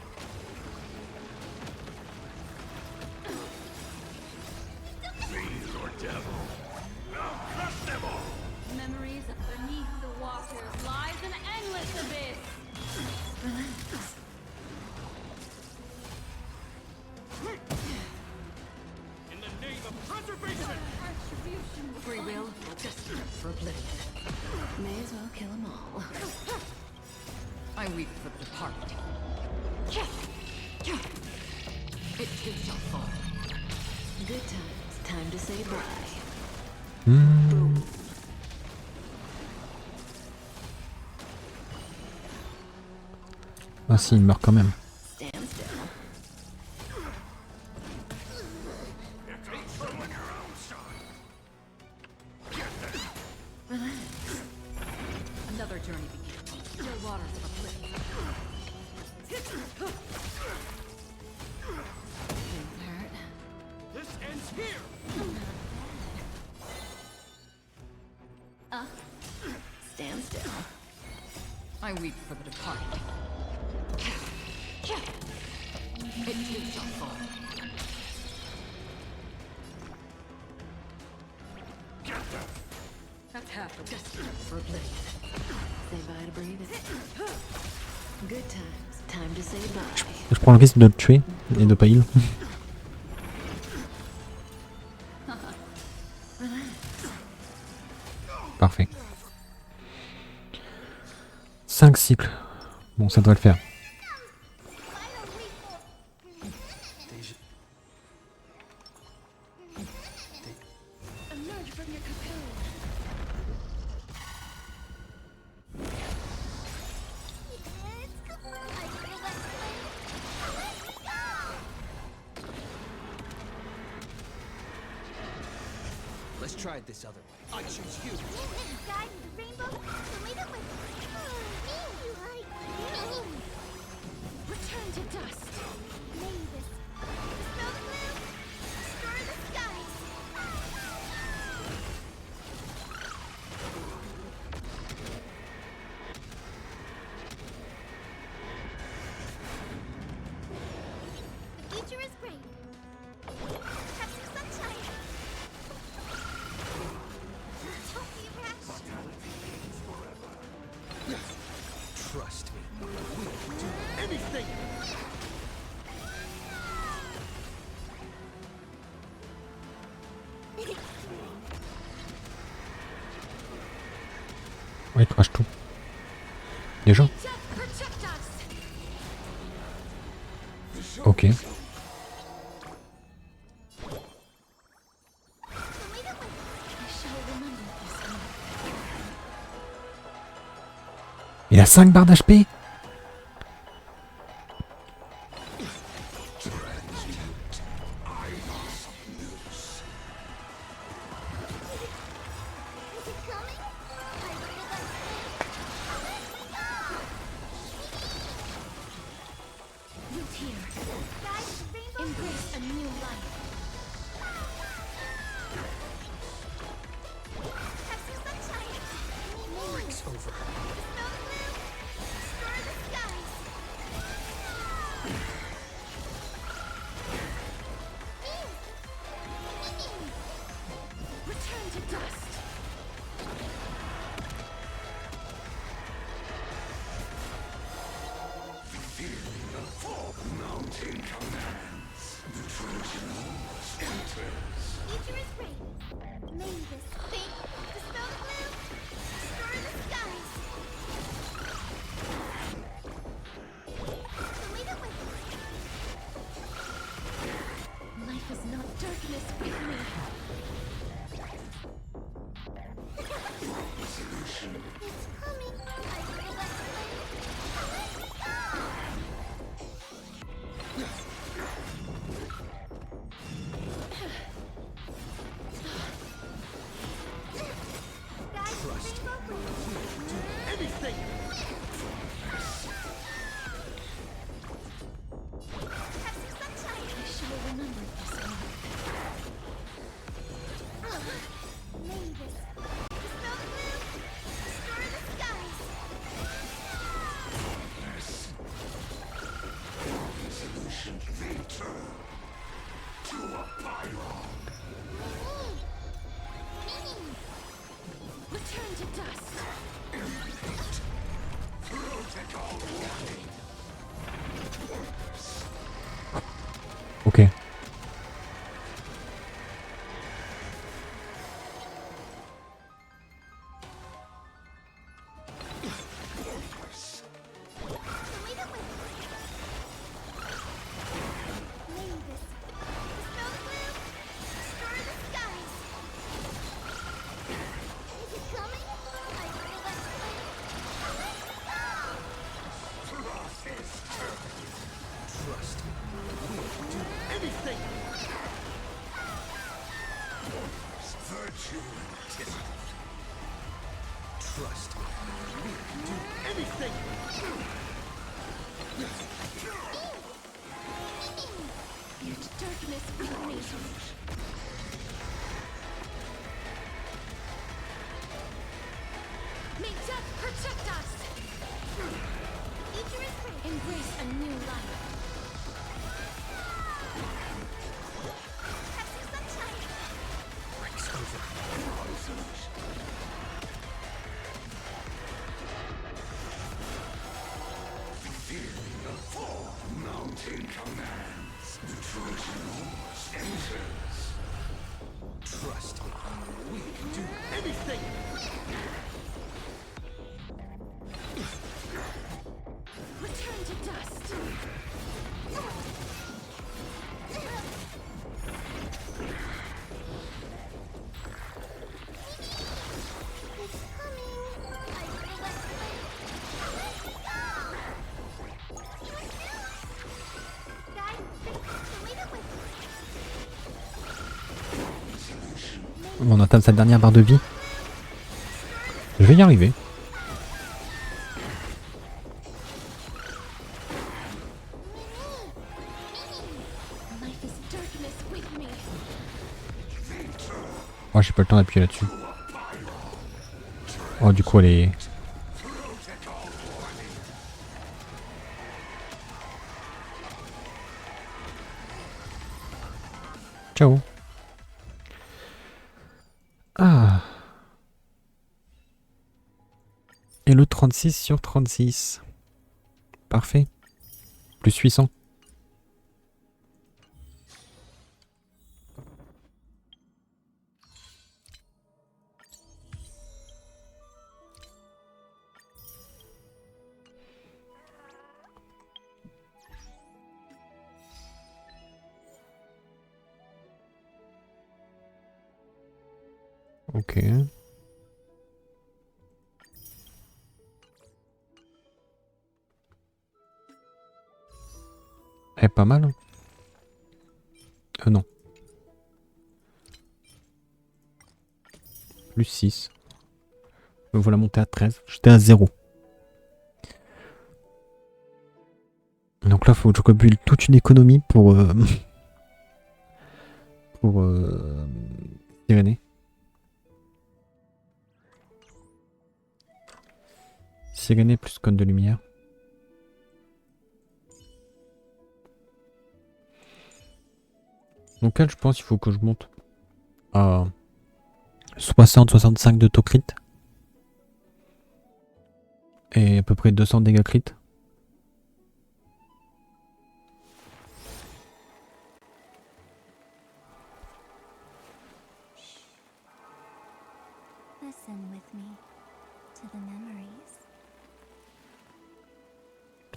Fiend or devil. I'll crush them all. Memories of beneath the waters, lies an endless abyss. Relax. In the name of preservation. Retribution. Free will or destiny for oblivion. May as well kill them all. I weep for the departed. It too shall fall. Good times. Time to say bye. Boom. Ah si, il meurt quand même. Stand still. Relax. Another journey begins. Still waters of oblivion. Didn't hurt. Stand still. I weep for the departed. It too shall fall. That's half of destiny for oblivion. Say bye to breathing. Good times. Time to say bye. Je prends le risque de le tuer et de pas heal. Parfait. 5 cycles. Bon, ça devrait le faire. Let's try it this other way. I choose you. Guide the rainbow. The leader with me like you. Return to dust. Mavis. Dispel the gloom. Destroy the skies. The future is great. Have some sunshine. Don't be rash. Trust me. We can do anything. Ouais, il crache tout. Déjà. Ok. Il a 5 barres d'HP. Embrace a new life. Have some sunshine. Breaks over. Dispel the gloom. Destroy the skies. Return to dust. Mountain commands. The Trojan horse enters. Future is great. Mavis. Think. Dispel the gloom. Destroy the skies. The leader with life is not darkness with me. Solution. It's coming. I feel that Trust me. We can do anything. have some sunshine. I shall remember this one. Mavis. Dispel the gloom. Destroy the skies. Solution. Return to a pylon. Return to dust. Ok. The leader with Mavis. Dispel the gloom. Destroy the skies. Is it coming? I feel that Trust me. We can do anything. Virtue and tyranny. Trust me. We can do anything. Yet darkness with me. Trust me, we can do anything! Return to dust. On entame sa dernière barre de vie. Je vais y arriver. Oh, j'ai pas le temps d'appuyer là-dessus. Oh, du coup, elle est... Ciao. Ah. Et le 36 sur 36. Parfait. Plus 800. Ok. Elle est pas mal. Hein. Non. Plus 6. Me voilà monté à 13. J'étais à 0. Donc là, faut que je rebule toute une économie pour... pour... Irénée. Sirénée plus cône de lumière. Donc là, je pense qu'il faut que je monte à 60-65 de taux crit. Et à peu près 200 dégâts crit.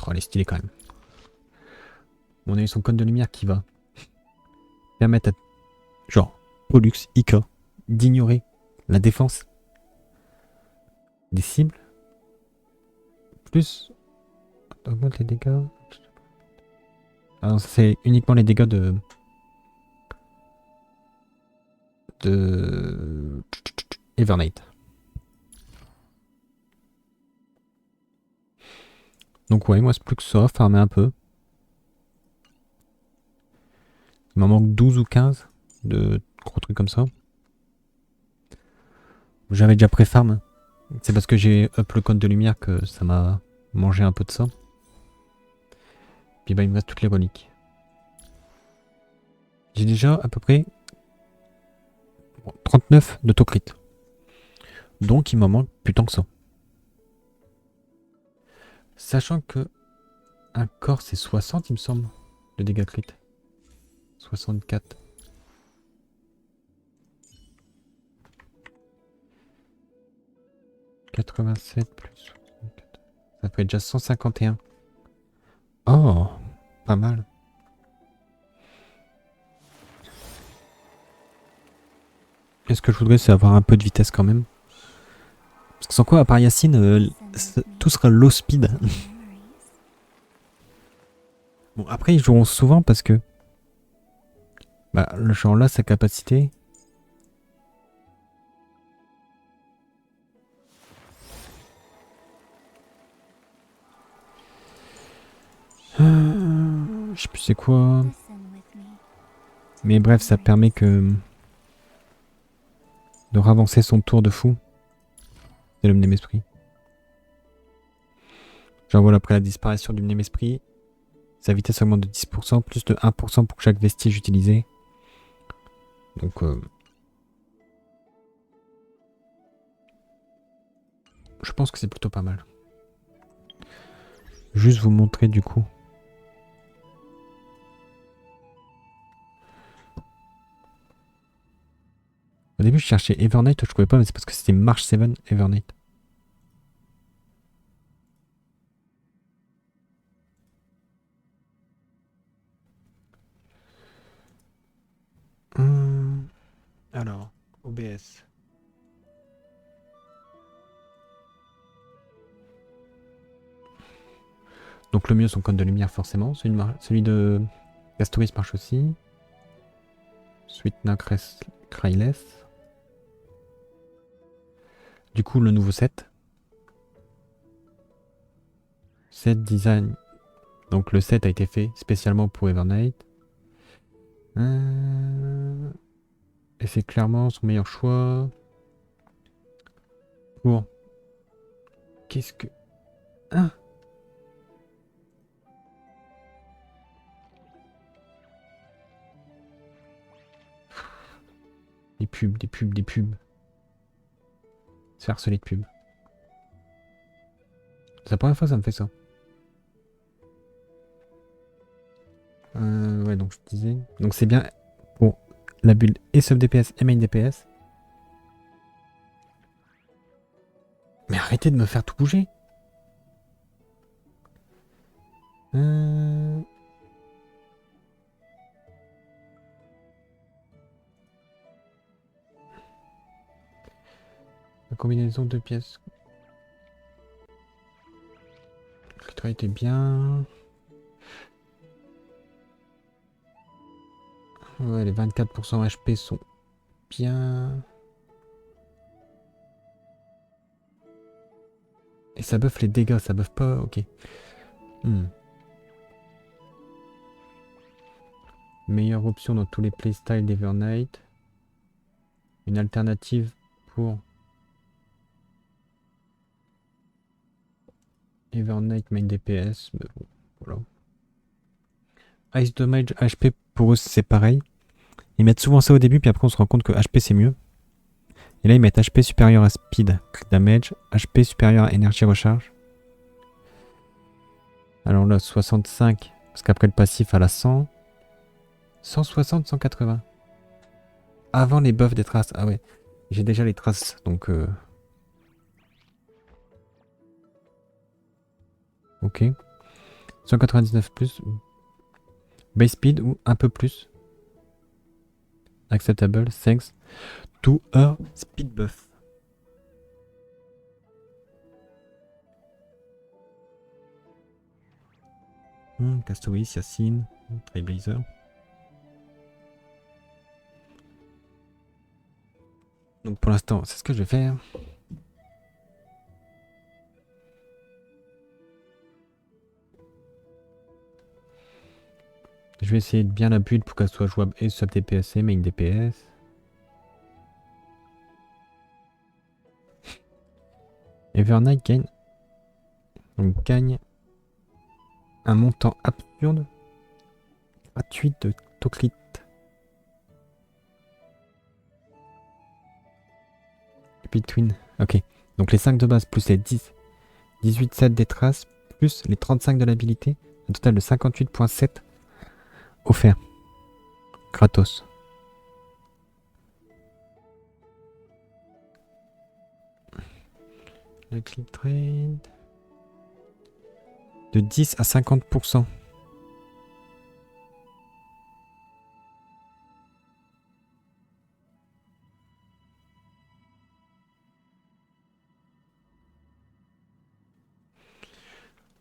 Oh, elle est stylée quand même. On a eu son cône de lumière qui va permettre à, genre, Pollux, Ika, d'ignorer la défense des cibles. Plus, augmente les dégâts. Ah non, c'est uniquement les dégâts de Evernight. Donc ouais, il me reste plus que ça, farmer un peu. Il m'en manque 12 ou 15 de gros trucs comme ça. J'avais déjà pré-farm. C'est parce que j'ai up le cône de lumière que ça m'a mangé un peu de ça. Puis bah il me reste toutes les reliques. J'ai déjà à peu près 39 de taux crit. Donc il m'en manque plus tant que ça. Sachant que un corps c'est 60 il me semble de dégâts crit. 64. « 87 plus 64. Ça fait déjà 151. Oh, pas mal. Et ce que je voudrais, c'est avoir un peu de vitesse quand même. Parce que sans quoi, à part Yacine, tout sera low speed. Bon, après, ils joueront souvent parce que... Bah, le genre là, sa capacité... Je sais plus c'est quoi. Mais bref, ça permet que... de ravancer son tour de fou. C'est l'homme des esprits. Genre voilà, après la disparition du même esprit, sa vitesse augmente de 10%, plus de 1% pour chaque vestige utilisé. Donc je pense que c'est plutôt pas mal. Juste vous montrer du coup. Au début je cherchais Evernight, je trouvais pas, mais c'est parce que c'était March 7 Evernight. Alors, OBS. Donc le mieux son code de lumière forcément. Celui de Castoris marche aussi. Sweetna Kryless. Du coup le nouveau set. Set design. Donc le set a été fait spécialement pour Evernight. Et c'est clairement son meilleur choix. Pour... Qu'est-ce que... Hein? Des pubs, des pubs, des pubs. C'est harcelé de pubs. C'est la première fois que ça me fait ça. Ouais, donc je disais... Donc c'est bien pour la build et sub DPS et main DPS. Mais arrêtez de me faire tout bouger. La combinaison de pièces. Le travail était bien. Ouais, les 24% HP sont bien. Et ça buff les dégâts, ça buff pas, ok. Meilleure option dans tous les playstyles d'Evernight. Une alternative pour Evernight main DPS. Mais bon, voilà. Ice Damage, HP pour eux c'est pareil. Ils mettent souvent ça au début, puis après on se rend compte que HP c'est mieux. Et là ils mettent HP supérieur à Speed Crit Damage, HP supérieur à Énergie Recharge. Alors là 65, parce qu'après le passif à la 100. 160, 180. Avant les buffs des traces. Ah ouais, j'ai déjà les traces, donc... Ok. 199 plus. Base speed ou un peu plus. Acceptable, thanks to a speed buff. Castoris, Yacine, Trailblazer. Donc pour l'instant, c'est ce que je vais faire. Je vais essayer de bien la build pour qu'elle soit jouable et sub DPS et main DPS. Evernight gagne. Donc gagne un montant absurde gratuit de Toclit. Between. Ok. Donc les 5 de base plus les 10. 18 sets des traces plus les 35 de l'habilité. Un total de 58.7 offert. Gratos. Le click trade. De 10 à 50%.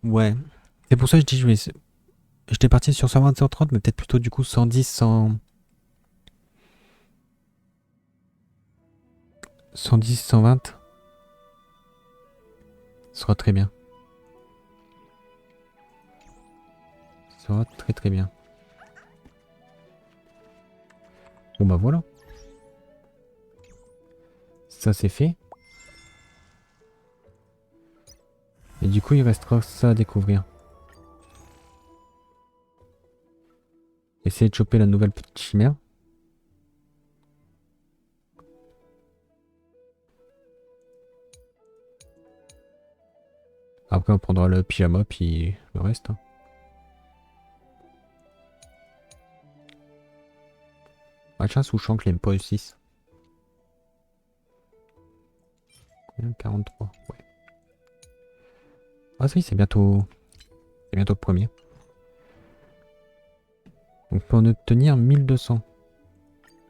Ouais. C'est pour ça que je dis je vais... J'étais parti sur 120, 130, mais peut-être plutôt du coup 110, 100... 110, 120. Ce sera très bien. Ce sera très très bien. Bon bah voilà. Ça c'est fait. Et du coup, il restera ça à découvrir. Essayer de choper la nouvelle petite chimère. Après, on prendra le pyjama, puis le reste. Hein. Machin sous champ que l'aime pas le 6. Combien 43, ouais. Ah oui, c'est bientôt le premier. Donc, on peut en obtenir 1200.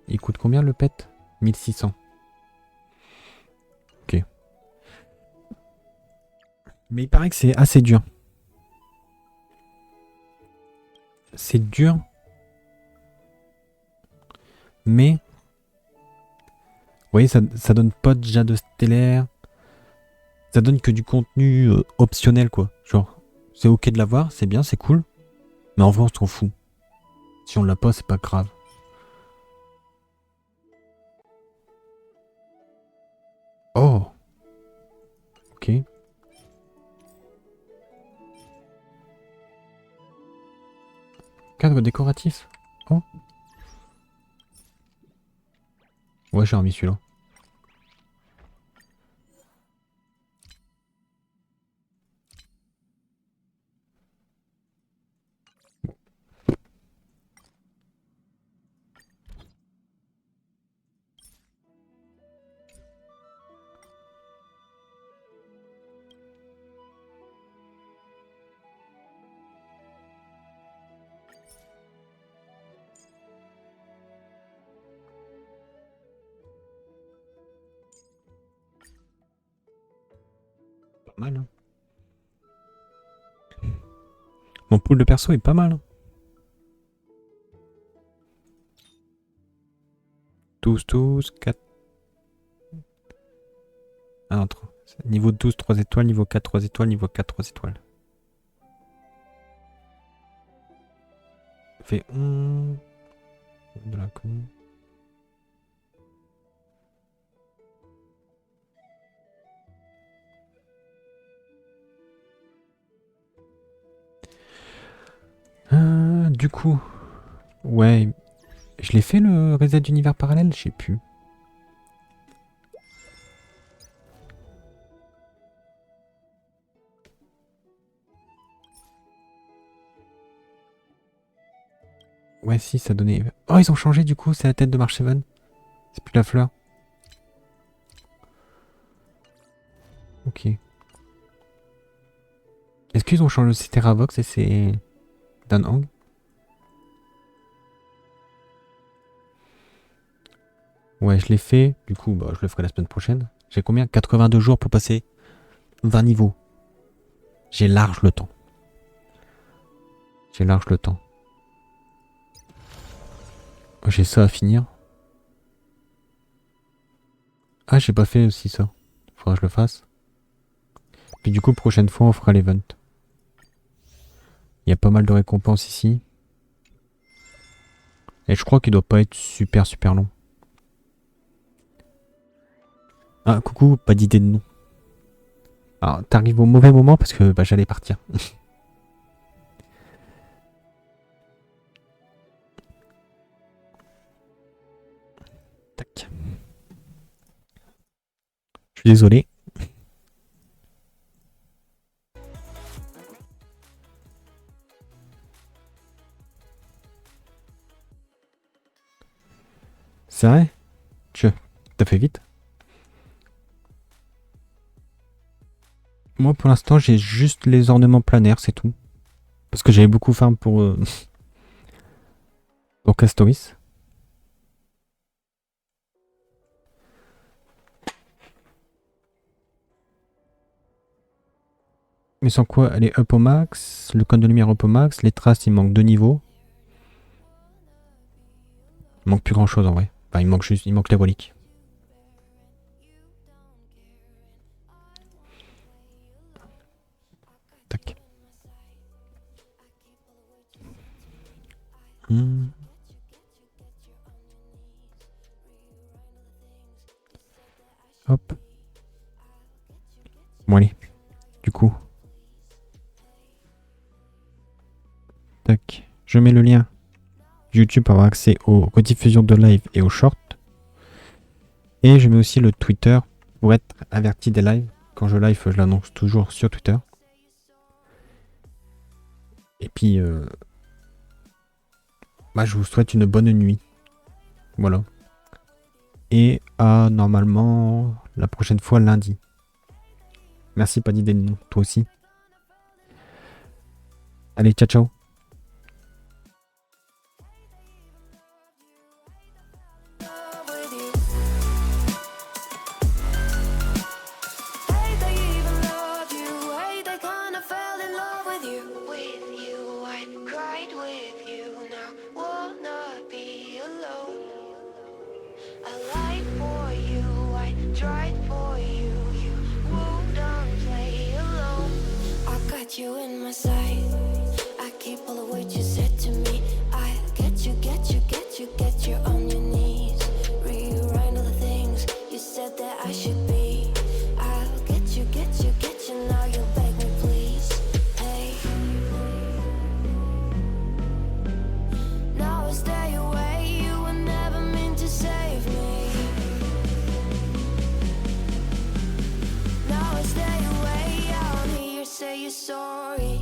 Il coûte combien le pet? 1600. Ok. Mais il paraît que c'est assez dur. C'est dur. Mais... Vous voyez, ça donne pas déjà de stellaire. Ça donne que du contenu optionnel, quoi. Genre, c'est ok de l'avoir, c'est bien, c'est cool. Mais en vrai, on s'en fout. Si on l'a pas, c'est pas grave. Oh. Ok. Cadre décoratif. Oh. Ouais, j'ai remis celui-là. Pas mal, hein. Mon pool de perso est pas mal. Hein. Tous, 4. Ah non, niveau 12, 3 étoiles, niveau 4, 3 étoiles, niveau 4, 3 étoiles. Ça fait 11. De la con. Du coup, ouais, je l'ai fait le reset d'univers parallèle, je sais plus. Ouais, si, ça donnait. Oh, ils ont changé du coup, c'est la tête de Marcheven. C'est plus la fleur. Ok. Est-ce qu'ils ont changé aussi Terravox et c'est Dan Hang? Ouais, je l'ai fait. Du coup, bah, je le ferai la semaine prochaine. J'ai combien? 82 jours pour passer 20 niveaux. J'ai large le temps. J'ai large le temps. J'ai ça à finir. Ah, j'ai pas fait aussi ça. Faudra que je le fasse. Puis du coup, prochaine fois, on fera l'event. Il y a pas mal de récompenses ici. Et je crois qu'il doit pas être super long. Ah, coucou, pas d'idée de nom. Alors, t'arrives au mauvais moment parce que bah, j'allais partir. Tac. Je suis désolé. C'est vrai? T'as fait vite? Moi, pour l'instant, j'ai juste les ornements planaires, c'est tout. Parce que j'avais beaucoup farm pour Castoris. Mais sans quoi, elle est up au max. Le cône de lumière up au max. Les traces, il manque 2 niveaux. Il manque plus grand chose en vrai. Enfin, il manque les reliques. Tac. Hop. Bon allez. Du coup, Je mets le lien YouTube pour avoir accès aux rediffusions de live et aux shorts. Et je mets aussi le Twitter pour être averti des lives. Quand je live, je l'annonce toujours sur Twitter. Et puis, je vous souhaite une bonne nuit. Voilà. Et à normalement la prochaine fois lundi. Merci, pas d'idée de nom. Toi aussi. Allez, ciao, ciao. You in my sight. I keep all the words you said to me. I get you on your knees. Rewrite all the things you said that I should be. I'll get you, now you'll beg me please. Hey, now I stay away, you were never meant to save me. Now I stay away, I don't hear you say you're sorry.